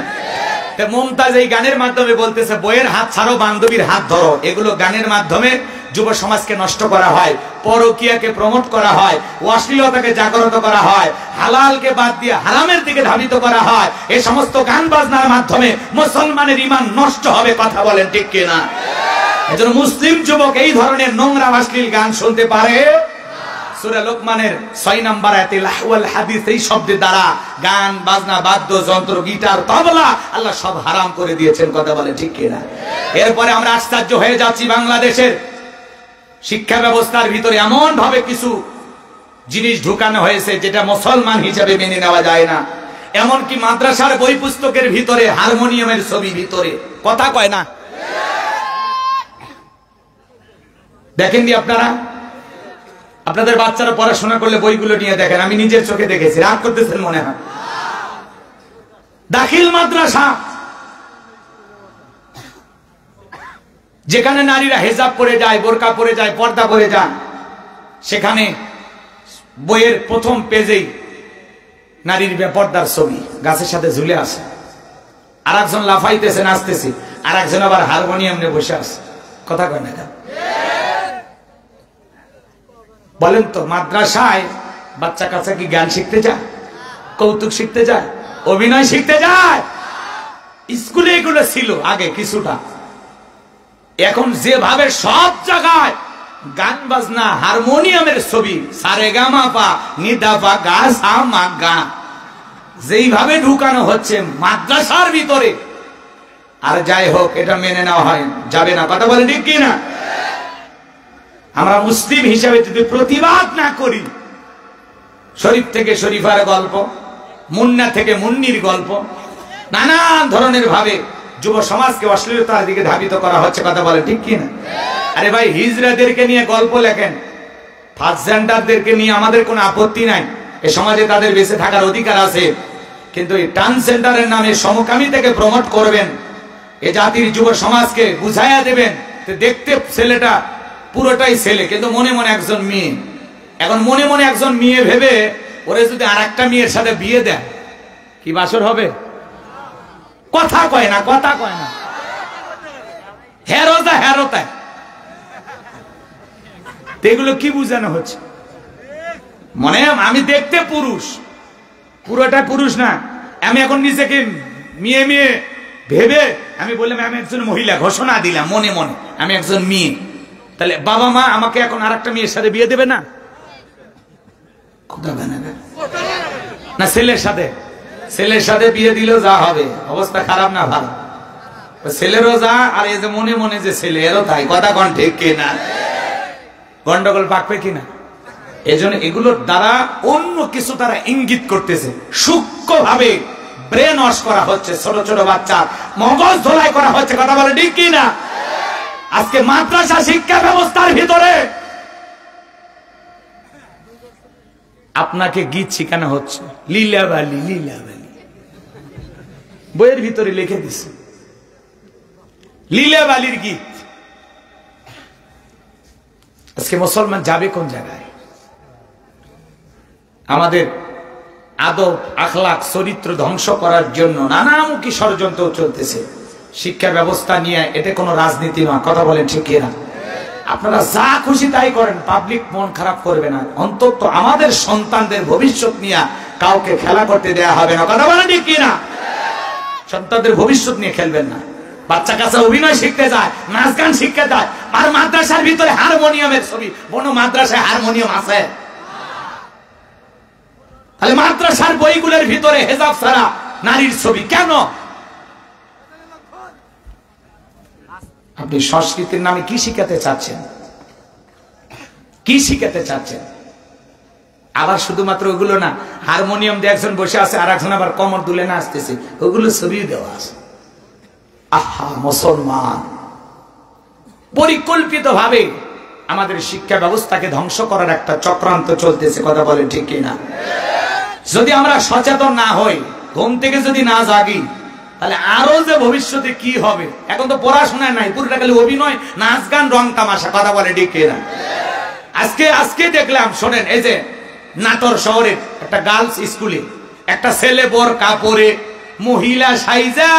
মমতাজ এই গানের মাধ্যমে বলতেছে, বইয়ের হাত ছাড়ো, বান্ধবীর হাত ধরো। এগুলো গানের মাধ্যমে যুব সমাজকে নষ্ট করা হয়, পরকীয়াকে প্রমোট করা হয়, অশ্লীলতাকে জাগ্রত করা হয়, হালালকে বাদ দিয়ে হারামের দিকে ধাবিত করা হয়। এই সমস্ত গান বাজনার মাধ্যমে মুসলমানের ঈমান নষ্ট হবে। কথা বলেন ঠিক কিনা? এজন্য মুসলিম যুবক এই ধরনের নোংরা অশ্লীল গান শুনতে পারে। সূরা লোকমানের 6 নম্বর আয়াতে লাহওয়াল হাদিস এই শব্দের দ্বারা গান বাজনা, বাদ্যযন্ত্র, গিটার, তবলা আল্লাহ সব হারাম করে দিয়েছেন। কথা বলেন ঠিক কিনা? এরপরে আমরা আশ্চর্য হয়ে যাচ্ছি, বাংলাদেশের শিক্ষা ব্যবস্থার ভিতরে এমন ভাবে কিছু জিনিস ঢুকানো হয়েছে যেটা মুসলমান হিসেবে মেনে নেওয়া যায় না। এমনকি মাদ্রাসার বই পুস্তকের ভিতরে হারমোনিয়ামের ছবি ভিতরে। কথা কয় না? দেখেননি আপনারা? আপনাদের বাচ্চারা পড়াশোনা করলে বইগুলো নিয়ে দেখেন, আমি নিজের চোখে দেখেছি। রাগ করতেছেন মনে হয়? দাখিল মাদ্রাসা, যেখানে নারীরা হেজাব পরে যায়, বোরকা পরে যায়, পর্দা পরে যায়, সেখানে বইয়ের প্রথম পেজেই নারীর বেপর্দার ছবি গাছের সাথে ঝুলে আছে। আর একজন লাফাইতেছে, নাচতেছে, আর একজন আবার হারমোনিয়াম নিয়ে বসে আছে। কথা কয় না? বলেন তো, মাদ্রাসায় বাচ্চা কাচ্চা কি জ্ঞান শিখতে যায়? কৌতুক শিখতে যায়? অভিনয় শিখতে যায়? স্কুলে এগুলো ছিল আগে কিছুটা। এখন যেভাবে সব জায়গায় গান বাজনা, হারমোনিয়ামের ছবি, সারেগামাপা নিদাপা গা সা মা গা, যেইভাবে ঢুকানো হচ্ছে মাদ্রাসার ভিতরে, আর যাই হোক এটা মেনে নেওয়া হয় যাবে না। কথা বলেন ঠিক কিনা? আমরা মুসলিম হিসাবে যদি প্রতিবাদ না করি, শরীফ থেকে শরীফার গল্প, মুন্না থেকে মুন্নির গল্প, নানান ধরনের ভাবে যুব সমাজকে অশ্লীলতার দিকে ধাবিত করা হচ্ছে। কথা বলেন ঠিক কিনা? আরে ভাই, হিজড়াদেরকে নিয়ে গল্প লেখেন, ফার্স্ট জেন্ডারদেরকে নিয়ে আমাদের কোনো আপত্তি নাই, এ সমাজে তাদের বেঁচে থাকার অধিকার আছে। কিন্তু এই ট্রান্সজেন্ডারের নামে সমকামিতাকে প্রমোট করবেন, এ জাতির যুব সমাজকে বুঝাইয়া দেবেন দেখতে ছেলেটা পুরোটাই ছেলে, কিন্তু মনে মনে একজন মেয়ে। এখন মনে মনে একজন মেয়ে ভেবে ওরে যদি আর একটা মেয়ের সাথে বিয়ে দেয়, কি বাসর হবে? কথা কয় না, কথা কয় না, হেরোজা হেরোতায়। এগুলো কি বুঝানো হচ্ছে? মনে আমি দেখতে পুরুষ, পুরোটা পুরুষ না, আমি এখন নিজেকে মেয়ে মেয়ে ভেবে আমি বললাম আমি একজন মহিলা, ঘোষণা দিলাম মনে মনে আমি একজন মেয়ে, তাহলে বাবা মা আমাকে এখন আর একটা মেয়ের সাথে বিয়ে দেবে না? না ছেলের সাথে, ছেলের সাথে বিয়ে দিলেও যা হবে, অবস্থা খারাপ না ভালো? ছেলেরও যা, আর এই যে মনে মনে যে ছেলে এরও তাই। কথা কোন ঠিক কিনা? গন্ডগোল পাকবে কিনা? এজন্য এগুলোর দ্বারা অন্য কিছু তারা ইঙ্গিত করতেছে, সূক্ষ্ম ভাবে ব্রেন ওয়াশ করা হচ্ছে, ছোট ছোট বাচ্চা মগজ ধোলাই করা হচ্ছে। কথা বলে ঠিক কিনা? আজকে মাদ্রাসা শিক্ষা ব্যবস্থার ভিতরে আপনাকে গীত শেখানো হচ্ছে, লীলাবালি লীলাবালি, বইয়ের ভিতরে লিখে দিছে লীলাবালির গীত। আজকে মুসলমান যাবে কোন জায়গায়? আমাদের আদব আখলাক চরিত্র ধ্বংস করার জন্য নানামুখী ষড়যন্ত্র চলতেছে। শিক্ষা ব্যবস্থা নিয়ে এটা কোনো রাজনীতি নয়। কথা বলেন ঠিক না? আপনারা যা খুশি তাই করেন, পাবলিক মন খারাপ করবে না। অন্তত আমাদের সন্তানদের ভবিষ্যৎ নিয়ে কাউকে খেলা করতে দেয়া হবে না। কথা বলেন ঠিক না? সন্তানদের ভবিষ্যৎ নিয়ে খেলবেন না। বাচ্চা কাচ্চা অভিনয় শিখতে যায়, নাচ গান শিখতে যায়, আর মাদ্রাসার ভিতরে হারমোনিয়ামের ছবি। কোন মাদ্রাসায় হারমোনিয়াম আছে? তাহলে মাদ্রাসার বইগুলোর ভিতরে হেজাব ছাড়া নারীর ছবি কেন? আপনি সংস্কৃতির নামে কি শিখাতে চাচ্ছেন? কি শিখাতে চাচ্ছেন? আবার শুধুমাত্র ওগুলো না, হারমোনিয়াম দিয়ে একজন বসে আছে আর একজন আবার কমর দুলে নাচতেছে, ওগুলো ছবি দেওয়া আছে। আহা, মুসলমান পরিকল্পিত ভাবে আমাদের শিক্ষা ব্যবস্থাকে ধ্বংস করার একটা চক্রান্ত চলতেছে। কথা বলে ঠিক কিনা? যদি আমরা সচেতন না হই, ঘুম থেকে যদি না জাগি, তাহলে আরো যে ভবিষ্যতে কি হবে। এখন তো পড়াশোনা নাই, পুরোটা খালি অভিনয়, নাচ গান, রং তামাশা। কথা বলে ঠিক কিনা? আজকে দেখলাম, শোনেন, এই যে নাটোর শহরের একটা গার্লস স্কুলে একটা ছেলে বোরকা পরে মহিলা সাইজা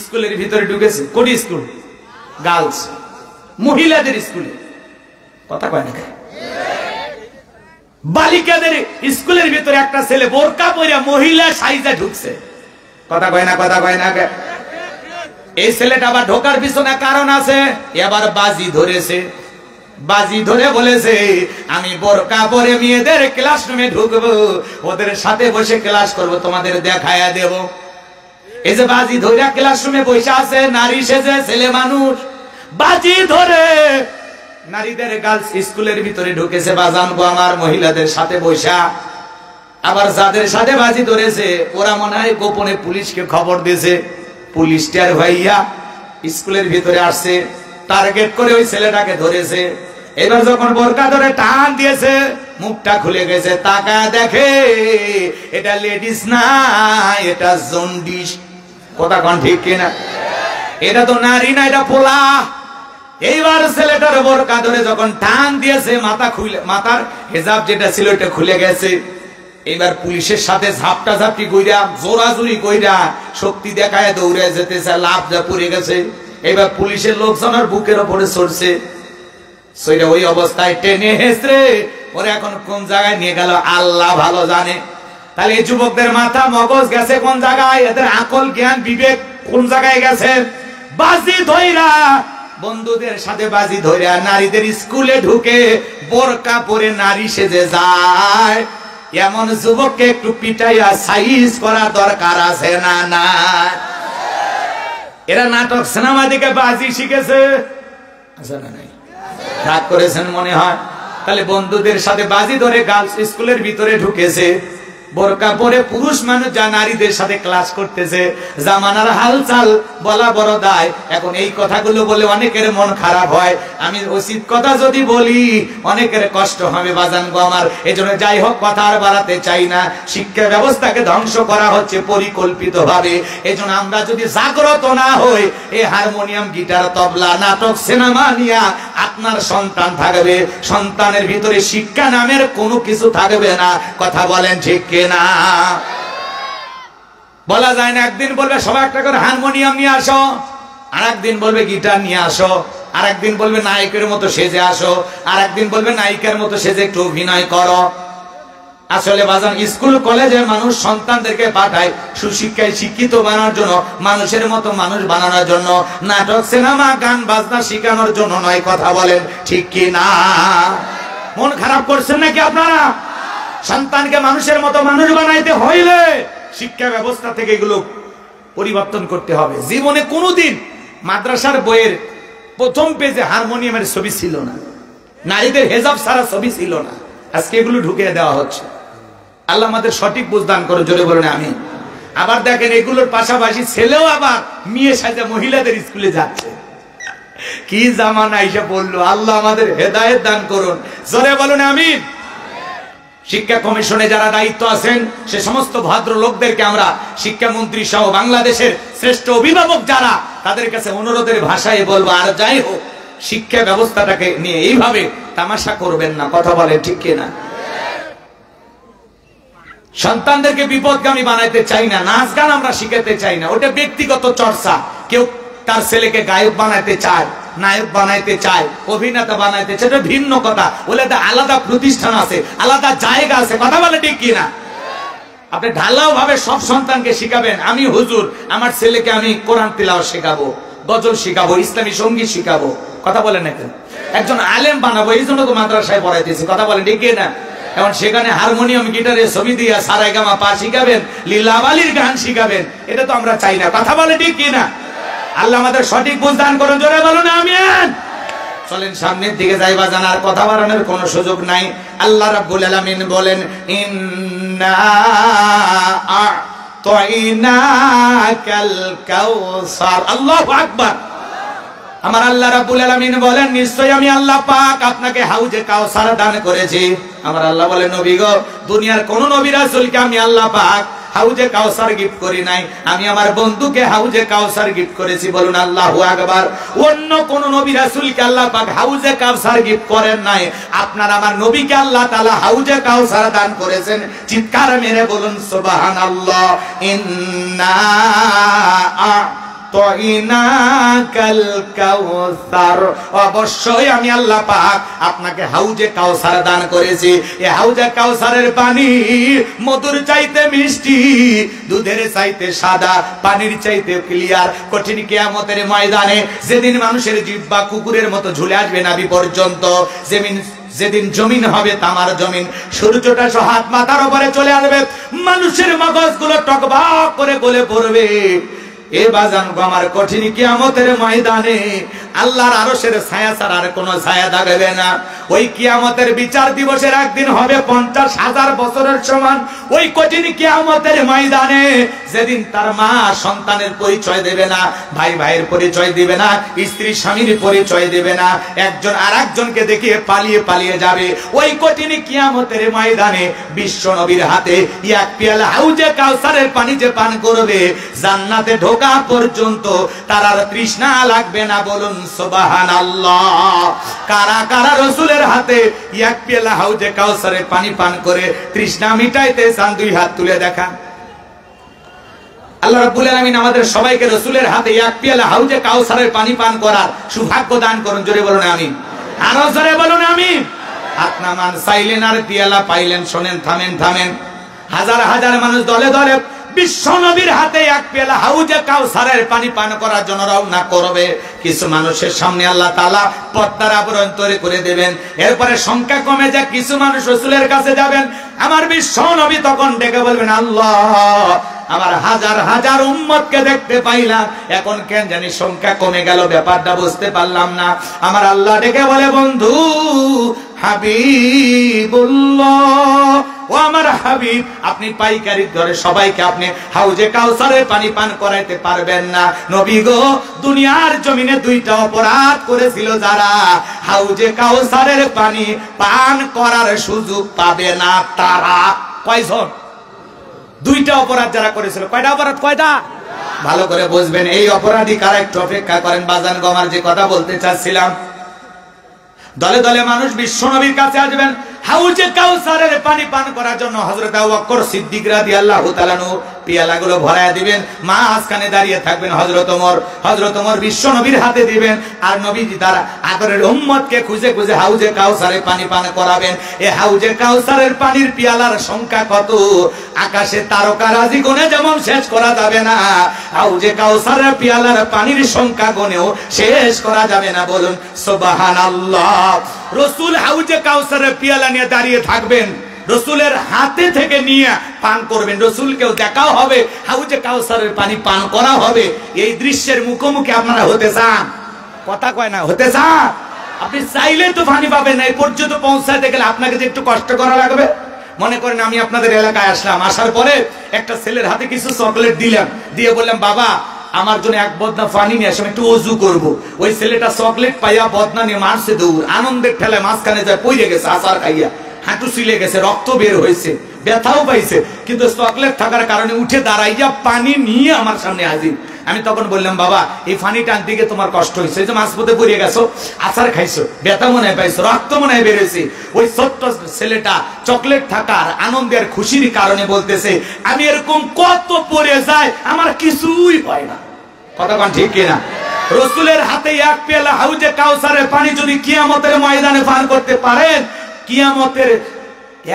স্কুলের ভিতরে ঢুকেছে। কোন স্কুল? গার্লস, মহিলাদের স্কুলে। কথা কয় না? বালিকাদের স্কুলের ভিতরে একটা ছেলে বোরকা পরে মহিলা সাইজা ঢুকছে। কথা কয় না? কথা কয় না? এই ছেলেটা আবার ঢোকার পিছনে কারণ আছে, এবার বাজি ধরেছে। বাজি ধরে বলেছে আমি বোরকা পরে মেয়েদের ক্লাসরুমে ঢুকবো, ওদের সাথে বসে ক্লাস করব, তোমাদের দেখায়া দেব। এই যে বাজি ধরে ক্লাসরুমে বসে আছে, নারী সেজে ছেলে মানুষ, বাজি ধরে নারীদের গার্লস স্কুলের ভিতরে ঢুকেছে। বাজানবো আমার মহিলাদের সাথে বসা। আবার যাদের সাথে বাজি ধরেছে ওরা মনে হয় গোপনে পুলিশকে খবর দিয়েছে। পুলিশটার ভাইয়া স্কুলের ভিতরে আসছে, টার্গেট করে ওই ছেলেটাকে ধরেছে। এবার যখন বোরকা ধরে টান দিয়েছে, মুখটা খুলে গেছে, তাকায় দেখে এটা লেডিস না, এটা জন্ডিস। কথা কোন ঠিক কিনা? এটা তো নারী না, এটা পোলা। এইবার ছেলেটার বোরকা ধরে যখন টান দিয়েছে, মাথার হেজাব যেটা ছিল এটা খুলে গেছে। এবার পুলিশের সাথে ঝাপটা ঝাপটি কইরা, জোরাজুরি কইরা, শক্তি দেখায় দৌড়ে যেতেছে, লাভ যা পড়ে গেছে। এবার পুলিশের লোকজনের বুকের ওপরে চড়ছে, সেটা ওই অবস্থায় টেনে হেসরে ওরে এখন কোন জায়গায় নিয়ে গেল আল্লাহ ভালো জানে। তাহলে এই যুবকদের মাথা মগজ গেছে কোন জায়গায়, এদের আকল জ্ঞান বিবেক কোন জায়গায় গেছে? বাজি ধইরা, বন্ধুদের সাথে বাজি ধইরা নারীদের স্কুলে ঢুকে বোরকা পরে নারী সেজে যায়। এমন যুবককে একটু পিটাইয়া সাইজ করা দরকার আছে না? না, এরা নাটক সিনেমা দিকে বাজি শিখেছে। আচ্ছা না, নাই রাগ করেছেন মনে হয়। তাহলে বন্ধুদের সাথে বাজি ধরে গার্লস স্কুলের ভিতরে ঢুকেছে, বোরকা পরে পুরুষ মানুষ যা নারীদের সাথে ক্লাস করতেছে। জামানার হালচাল বলা বড় দায়। এখন এই কথাগুলো বলে অনেকের মন খারাপ হয়। আমি উচিত কথা যদি বলি অনেকের কষ্ট হবে বাজান গো আমার। এজন্য যাই হোক, কথা আর বাড়াতে চাই না। শিক্ষা ব্যবস্থাকে ধ্বংস করা হচ্ছে পরিকল্পিত ভাবে। এজন্য আমরা যদি জাগ্রত না হই, এই হারমোনিয়াম, গিটার, তবলা, নাটক, সিনেমা নিয়ে আপনার সন্তান থাকবে, সন্তানের ভিতরে শিক্ষা নামের কোনো কিছু থাকবে না। কথা বলেন ঠিক না? বলা যায় না। একদিন বলবে সবাই একটা করে হারমোনিয়াম নিয়ে আসো, আর একদিন বলবে গিটার নিয়ে আসো, আর একদিন বলবে নায়কের মতো সেজে আসো, আর একদিন বলবে নায়িকার মতো সেজে একটু অভিনয় করো। আসলে বাজান স্কুল কলেজে মানুষ সন্তানদেরকে পাঠায় সুশিক্ষায় শিক্ষিত বানানোর জন্য, মানুষের মতো মানুষ বানানোর জন্য, নাটক সিনেমা গান বাজনা শেখানোর জন্য নয়। কথা বলেন ঠিক কি না? মন খারাপ করছেন নাকি আপনারা? সন্তানকে মানুষের মতো মানুষ বানাইতে হইলে শিক্ষা ব্যবস্থা থেকে এগুলো পরিবর্তন করতে হবে। জীবনে কোনোদিন মাদ্রাসার বইয়ের প্রথম পেজে হারমোনিয়ামের ছবি ছিল না, নারীদের হেজাব ছাড়া ছবি ছিল না। আজকে এগুলো ঢুকিয়ে দেওয়া হচ্ছে। আল্লাহ আমাদের সঠিক বুঝদান করে, জোরে বলেন আমিন। আবার দেখেন এগুলোর পাশাপাশি ছেলেও আবার মেয়ে সাজা মহিলাদের স্কুলে যাচ্ছে। কি জামানা এসে বললো। আল্লাহ আমাদের হেদায়েত দান করুন, জোরে বলুন আমিন। শিক্ষা কমিশনে যারা দায়িত্ব আছেন সে সমস্ত ভদ্র লোকদেরকে আমরা শিক্ষামন্ত্রী সহ বাংলাদেশের শ্রেষ্ঠ অভিভাবক যারা, তাদের কাছে অনুরোধের ভাষায় বলবো, আর যাই হোক শিক্ষা ব্যবস্থাটাকে নিয়ে এইভাবে তামাশা করবেন না। কথা বলে ঠিক কিনা? সন্তানদেরকে বিপদগামী বানাইতে চাই না, নাচ গান আমরা শিখাতে চাই না, ওটা ব্যক্তিগত চর্চা। কেউ তার ছেলেকে গায়ক বানাইতে চায়, নায়ক বানাইতে চায়, অভিনেতা বানাইতে চায়, এটা ভিন্ন কথা। বলে আলাদা প্রতিষ্ঠান আছে, আলাদা জায়গা আছে। কথা বলে ঠিক কিনা? আপনি ঢালাও ভাবে সব সন্তানকে শিখাবেন, আমি হুজুর আমার ছেলেকে আমি কোরআন তিলাওয়াত শেখাবো, গজল শিখাবো, ইসলামী সঙ্গীত শিখাবো। কথা বলেন না কেন? একজন আলেম বানাবো, এই জন্য তো মাদ্রাসায় পড়াইতেছি। কথা বলেন ঠিক না? এখন সেখানে হারমোনিয়াম গিটারের ছবি দিয়া সারাইগামা পা শিখাবেন, লীলাবালির গান শিখাবেন, এটা তো আমরা চাই না। কথা বলে ঠিক কিনা? আল্লাহ আমাদের সঠিক বুঝদান করুন, জোরে বলুন আমিন। চলেন সামনের দিকে যাইবা, জানার কথা বাড়ানোর কোনো সুযোগ নাই। আল্লাহ রাব্বুল আলামিন বলেন, ইন্না আ'তাইনাকাল কাউসার। আল্লাহু আকবার। আমার আল্লাহ রাব্বুল আলামিন বলেন, নিশ্চয়ই আমি আল্লাহ পাক আপনাকে হাউজে কাউসার দান করেছি। আমার আল্লাহ বলেন, নবী গো, দুনিয়ার কোন নবী রাসূলকে আমি আল্লাহ পাক হাউজে কাউসার গিফট করি নাই, আমি আমার বন্ধুকে হাউজে কাউসার গিফট করেছি। বলুন আল্লাহু আকবার। অন্য কোন নবী রাসূলকে আল্লাহ পাক হাউজে কাউসার গিফট করেন নাই, আপনার আমার নবীকে আল্লাহ তাআলা হাউজে কাউসার দান করেছেন। চিৎকার মেরে বলুন সুবহানাল্লাহ। ইন্না আ'তাইনাকাল কাউসার। অবশ্যই আমি আল্লাহ পাক আপনাকে হাউজে কাউসার দান করেছি। এই হাউজে কাউসারের পানি মধুর চাইতে মিষ্টি, দুধের চাইতে সাদা, পানির চাইতে ক্লিয়ার। কঠিন কিয়ামতের ময়দানে যেদিন মানুষের জিহ্বা কুকুরের মতো ঝুলে আসবে নাভি পর্যন্ত, যেদিন জমিন হবে তামার জমিন, সূর্যটা হাত মাথার উপরে চলে আসবে, মানুষের মগজগুলো টকবক করে গলে পড়বে। এ বাজান গো আমার, কঠিন কিয়ামতের ময়দানে আল্লাহর আরশের ছায়া ছাড়া আর কোনো ছায়া থাকবে না। ওই কিয়ামতের বিচার দিবসের একদিন হবে 50,000 বছরের সমান। ওই কঠিন কিয়ামতের ময়দানে যেদিন তার মা সন্তানের পরিচয় দেবে না, ভাই ভাইয়ের পরিচয় দিবে না, স্ত্রী স্বামীর পরিচয় দেবে না, একজন আরেকজনকে দেখিয়ে পালিয়ে পালিয়ে যাবে। ওই কঠিন কিয়ামতের ময়দানে বিশ্ব নবীর হাতে এক পেয়ালা হাউজে কাউসারের পানি যে পান করবে, জান্নাতে ঢোকা পর্যন্ত তার আর তৃষ্ণা লাগবে না। বলুন সুবহানাল্লাহ। কারা কারা রাসূলের হাতে এক পেয়ালা হাউজে কাউসারের পানি পান করে তৃষ্ণা মিটাইতে চান? দুই হাত তুলে দেখান। আল্লাহ রাব্বুল আলামিন আমাদের সবাইকে রাসূলের হাতে এক পেয়ালা হাউজে কাউসারের পানি পান করার সৌভাগ্য দান করুন। জোরে বলুন আমিন। আরো জোরে বলুন আমিন। হাত নামান, চাইলেন আর পেয়ালা পাইলেন। শোনেন, থামেন থামেন। হাজার হাজার মানুষ দলে দলে বিশ্ব নবীর হাতে এক পেয়ালা হাউজে কাউসারের পানি পান করার জন্য রওনা করবে। কিছু মানুষের সামনে আল্লাহ তাআলা পর্দার আবরণ তৈরি করে দেবেন। এরপরে সংখ্যা কমে যায়, কিছু মানুষ রাসূলের কাছে যাবেন। আমার বিশ্ব নবী তখন ডেকে বলবেন, আল্লাহ, আমার হাজার হাজার উম্মতকে দেখতে পাইলাম, এখন কেন জানি সংখ্যা কমে গেল, ব্যাপারটা বুঝতে পারলাম না। আমার আল্লাহ ডেকে বলে, বন্ধু হাবিবুল্লাহ, ও আমার হাবিব, আপনি পাইকারি ধরে সবাইকে আপনি হাউজে কাউসারের পানি পান করাইতে পারবেন না। নবী গো, দুনিয়ার জমিনে দুইটা অপরাধ করেছিল যারা, হাউজে কাউসারের পানি পান করার সুযোগ পাবে না তারা। কয়জন? দুইটা অপরাধ যারা করেছিল। কয়টা অপরাধ? কয়টা? ভালো করে বুঝবেন। এই অপরাধী কারা একটু অপেক্ষা করেন। বাজান গো, আমার যে কথা বলতে চাচ্ছিলাম, দলে দলে মানুষ বিশ্ব নবীর কাছে আসবেন হাউজে কাউসারের পানি পান করার জন্য। হযরত আবু বকর সিদ্দিক রাদিয়াল্লাহু তাআলা পিয়ালাগুলো ভরায়া দিবেন, মাঝখানে দাঁড়িয়ে থাকবেন হযরত ওমর বিশ্ব নবীর হাতে দিবেন, আর নবীজি তারা আদরের উম্মতকে খুঁজে খুঁজে হাউজে কাউসারে পানি পান করাবেন। এই হাউজে কাউসারের পানির পিয়ালার সংখ্যা কত, আকাশে তারকারাজি গুণে যেমন শেষ করা যাবে না, হাউজে কাউসারের পিয়ালার পানির সংখ্যা গুণেও শেষ করা যাবে না। বলুন সুবহানাল্লাহ। রাসূল হাউজে কাউসারের পিয়ালা নিয়ে দাঁড়িয়ে থাকবেন, রসুলের হাতে থেকে নিয়ে পান করবেন, রসুলকেও দেখাও হবে, হাউজে কাউসারের পানি পান করা হবে। এই দৃশ্যের মুখোমুখি আপনারা হতে চান? কথা কয় না, হতে চান? আপনি চাইলে তো পানি পাবেন না, এই পর্যন্ত পৌঁছাতে গেলে আপনাকে যে একটু কষ্ট করা লাগবে। মনে করেন আমি আপনাদের এলাকায় আসলাম, আসার পরে একটা ছেলের হাতে কিছু চকলেট দিলাম, দিয়ে বললাম বাবা আমার জন্য এক বদনা পানি নিয়ে আসলাম, একটু ওযু করবো। ওই ছেলেটা চকলেট পাইয়া বদনা নিয়ে মারছে দৌড়, আনন্দের ঠেলায় মাঝখানে যায় পড়ে গেছে, আচার খাইয়া হাঁটু ছিলে গেছে, রক্ত বের হয়েছে, ব্যথাও পাইছে, কিন্তু চকলেট থাকার কারণে উঠে দাঁড়াইয়া পানি নিয়ে আমার সামনে হাজির। আমি তখন বললাম বাবা এই পানিটা আনতে গিয়ে তোমার কষ্ট হয়েছে, যে মাঝপথে পড়ে গেছো, আচার খাইছো, ব্যথা মনে হয় পাইছো, রক্ত মনে হয় বেরোয়েছে। ওই ছোট্ট ছেলেটা চকলেট থাকার আনন্দের খুশির কারণে বলতেছে আমি এরকম কত পড়ে যায় আমার কিছুই হয় না। কথা কোন ঠিক কিনা? রসুলের হাতে এক পেয়ালা হাউজে কাউসারের পানি যদি কিয়ামতের ময়দানে পান করতে পারেন, কিয়ামতের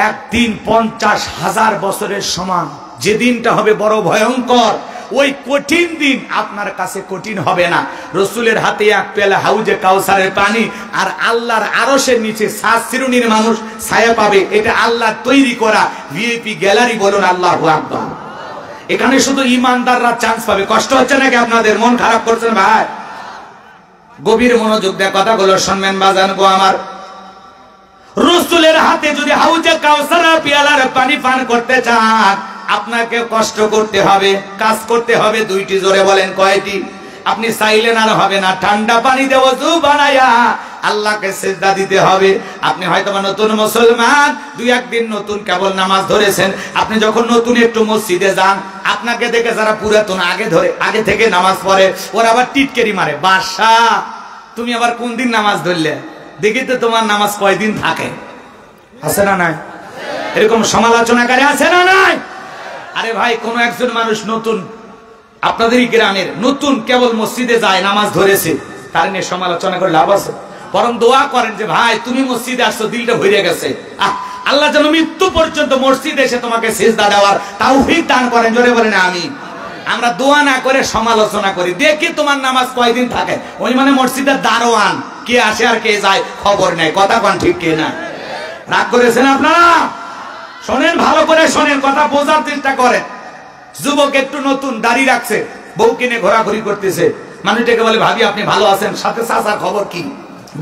একদিন 50,000 বছরের সমান। যে দিনটা হবে বড় ভয়ঙ্কর, ওই কঠিন দিন আপনার কাছে কঠিন হবে না। রসুলের হাতে এক পেয়ালা হাউজে কাউসারের পানি, আর আল্লাহর আরশের নিচে 7 শ্রেণীর মানুষ ছায়া পাবে। এটা আল্লাহর তৈরি করা ভিআইপি গ্যালারি। বলুন আল্লাহু আকবার। এখানে শুধু ইমানদাররা চান্স পাবে। কষ্ট হচ্ছে নাকি আপনাদের? মন খারাপ করছেন ভাই? গভীর মনোযোগ দিয়ে কথাগুলো শুনবেন বাজান গো আমার। রসুলের হাতে যদি হাউজে কাউসার পিয়ালার পানি পান করতে চান, আপনাকে কষ্ট করতে হবে, কাজ করতে হবে। দুইটি, জোরে বলেন কয়টি? আপনি চাইলেন আর হবে না। ঠান্ডা পানি দিয়ে ওযু বানায়া আল্লাহকে সিজদা দিতে হবে। আপনি হয়তো নতুন মুসলমান, 2-1 দিন নতুন কেবল নামাজ ধরেছেন। আপনি যখন নতুন একটু মসজিদে যান, আপনাকে দেখে যারা পুরাতন আগে থেকে নামাজ পড়ে, ওরা আবার টিটকেরি মারে, বাসা তুমি আবার কোন দিন নামাজ ধরলে, দেখি তো তোমার নামাজ কয়দিন থাকে। আছে না নাই? এরকম সমালোচনাকারী আছে না নাই? আরে ভাই, কোন একজন মানুষ নতুন, আপনাদেরই গ্রামের নতুন, কেবল মসজিদে যায়, নামাজ ধরেছে, তার নিয়ে সমালোচনা করে লাভ আছে? বরং দোয়া করেন যে ভাই তুমি মসজিদে আসছো, দিলটা ভরে গেছে, আল্লাহ যেন মৃত্যু পর্যন্ত মসজিদে এসে তোমাকে সিজদা দেওয়ার তাওফিক দান করেন। জোরে বলেন আমিন। আমরা দোয়া না করে সমালোচনা করি, দেখি তোমার নামাজ কয়দিন থাকে। ওই মানে মসজিদের দারোয়ান, কে আসে আর কে যায় খবর নেই। কথা কোন ঠিক কে না? রাগ করেছেন আপনারা? শোনেন, ভালো করে শোনেন, কথা বোঝার চেষ্টা করেন। যুবক একটু নতুন দাড়ি রাখছে, বউ কিনে ঘোরাঘুরি করতেছে, মানুষটাকে বলে ভাবি আপনি ভালো আছেন, সাথে চাচার খবর কি?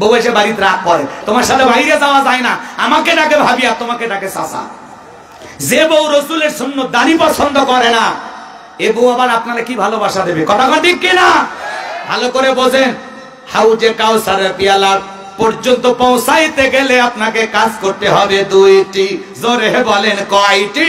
বউ এসে বাড়িতে রাগ করে, তোমার সাথে বাইরে যাওয়া যায় না, আমাকে ডাকে ভাবি আর তোমাকে ডাকে চাচা। যে বউ রসুলের সুন্নাত দাড়ি পছন্দ করে না, এ বউ আবার আপনারা কি ভালোবাসা দেবে? কথা ঠিক কিনা? ভালো করে বোঝেন। হাউজে কাউসারের পিয়ালা পর্যন্ত পৌঁছাইতে গেলে আপনাকে কাজ করতে হবে 2টি। জোরে বলেন কয়টি?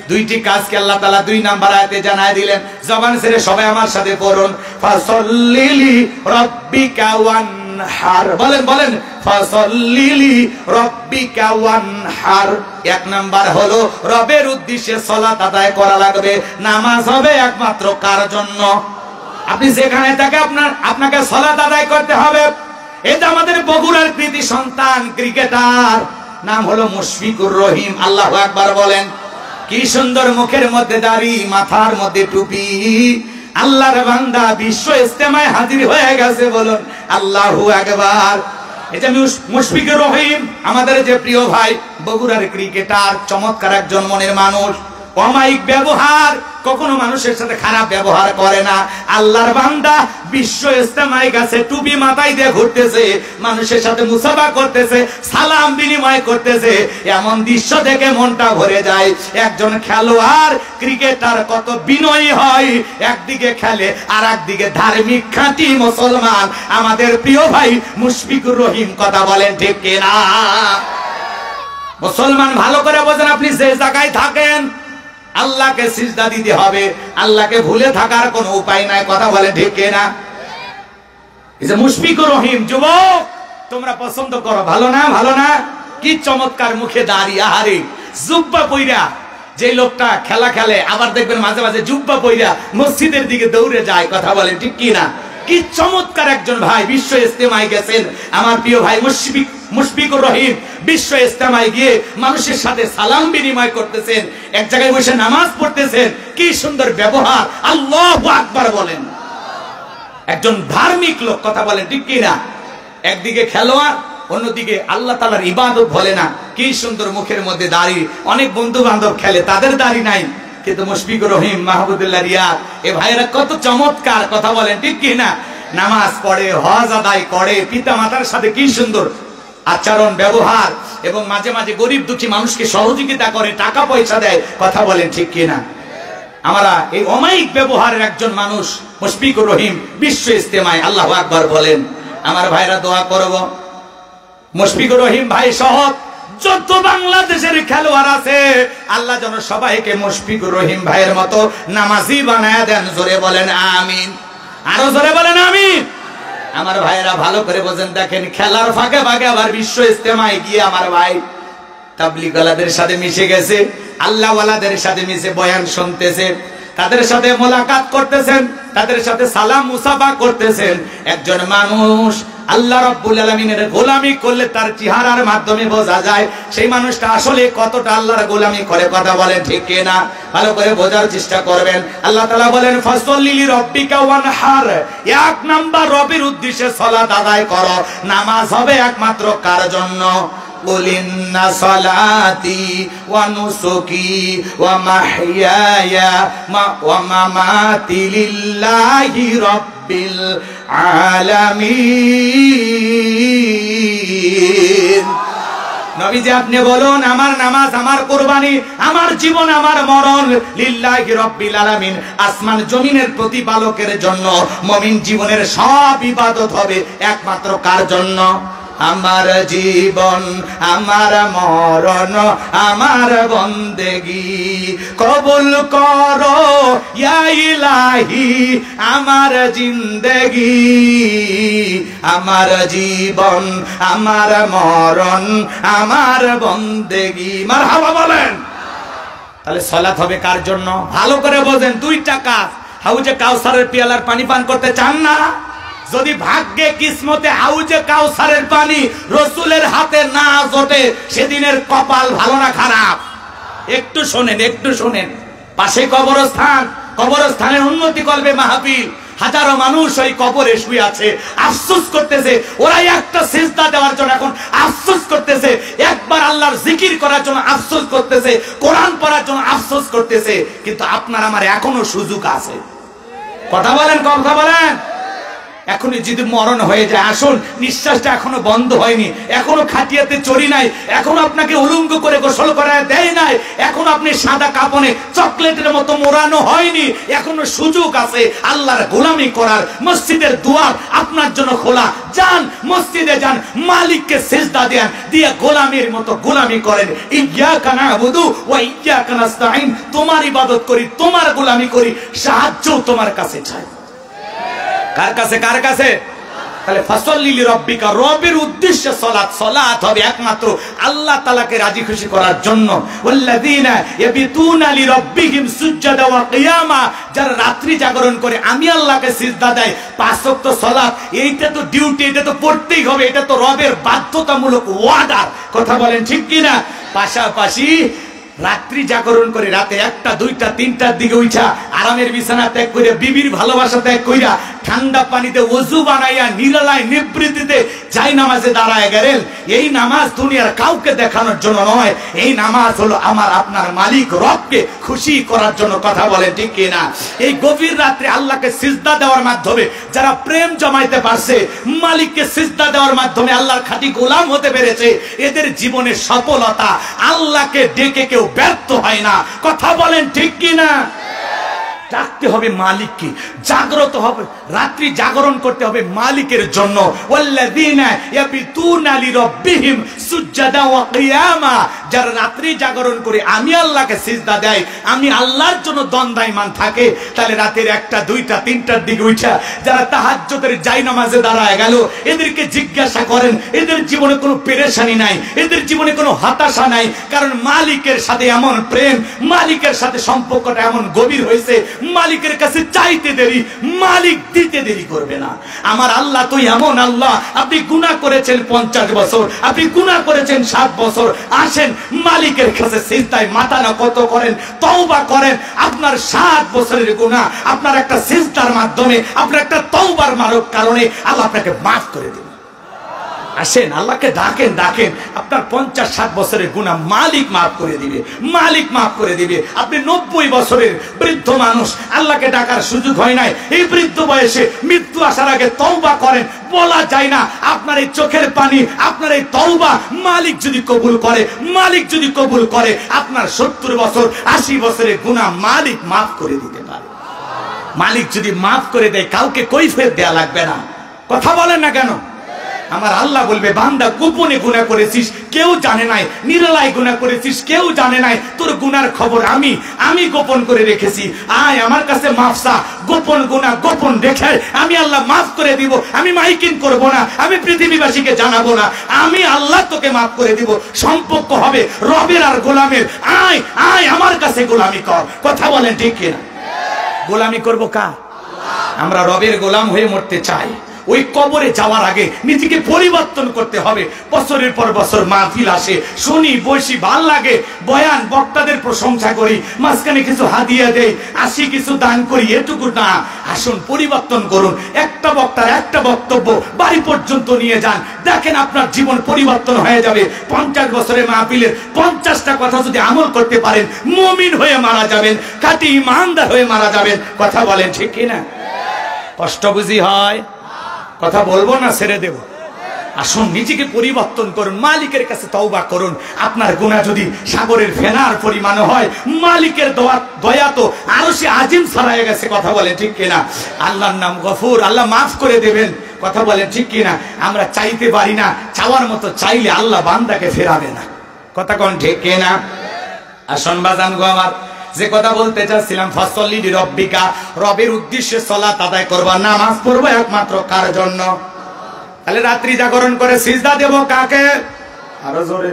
2টি কাজকে আল্লাহ তাআলা 2 নাম্বার আয়াতে জানায় দিলেন। জবান ছেড়ে সবাই আমার সাথে পড়ুন, ফাসাল্লিলি রাব্বিকা ওয়ানহার। বলেন ফাসাল্লিলি রাব্বিকা ওয়ানহার। 1 নাম্বার হলো রবের উদ্দেশ্যে সালাত আদায় করা লাগবে। নামাজ হবে একমাত্র কার জন্য? আপনি যেখানে থাকে আপনাকে সালাত আদায় করতে হবে। এই যে আমাদের বগুড়ার কৃতি সন্তান ক্রিকেটার, নাম হলো মুশফিকুর রহিম। আল্লাহু আকবার বলেন। কি সুন্দর, মুখের মধ্যে দাড়ি, মাথার মধ্যে টুপি। আল্লাহর বান্দা বিশ্ব ইজতেমায় হাজির হয়ে গেছে। বলুন আল্লাহু আকবার। এই যে মুশফিকুর রহিম, আমাদের যে প্রিয় ভাই, বগুড়ার ক্রিকেটার, চমৎকার একজন মনের মানুষ, অমায়িক ব্যবহার, কখনো মানুষের সাথে খারাপ ব্যবহার করে না। আল্লাহর বান্দা বিশ্ব ইজতেমায় গেছে, টুপি মাথায় দিয়ে ঘুরতেছে, মানুষের সাথে মুসাফা করতেছে, সালাম বিনিময় করতেছে। এমন দৃশ্য দেখে মনটা ভরে যায়। একজন খেলোয়াড় ক্রিকেটার কত বিনয়ী হয়, একদিকে খেলে আর একদিকে ধার্মিক খাঁটি মুসলমান আমাদের প্রিয় ভাই মুশফিকুর রহিম। কথা বলেন ঠিক কিনা? মুসলমান ভালো করে বোঝেন, আপনি যে জায়গায় থাকেন আল্লাহকে সিজদা দিতে হবে, আল্লাহকে ভুলে থাকার কোনো উপায় নাই। কথা বলে ঠিক কিনা? এই যে মুশফিকুর রহিম, যুবক তোমরা পছন্দ করো, ভালো না? ভালো না? কি চমৎকার মুখে দাঁড়িয়ে, আহারে জুব্বা পইরা যে লোকটা খেলা খেলে আবার দেখবেন মাঝে মাঝে জুব্বা পইরা মসজিদের দিকে দৌড়ে যায়, কথা বলেন ঠিক কি না? কি চমৎকার একজন ভাই বিশ্ব ইজতেমায় গেছেন, আমার প্রিয় ভাই মুশফিকুর রহিম বিশ্ব ইজতেমায় গিয়ে মানুষের সাথে সালাম বিনিময় করতেছেন, এক জায়গায় বসে নামাজ পড়তেছেন, কি সুন্দর ব্যবহার, আল্লাহু আকবার বলেন। একজন ধার্মিক লোক, কথা বলেন ঠিক কি না? একদিকে খেলোয়াড়, অন্যদিকে আল্লাহ তাআলার ইবাদত বলে না, কি সুন্দর মুখের মধ্যে দাড়ি। অনেক বন্ধু বান্ধব খেলে, তাদের দাড়ি নাই, কিন্তু মুশফিকুর রহিম মাহমুদুল্লাহ রিয়াদ এ ভাইরা কত চমৎকার, কথা বলেন ঠিক কি না? নামাজ পড়ে, হজ আদায় করে, পিতা মাতার সাথে কি সুন্দর আচরণ ব্যবহার, এবং মাঝে মাঝে গরিব দুঃখী মানুষকে সহযোগিতা করে, টাকা পয়সা দেয়, কথা বলেন ঠিক কি না? আমরা এই অমায়িক ব্যবহারের একজন মানুষ মুশফিকুর রহিম বিশ্ব ইজতেমায়, আল্লাহু আকবার বলেন। আমার ভাইরা দোয়া করব, মুশফিকুর রহিম ভাই সহ যত বাংলাদেশের খেলোয়াড় আছে আল্লাহ যেন সবাইকে মুশফিকুর রহিম ভাইয়ের মতো নামাজি বানায় দেন। জোরে বলেন আমিন, আরো জোরে বলেন আমিন। আমার ভাইয়েরা ভালো করে বোঝেন, দেখেন খেলার ফাঁকে ফাঁকে আবার বিশ্ব ইজতেমায় গিয়ে আমার ভাই তাবলীগওয়ালাদের সাথে মিশে গেছে, আল্লাহওয়ালাদের সাথে মিশে বয়ান শুনতেছে, তাদের সাথে মোলাকাত করতেছেন, তাদের সাথে সালাম মুসাফা করতেছেন। একজন মানুষ আল্লাহ রাব্বুল আলামিনের গোলামি করলে তার চেহারার মাধ্যমে বোঝা যায় সেই মানুষটা আসলে কতটা আল্লাহর গোলামি করে, কথা বলেন ঠিক কি না? ভালো করে বোঝার চেষ্টা করবেন। আল্লাহ তাআলা বলেন ফাসল্লি লিরাব্বিকা ওয়ানহার, এক নাম্বার রবের উদ্দেশ্যে সালাত আদায় করো। নামাজ হবে একমাত্র কার জন্য? قل إن صلاتي ونسكي ومحياي ومماتي لله رب العالمين। নবীজি আপনি বলুন, আমার নামাজ, আমার কুরবানি, আমার জীবন, আমার মরণ লিল্লাহি রাব্বিল আলামিন, আসমান জমিনের প্রতিপালকের জন্য। মুমিন জীবনের সব ইবাদত হবে একমাত্র কার জন্য? আমার জীবন, আমার মরণ, আমার বন্দেগি কবুল করো ইয়া ইলাহি, আমার জিন্দেগি, আমার জীবন, আমার মরণ, আমার বন্দেগি। মারহাবা বলেন। তাহলে সালাত হবে কার জন্য? ভালো করে বোঝেন, দুইটা কাজ। হাউজে কাউসারের পিয়ালার পানি পান করতে চান না? যদি ভাগ্যে কিসমতে হাউজে কাউসারের পানি রসুলের হাতে না জোটে, সেদিনের কপাল ভালো না খারাপ? একটু শোনেন, একটু শোনেন। পাশে কবরস্থান, কবরস্থানের উন্নতি করবে মাহফিল, হাজারো মানুষ ওই কবরে শুয়ে আছে, আফসোস করতেছে। ওরা একটা সিজদা দেওয়ার জন্য এখন আফসোস করতেছে, একবার আল্লাহর জিকির করার জন্য আফসোস করতেছে, কোরআন পড়ার জন্য আফসোস করতেছে। কিন্তু আপনার আমার এখনো সুযোগ আছে, কথা বলেন, কথা বলেন। এখনই যদি মরণ হয়ে যায়, আসুন, নিঃশ্বাসটা এখনো বন্ধ হয়নি, এখনো খাটিয়াতে চড়ি নাই, এখনো আপনাকে উলঙ্গ করে গোসল করায় দেয় নাই, এখনো আপনি সাদা কাপনে চকলেটের মতো মোড়ানো হয়নি, এখনো সুযোগ আছে আল্লাহর গোলামি করার। মসজিদের দুয়ার আপনার জন্য খোলা, যান মসজিদে যান, মালিককে সিজদা দেন, দিয়ে গোলামের মতো গোলামি করেন। ইয়্যাকা না'বুদু ওয়া ইয়্যাকা নাস্তাঈন, তোমার ইবাদত করি, তোমার গোলামি করি, সাহায্যও তোমার কাছে চাই। কার কাছে? কার কাছে? তাহলে ফাসল্লি লিরাব্বিকা, রবের উদ্দেশ্যে সালাত, সালাত হবে একমাত্র আল্লাহ তাআলাকে রাজি খুশি করার জন্য। ওয়াল্লাযীনা ইয়াবিতুনা লিরাব্বিহিম সুজদাা ওয়া কিয়ামা, যারা রাত্রি জাগরণ করে আমি আল্লাহকে সিজদা দেয়, পাঁচ ওয়াক্ত সালাত, এইটা তো ডিউটি, এটা তো পড়তেই হবে, এটা তো রবের বাধ্যতামূলক ওয়ার্ডার, কথা বলেন ঠিক কি না? পাশাপাশি রাত্রি জাগরণ করে রাতে 1টা 2টা 3টার দিকে উঠা আরামের বিছানা ত্যাগ করে, বিবির ভালোবাসা ত্যাগ কইরা, ঠান্ডা পানিতে ওযু বানাইয়া নিরালায় নিবৃত্তিতে যাই নামাজে দাঁড়ায় গেলেন। এই নামাজ দুনিয়ার কাউকে দেখানোর জন্য নয়, এই নামাজ হলো আমার আপনার মালিক রবকে খুশি করার জন্য, কথা বলেন ঠিক কি না? এই গভীর রাত্রে আল্লাহকে সিজদা দেওয়ার মাধ্যমে যারা প্রেম জমাইতে পারছে, মালিককে সিজদা দেওয়ার মাধ্যমে আল্লাহর খাঁটি গোলাম হতে পেরেছে, এদের জীবনের সফলতা। আল্লাহকে ডেকে কেউ ব্যর্থ হয় না, কথা বলেন ঠিক কি না? ডাকতে হবে মালিককে, জাগ্রত হবে, রাত্রি জাগরণ করতে হবে মালিকের জন্য। ওয়াল্লাযীনা ইয়াবিতুনা লিরাব্বিহিম সুজদাা ওয়া কিয়ামা, যারা রাত্রি জাগরণ করে আমি আল্লাহকে সিজদা দেয়, আমি আল্লাহর জন্য দ্বন্দ্বায়মান থাকে, তাহলে রাতের 1টা 2টা 3টার দিকে উঠা যারা তাহাজ্জুদের জায়নামাজে দাঁড়ায় গেল, এদেরকে জিজ্ঞাসা করেন এদের জীবনে কোনো পেরেশানি নাই, এদের জীবনে কোনো হতাশা নাই, কারণ মালিকের সাথে এমন প্রেম, মালিকের সাথে সম্পর্কটা এমন গভীর হয়েছে, মালিকের কাছে চাইতে দেরি, মালিক দিতে দেরি করবে না। আমার আল্লাহ তো এমন আল্লাহ, আপনি গুনাহ করেছেন 50 বছর, আপনি গুনাহ করেছেন 7 বছর, আসেন মালিকের কাছে সিজদায় মাথা নত করেন, তওবা করেন, আপনার 7 বছরের গুনাহ আপনার একটা সিজদার মাধ্যমে, আপনার একটা তওবার কারণে আল্লাহ আপনাকে মাফ করে দেবে। আসেন আল্লাহকে ডাকেন, ডাকেন, আপনার 50-60 বছরের গুনাহ মালিক মাফ করে দিবে, মালিক মাফ করে দিবে। আপনি 90 বছরের বৃদ্ধ মানুষ, আল্লাহকে ডাকার সুযোগ হয় নাই, এই বৃদ্ধ বয়সে মৃত্যু আসার আগে তওবা করেন, বলা যায় না আপনার এই চোখের পানি, আপনার এই তওবা মালিক যদি কবুল করে, মালিক যদি কবুল করে, আপনার 70 বছর 80 বছরের গুনাহ মালিক মাফ করে দিতে পারে। মালিক যদি মাফ করে দেয়, কাউকে কৈফিয়ত দেয়া লাগবে না। কথা বলেন না কেন? আমার আল্লাহ বলবে, বান্দা গোপনে গুনাহ করেছিস, কেউ জানে নাই, নিরালায় গুনাহ করেছিস, কেউ জানে নাই, তোর গুনার খবর আমি গোপন করে রেখেছি, আয় আমার কাছে মাফ চা। গোপন গুনাহ গোপন রেখে আমি আল্লাহ মাফ করে দিব, আমি মাইকিং করব না, আমি পৃথিবীবাসীকে জানাবো না, আমি আল্লাহ তোকে মাফ করে দিব। সম্পর্ক হবে রবের আর গোলামের, আয় আয় আমার কাছে গোলামি কর। কথা বলেন ঠিক কিনা? গোলামি করব কার? আমরা রবের গোলাম হয়ে মরতে চাই। ওই কবরে যাওয়ার আগে নিজেকে পরিবর্তন করতে হবে। বছরের পর বছর মাহফিল আসে, শুনি, বসি, ভাল লাগে, বয়ান বক্তাদের প্রশংসা করি, মাঝখানে কিছু হাদিয়া দেই, আসি কিছু দান করি, এটুকু না। আসুন পরিবর্তন করুন, একটা বক্তার একটা বক্তব্য বাড়ি পর্যন্ত নিয়ে যান, দেখেন আপনার জীবন পরিবর্তন হয়ে যাবে। 50 বছরের মাহফিলের 50টা কথা যদি আমল করতে পারেন, মুমিন হয়ে মারা যাবেন, খাঁটি ইমানদার হয়ে মারা যাবেন। কথা বলেন ঠিক কিনা? কষ্ট বুঝি হয়? কথা বলবো না, ছেড়ে দেব? আসুন নিজেকে পরিবর্তন করুন, মালিকের কাছে তওবা করুন। আপনার গুনাহ যদি সাগরের ফেনার পরিমাণ হয়, মালিকের দয়া তো আরশে আজিম ছড়ায় গেছে। কথা বলেন ঠিক কিনা? আল্লাহর নাম গফুর, আল্লাহ মাফ করে দেবেন। কথা বলেন ঠিক কিনা? আমরা চাইতে পারি না, চাওয়ার মতো চাইলে আল্লাহ বান্দাকে ফেরাবে না। কথা কোন ঠিক কিনা? আসুন বাজান গো আমার, যে কথা বলতে চাচ্ছিলাম, ফাসল্লি লিরাব্বিকা, রবের উদ্দেশ্যে সালাত আদায় করবা, নামাজ পড়বো একমাত্র কার জন্য? তাহলে রাত্রি জাগরণ করে সিজদা দেব কাকে? আরো জোরে।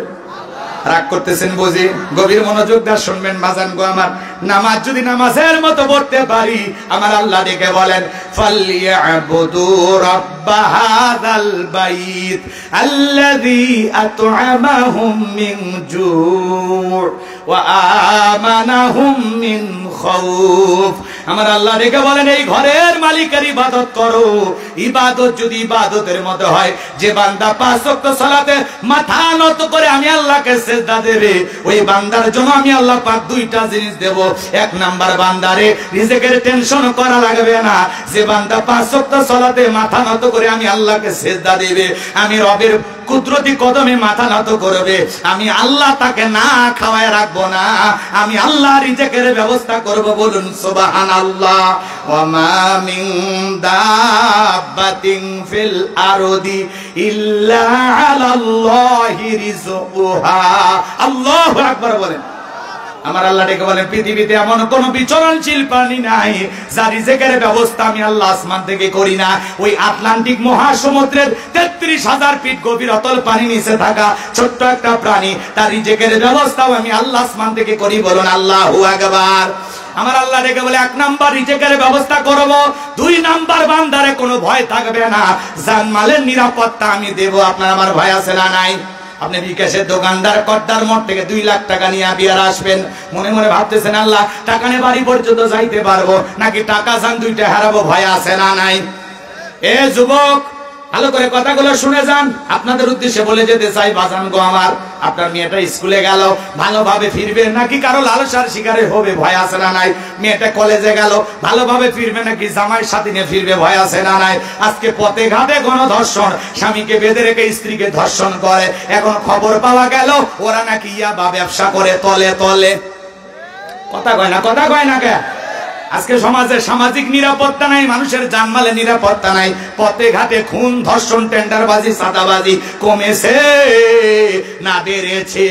রাগ করতেছেন বুঝি? গভীর মনোযোগ দিয়ে শুনবেন বাজান গো আমার। নামাজ যদি নামাজের মতো পড়তে পারি, আমার আল্লাহ ডেকে বলেন, ফালিয়াবুদু রাব্বা হাযাল বাইত আল্লাযী আত'আমাহুম মিন জু' ওয়া আমানাহুম মিন খাউফ। আমার আল্লাহ ডেকে বলেন, এই ঘরের মালিকের ইবাদত করো। ইবাদত যদি ইবাদতের মতো হয়, যে বান্দা 5 ওয়াক্ত সালাতে মাথা নত করে আমি আল্লাহকে সিজদা দেবে, ওই বান্দার জন্য আমি আল্লাহ পাক 2টা জিনিস দেব। 1 নাম্বার, বান্দারে রিজিকের টেনশন করা লাগবে না। যে বান্দা 5 ওয়াক্ত সালাতে মাথা নত করে আমি আল্লাহকে সিজদা দেবে, আমি রবের কুদরতি কদমে মাথা নত করবে, আমি আল্লাহ তাকে না খাওয়ায় রাখবো না, আমি আল্লাহ রিজিকের ব্যবস্থা করব। বলুন সুবহানাল্লাহ। ওয়া মা মিন দাব্বাতিন ফিল আরদি ইল্লা আলাল্লাহি রিজকুহা। আল্লাহু আকবার বলেন। আমার আল্লাহ ডেকে বলেন, পৃথিবীতে এমন কোন বিচরণশীল প্রাণী নাই যার রিজিকের ব্যবস্থা আমি আল্লাহ আসমান থেকে করি না। ওই আটলান্টিক মহাসমুদ্রের 33,000 ফিট গভীর অতল পানি নিচে থাকা ছোট্ট একটা প্রাণী, তার রিজিকের ব্যবস্থাও আমি আল্লাহ আসমান থেকে করি। বলুন আল্লাহু আকবার। আমার আল্লাহ ডেকে বলে, 1 নাম্বার রিজিকের ব্যবস্থা করব, 2 নাম্বার বান্দারে কোনো ভয় থাকবে না, জানমালের নিরাপত্তা আমি দেব। আপনার আমার ভয় আছে না নাই? আপনি বিকাশের দোকানদার কর্তার মোট থেকে 2 লাখ টাকা নিয়ে বিয়ার আসবেন, মনে মনে ভাবতেছেন, আল্লাহ টাকা নিয়ে বাড়ি পর্যন্ত যাইতে পারবো নাকি টাকা যান 2টা হারাবো? ভয় আছে না নাই? এ যুবক, ভালো করে কথাগুলো শুনে যান। আপনাদের উদ্দেশ্যে বলে যেতে চাই বাজান গো আমার, আপনার মেয়েটা স্কুলে গেল, ভালোভাবে ফিরবে নাকি কারো লালসার শিকারে হবে? ভয় আছে না নাই? মেয়েটা কলেজে গেল, ভালোভাবে ফিরবে নাকি জামাইয়ের সাথে নিয়ে ফিরবে? ভয় আছে না নাই? আজকে পথে ঘাটে গণধর্ষণ, স্বামীকে বেঁধে রেখে স্ত্রীকে ধর্ষণ করে। এখন খবর পাওয়া গেল ওরা নাকি ইয়াবা ব্যবসা করে তলে তলে। কথা কয় না, কথা কয় না কে? আজকে সমাজে সামাজিক নিরাপত্তা নাই, মানুষের জানমালের নিরাপত্তা নাই, পথে ঘাটে খুন, ধর্ষণ, টেন্ডারবাজি, সাদাবাজি কমেছে না বেড়েছে?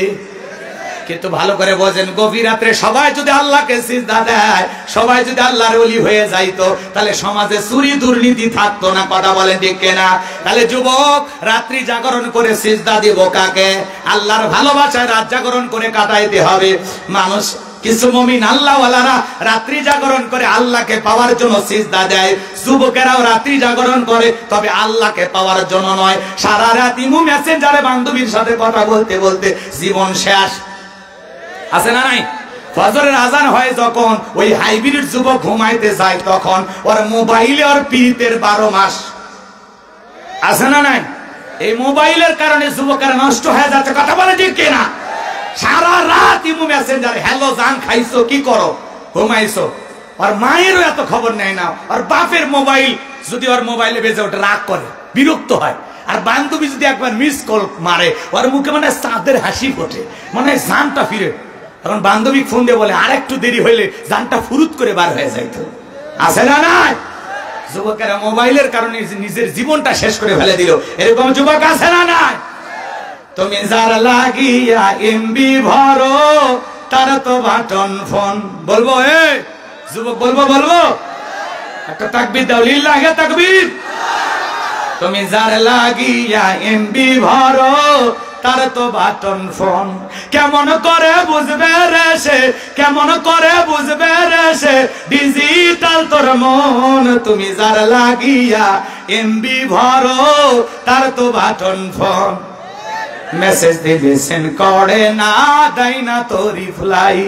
কিন্তু ভালো করে বোঝেন, গভীর রাত্রে সবাই যদি আল্লাহকে সিজদা দেয়, সবাই যদি আল্লাহর ওলি হয়ে যাইতো, তাহলে সমাজে চুরি দুর্নীতি থাকতো না। কথা বলেন ঠিক কিনা? তাহলে যুবক, রাত্রি জাগরণ করে সিজদা দিব কাকে? আল্লাহর ভালোবাসায় রাত জাগরণ করে কাটাইতে হবে। মানুষ কিছু মুমিন আল্লাহওয়ালারা রাত্রি জাগরণ করে আল্লাহকে পাওয়ার জন্য সিজদা দেয়। যুবকেরাও রাত্রি জাগরণ করে, তবে আল্লাহকে পাওয়ার জন্য নয়। সারা রাত ইমো মেসেঞ্জারে বান্ধবীর সাথে কথা বলতে বলতে জীবন শেষ। আছে না নাই? ফজরের আজান হয় যখন, ওই হাইব্রিড যুবক ঘুমাইতে যায়, তখন ওর মোবাইলে ওর পীড়িতের 12 মাস। আছে না নাই? এই মোবাইলের কারণে যুবকেরা নষ্ট হয়ে যাচ্ছে। কথা বলে ঠিক কিনা? সারা রাত ইমো মেসেঞ্জারে হ্যালো জান খাইছো, কি করো, ঘুমাইছো। আর মায়েরও এত খবর নেয় না। আর বাপের মোবাইল যদি ওর মোবাইলে বেজে ওঠে, রাগ করে, বিরক্ত হয়। আর বান্ধবী যদি একবার মিস কল মারে, ওর মুখে মানে চাঁদের হাসি ফোটে, মানে জানটা ফিরে। এখন বান্ধবী ফোন দিয়ে বলে আরেকটু দেরি হইলে জানটা ফুরুত করে বার হয়ে যাইতো। আছে না নাই? যুবকেরা মোবাইলের কারণে নিজের জীবনটা শেষ করে ফেলে দিল। এরকম যুবক আছে না নাই? তুমি যার লাগিয়া এমবি ভরো, তার তো বাটন ফোন। বলবো যুবক, বলবো একটা তাকবীর দাও, লিল্লাহি তাকবীর। তুমি যার লাগিয়া এমবি ভরো, তার তো বাটন ফোন। কেমন করে বুঝবে রে সে, কেমন করে বুঝবে রে সে, ডিজিটাল তোর মন। তুমি যার লাগিয়া এমবি ভরো, তার তো বাটন ফোন। মেসেজ দিলে সেন্ড করে না, দেয় না তো রিপ্লাই।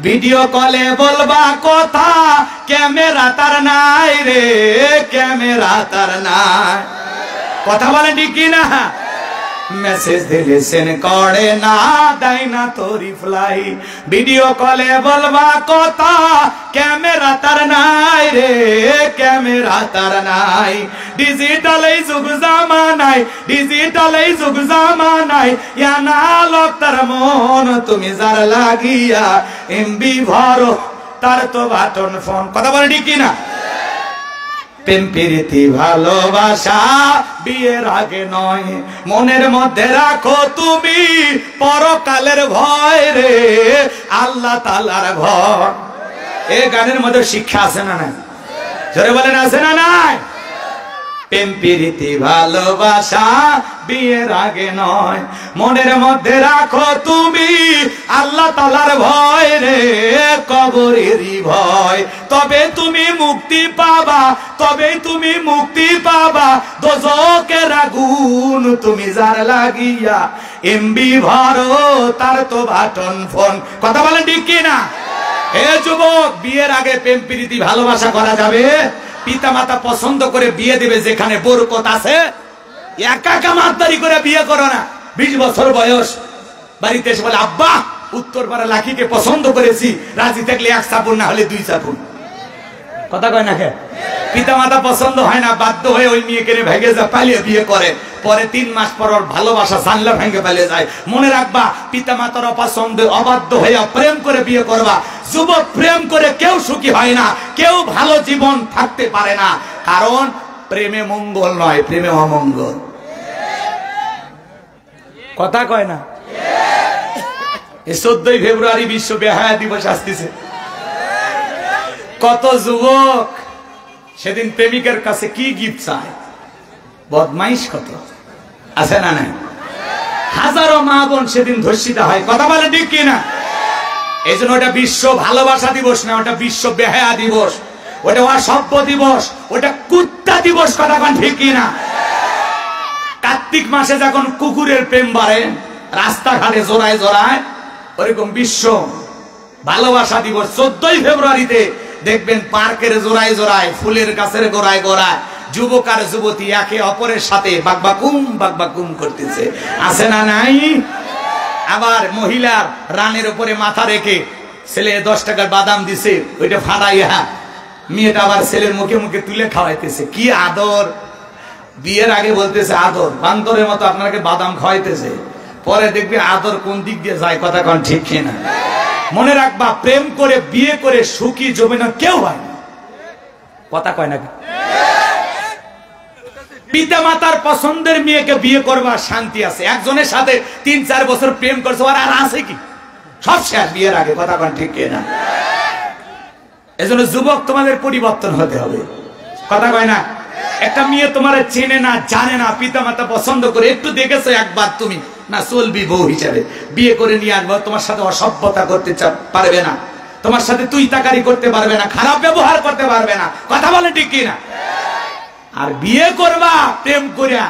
ভিডিও কলে বলবা কথা, ক্যামেরা তার নাই রে, ক্যামেরা তার নাই। কথা বলে ঠিক কিনা? মেসেজ দিলে সেন্ড করে না, দেয় না তো রিপ্লাই। ভিডিও কলে বলবা কথা, ক্যামেরা তার নাই রে, ক্যামেরা তার নাই। ডিজিটাল এই যুগ জামানায়, ডিজিটাল এই যুগ জামানায়, ইয়ানা লোক তার মন। তুমি যার লাগিয়া এমবি ভরো, তার তো বাটন ফোন। কথা বলে ঠিক কিনা? প্রেম প্রীতি ভালোবাসা বিয়ের আগে নয়, মনের মধ্যে রাখো তুমি পরকালের ভয় রে, আল্লাহ তাআলার ভয়। এই গানের মধ্যে শিক্ষা আছে না নাই? জোরে বলেন আছে না নাই? প্রেম প্রীতি ভালোবাসা বিয়ের আগে নয়, মনের মধ্যে রাখো তুমি আল্লাহ তাআলার ভয় রে, কবরেরই ভয়। তবে তুমি মুক্তি পাবা, তবে তুমি মুক্তি পাবা দোজখের আগুন। তুমি যার লাগিয়া এমবি ভরো, তার তো বাটন ফোন। কথা বলেন ঠিক কিনা? হে যুবক, বিয়ের আগে প্রেম প্রীতি ভালোবাসা করা যাবে? পিতা মাতা পছন্দ করে বিয়ে দেবে যেখানে বরকত আছে। একা কামাতদারি করে বিয়ে করো না। 20 বছর বয়স বাড়িতে এসে বলে আব্বা, উত্তরপাড়া লাখিকে পছন্দ করেছি, রাজি থাকলে 1 চাপুন, না হলে 2 চাপুন। কথা কয় না কে? পিতা মাতা পছন্দ হয় না, বাধ্য হয়ে ওই মেয়েকে ভেঙে যা পালিয়ে বিয়ে করে। পরে 3 মাস পর ওর ভালোবাসা জানলা ভেঙে পালিয়ে যায়। মনে রাখবা, পিতা মাতার অপছন্দে অবাধ্য হয়ে প্রেম করে বিয়ে করবা। যুবক, প্রেম করে কেউ সুখী হয় না, কেউ ভালো জীবন থাকতে পারে না। কারণ প্রেমে মঙ্গল নয়, প্রেমে অমঙ্গল। কথা কয় না? এই 14 ফেব্রুয়ারি বিশ্ব বেহায়া দিবস আসতেছে। কত যুবক সেদিন প্রেমিকের কাছে কি গিফট চায়, বদমাইশ কত আছে না নাই? হাজারো মা বোন সেদিন ধর্ষিতা হয়। কথা বলে ঠিক কিনা? এই জন্য ওটা বিশ্ব ভালোবাসা দিবস না, ওটা বিশ্ব বেহায়া দিবস, ওটা অসভ্য দিবস, ওটা কুত্তা দিবস। কথা কন ঠিক কিনা? কার্তিক মাসে যখন কুকুরের প্রেম বাড়ে রাস্তাঘাটে জোড়ায় জোড়ায়, ওরকম বিশ্ব ভালোবাসা দিবস 14 ফেব্রুয়ারিতে দেখবেন পার্কের জোড়ায় জোড়ায়, ফুলের গাছের গোড়ায় গোড়ায় যুবক আর যুবতী একে অপরের সাথে বাকবাকুম করতেছে। আছে না নাই? আবার মহিলার রানের উপরে মাথা রেখে ছেলে 10 টাকার বাদাম দিছে, ওইটা ফাড়াইয়া মেয়েটা আবার ছেলের মুখে মুখে তুলে খাওয়াইতেছে। কি আদর! বিয়ের আগে বলতেছে আদর, বান্দরের মতো আপনাকে বাদাম খাওয়াইতেছে, পরে দেখবে আদর কোন দিক দিয়ে যায়। কথা কন ঠিক কিনা? মনে রাখবা, প্রেম করে বিয়ে করে সুখী জমে না কেউ হয় না। কথা কয় না? পিতা মাতার পছন্দের মেয়েকে বিয়ে করবার শান্তি আছে। একজনের সাথে 3-4 বছর প্রেম করছে, আর আছে কি? সব শেষ বিয়ের আগে, কথা কোন ঠিক কিনা? এজন্য যুবক তোমাদের পরিবর্তন হতে হবে, কথা কয় না? একটা মেয়ে তোমার চেনে না জানে না, পিতা মাতা পছন্দ করে একটু দেখেছো একবার, তুমি না চলবি বউ হিসাবে, বিয়ে করে নিয়ে আসবো, তোমার সাথে অসভ্যতা করতে পারবে না, তোমার সাথে তুই তাকারি করতে পারবে না, খারাপ ব্যবহার করতে পারবে না, কথা বলে ঠিক কিনা? আর বিয়ে করবা প্রেম করিয়া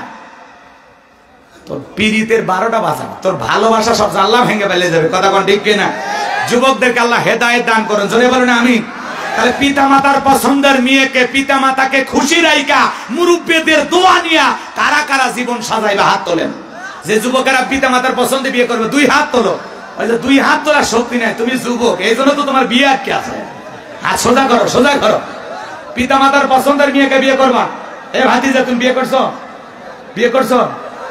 তোর পীড়িতের 12টা বাজা, তোর ভালোবাসা সব আল্লাহ ভেঙে ফেলে যাবে, কথা কোন ঠিক কিনা? যুবকদেরকে আল্লাহ হেদায়েত দান করেন, জোরে বলেন আমিন। তাহলে পিতা মাতার পছন্দের মেয়েকে, পিতা মাতাকে খুশি রাইকা, মুরব্বীদের দোয়া নিয়া কারা কারা জীবন সাজাইবে? হাত তোলেন। যে যুবকেরা পিতা মাতার পছন্দে বিয়ে করবে, 2 হাত তোলো। ওই যে 2 হাত তোলার শক্তি নাই, তুমি যুবক, এই জন্য তো তোমার বিয়ে আটকে আছে। হাত সোজা করো, সোজা করো। পিতা মাতার পছন্দের মেয়েকে বিয়ে করবা। এ ভাতিজা, তুমি বিয়ে করছো? বিয়ে করছো?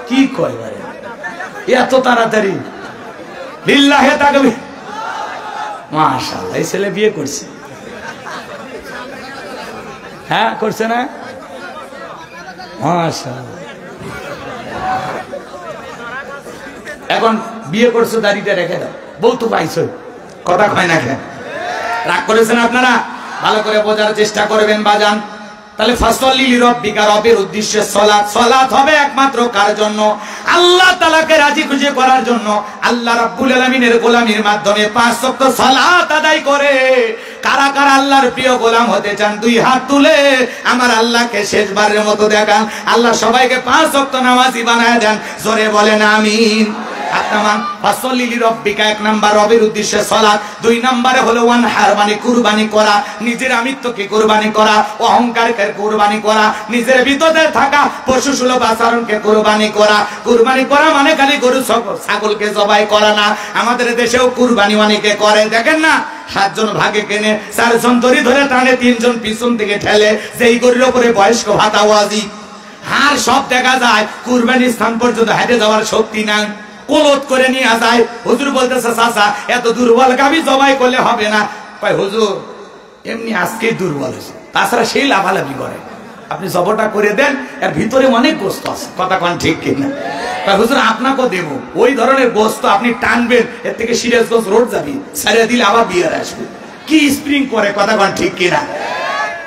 কি কয় ভাই এত তাড়াতাড়ি? লিল্লাহে তাকবীর, মাশাআল্লাহ, এই ছেলে বিয়ে করছে। হ্যাঁ করছে না? মাশাআল্লাহ। এখন বিয়ে করছো, দাড়িটা রেখে দাও, বউ তো পাইছো, কথা কয় না কেন? রাগ করেছেন আপনারা? ভালো করে বোঝার চেষ্টা করবেন বাজান। তাহলে ফাসল্লি লিরাব্বিকা, রবের উদ্দেশ্যে সালাত। সালাত হবে একমাত্র কার জন্য? আল্লাহ তাআলাকে রাজি খুশি করার জন্য। আল্লাহ রাব্বুল আলামিনের গোলামির মাধ্যমে 5 ওয়াক্ত সালাত আদায় করে কারা কারা আল্লাহর প্রিয় গোলাম হতে চান? 2 হাত তুলে আমার আল্লাহকে শেষবারের মতো দেখান। আল্লাহ সবাইকে 5 ওয়াক্ত নামাজি বানায় দেন, জোরে বলেন আমিন। এক নাম্বার রবের উদ্দেশ্যে সালাত, 2 নম্বরে হলো ওয়ানহার, মানে কুরবানি করা, নিজের আমিত্বকে কুরবানি করা, অহংকারকে কুরবানি করা, নিজের ভিতরে থাকা পশু সুলভ আচরণকে কুরবানি করা। কুরবানি করা মানে খালি গরু ছাগলকে জবাই করা না, আমাদের দেশেও কুরবানি অনেকে করে, দেখেন না? 7 জন ভাগে কেনে, 4 জন দড়ি ধরে টানে, 3 জন পিছন থেকে ঠেলে, যেই গরুর উপরে বয়স্ক ভাতা ওয়াজিব, হার সব দেখা যায়, কুরবানি স্থান পর্যন্ত হেঁটে যাওয়ার শক্তি নাই, কোলত করে নিয়ে যায়। হুজুর বলতেছে, চাচা এত দুর্বল গাভী জবাই করলে হবে না। কয় হুজুর এমনি আজকেই দুর্বল হয়েছে, তাছাড়া সেই লাভালাভি করে, আপনি জবটা করে দেন, এর ভিতরে অনেক গোস্ত আছে, কথা কোন ঠিক কিনা? কয় হুজুর আপনাকেও দেব, ওই ধরনের গোস্ত আপনি টানবেন, এর থেকে সিরাজগঞ্জ রোড যাবি, ছাড়িয়ে দিলে আবার বিয়ে আসবে। কি স্প্রিং করে, কথা কোন ঠিক কিনা?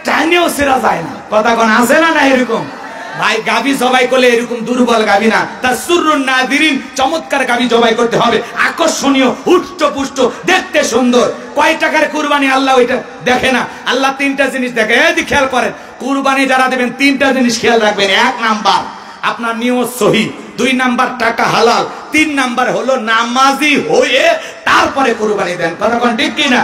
টানেও সেরা যায় না, কথা কোন আছে না? না এরকম ভাই, গাভী জবাই করলে এরকম দুর্বল গাভী না, তাসুরুন নাদিরিন, চমৎকার গাভী জবাই করতে হবে, আকর্ষণীয়, হুষ্টপুষ্ট, দেখতে সুন্দর। কয় টাকার কুরবানি আল্লাহ ওইটা দেখে না, আল্লাহ 3টা জিনিস দেখে। এই খেয়াল করেন, কুরবানি যারা দেবেন 3টা জিনিস খেয়াল রাখবেন। 1 নাম্বার আপনার নিয়ত সহি, 2 নাম্বার টাকা হালাল, 3 নাম্বার হলো নামাজি হয়ে তারপরে কুরবানি দেন, কথা কোন ঠিক কিনা?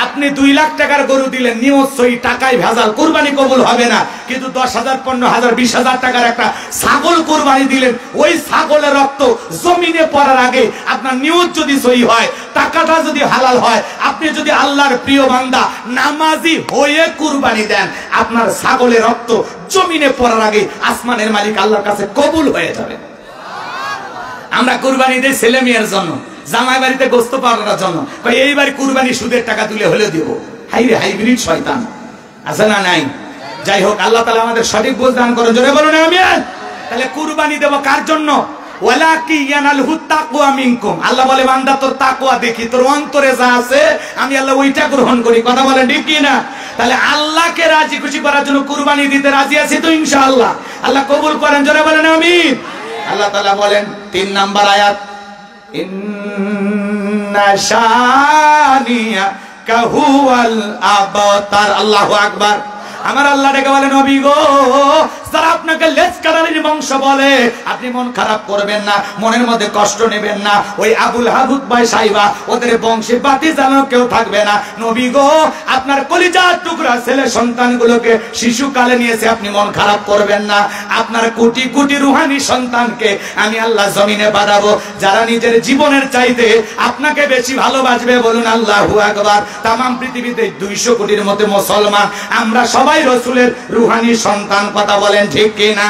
আপনি 2 লাখ টাকার গরু দিলেন, নিয়ত সহি, টাকায় ভেজাল, কুরবানি কবুল হবে না। কিন্তু 10,000, 15,000, 20,000 টাকার একটা ছাগল কুরবানি দিলেন, ওই ছাগলের রক্ত জমিনে পড়ার আগে আপনার নিয়ত যদি সহি হয়, টাকাটা যদি হালাল হয়, আপনি যদি আল্লাহর প্রিয় বান্দা নামাজি হয়ে কুরবানি দেন, আপনার ছাগলের রক্ত জমিনে পড়ার আগে আসমানের মালিক আল্লাহর কাছে কবুল হয়ে যাবে। আমরা কুরবানি দেই ছেলে মেয়ের জন্য, জামাই বাড়িতে গোস্ত পাওয়ার জন্য, এইবার কুরবানি সুদের টাকা তুলে হলে দিব। হাইব্রিড শয়তান আছে না নাই? যাই হোক, আল্লাহ তাআলা আমাদের সঠিক বুঝ দান করেন, জোরে বলুন আমিন। তাহলে কুরবানি দেব কার জন্য? ওয়ালাকি ইয়ানালহু তাকওয়া মিনকুম, আল্লাহ বলে বান্দা তোর তাকওয়া দেখি, তোর অন্তরে যা আছে আমি আল্লাহ ওইটা গ্রহণ করি, কথা বলেন ঠিক কি না? তাহলে আল্লাহকে রাজি খুশি করার জন্য কুরবানি দিতে রাজি আছি তো ইনশাআল্লাহ, আল্লাহ কবুল করেন, জোরে বলেন আমিন। আল্লাহ তাআলা বলেন 3 নাম্বার আয়াত, ইন্না শানিয়াকা হুয়াল আবতার। আল্লাহু আকবার। আমার আল্লাহ ডেকে বলেন, নবী গো, যারা আপনাকে লেজ কাটারির বংশ বলে, আপনি মন খারাপ করবেন না, মনের মধ্যে কষ্ট নেবেন না। ওই আবুল হাবুত ভাই সাইবা, ওদের বংশে বাতি জানো কেউ থাকবে না। নবী গো, আপনার কলিজার টুকরা ছেলে সন্তানগুলোকে শিশুকালে নিয়েছে, আপনি মন খারাপ করবেন না। আপনার কোটি কোটি রুহানি সন্তানকে আমি আল্লাহ জমিনে বাড়াবো, যারা নিজের জীবনের চাইতে আপনাকে বেশি ভালোবাসবে, বলুন আল্লাহু আকবার। তামাম পৃথিবীতে 200 কোটির মতো মুসলমান, আমরা সবাই রাসূলের রুহানি সন্তান, কথা বলেন ঠিক কিনা?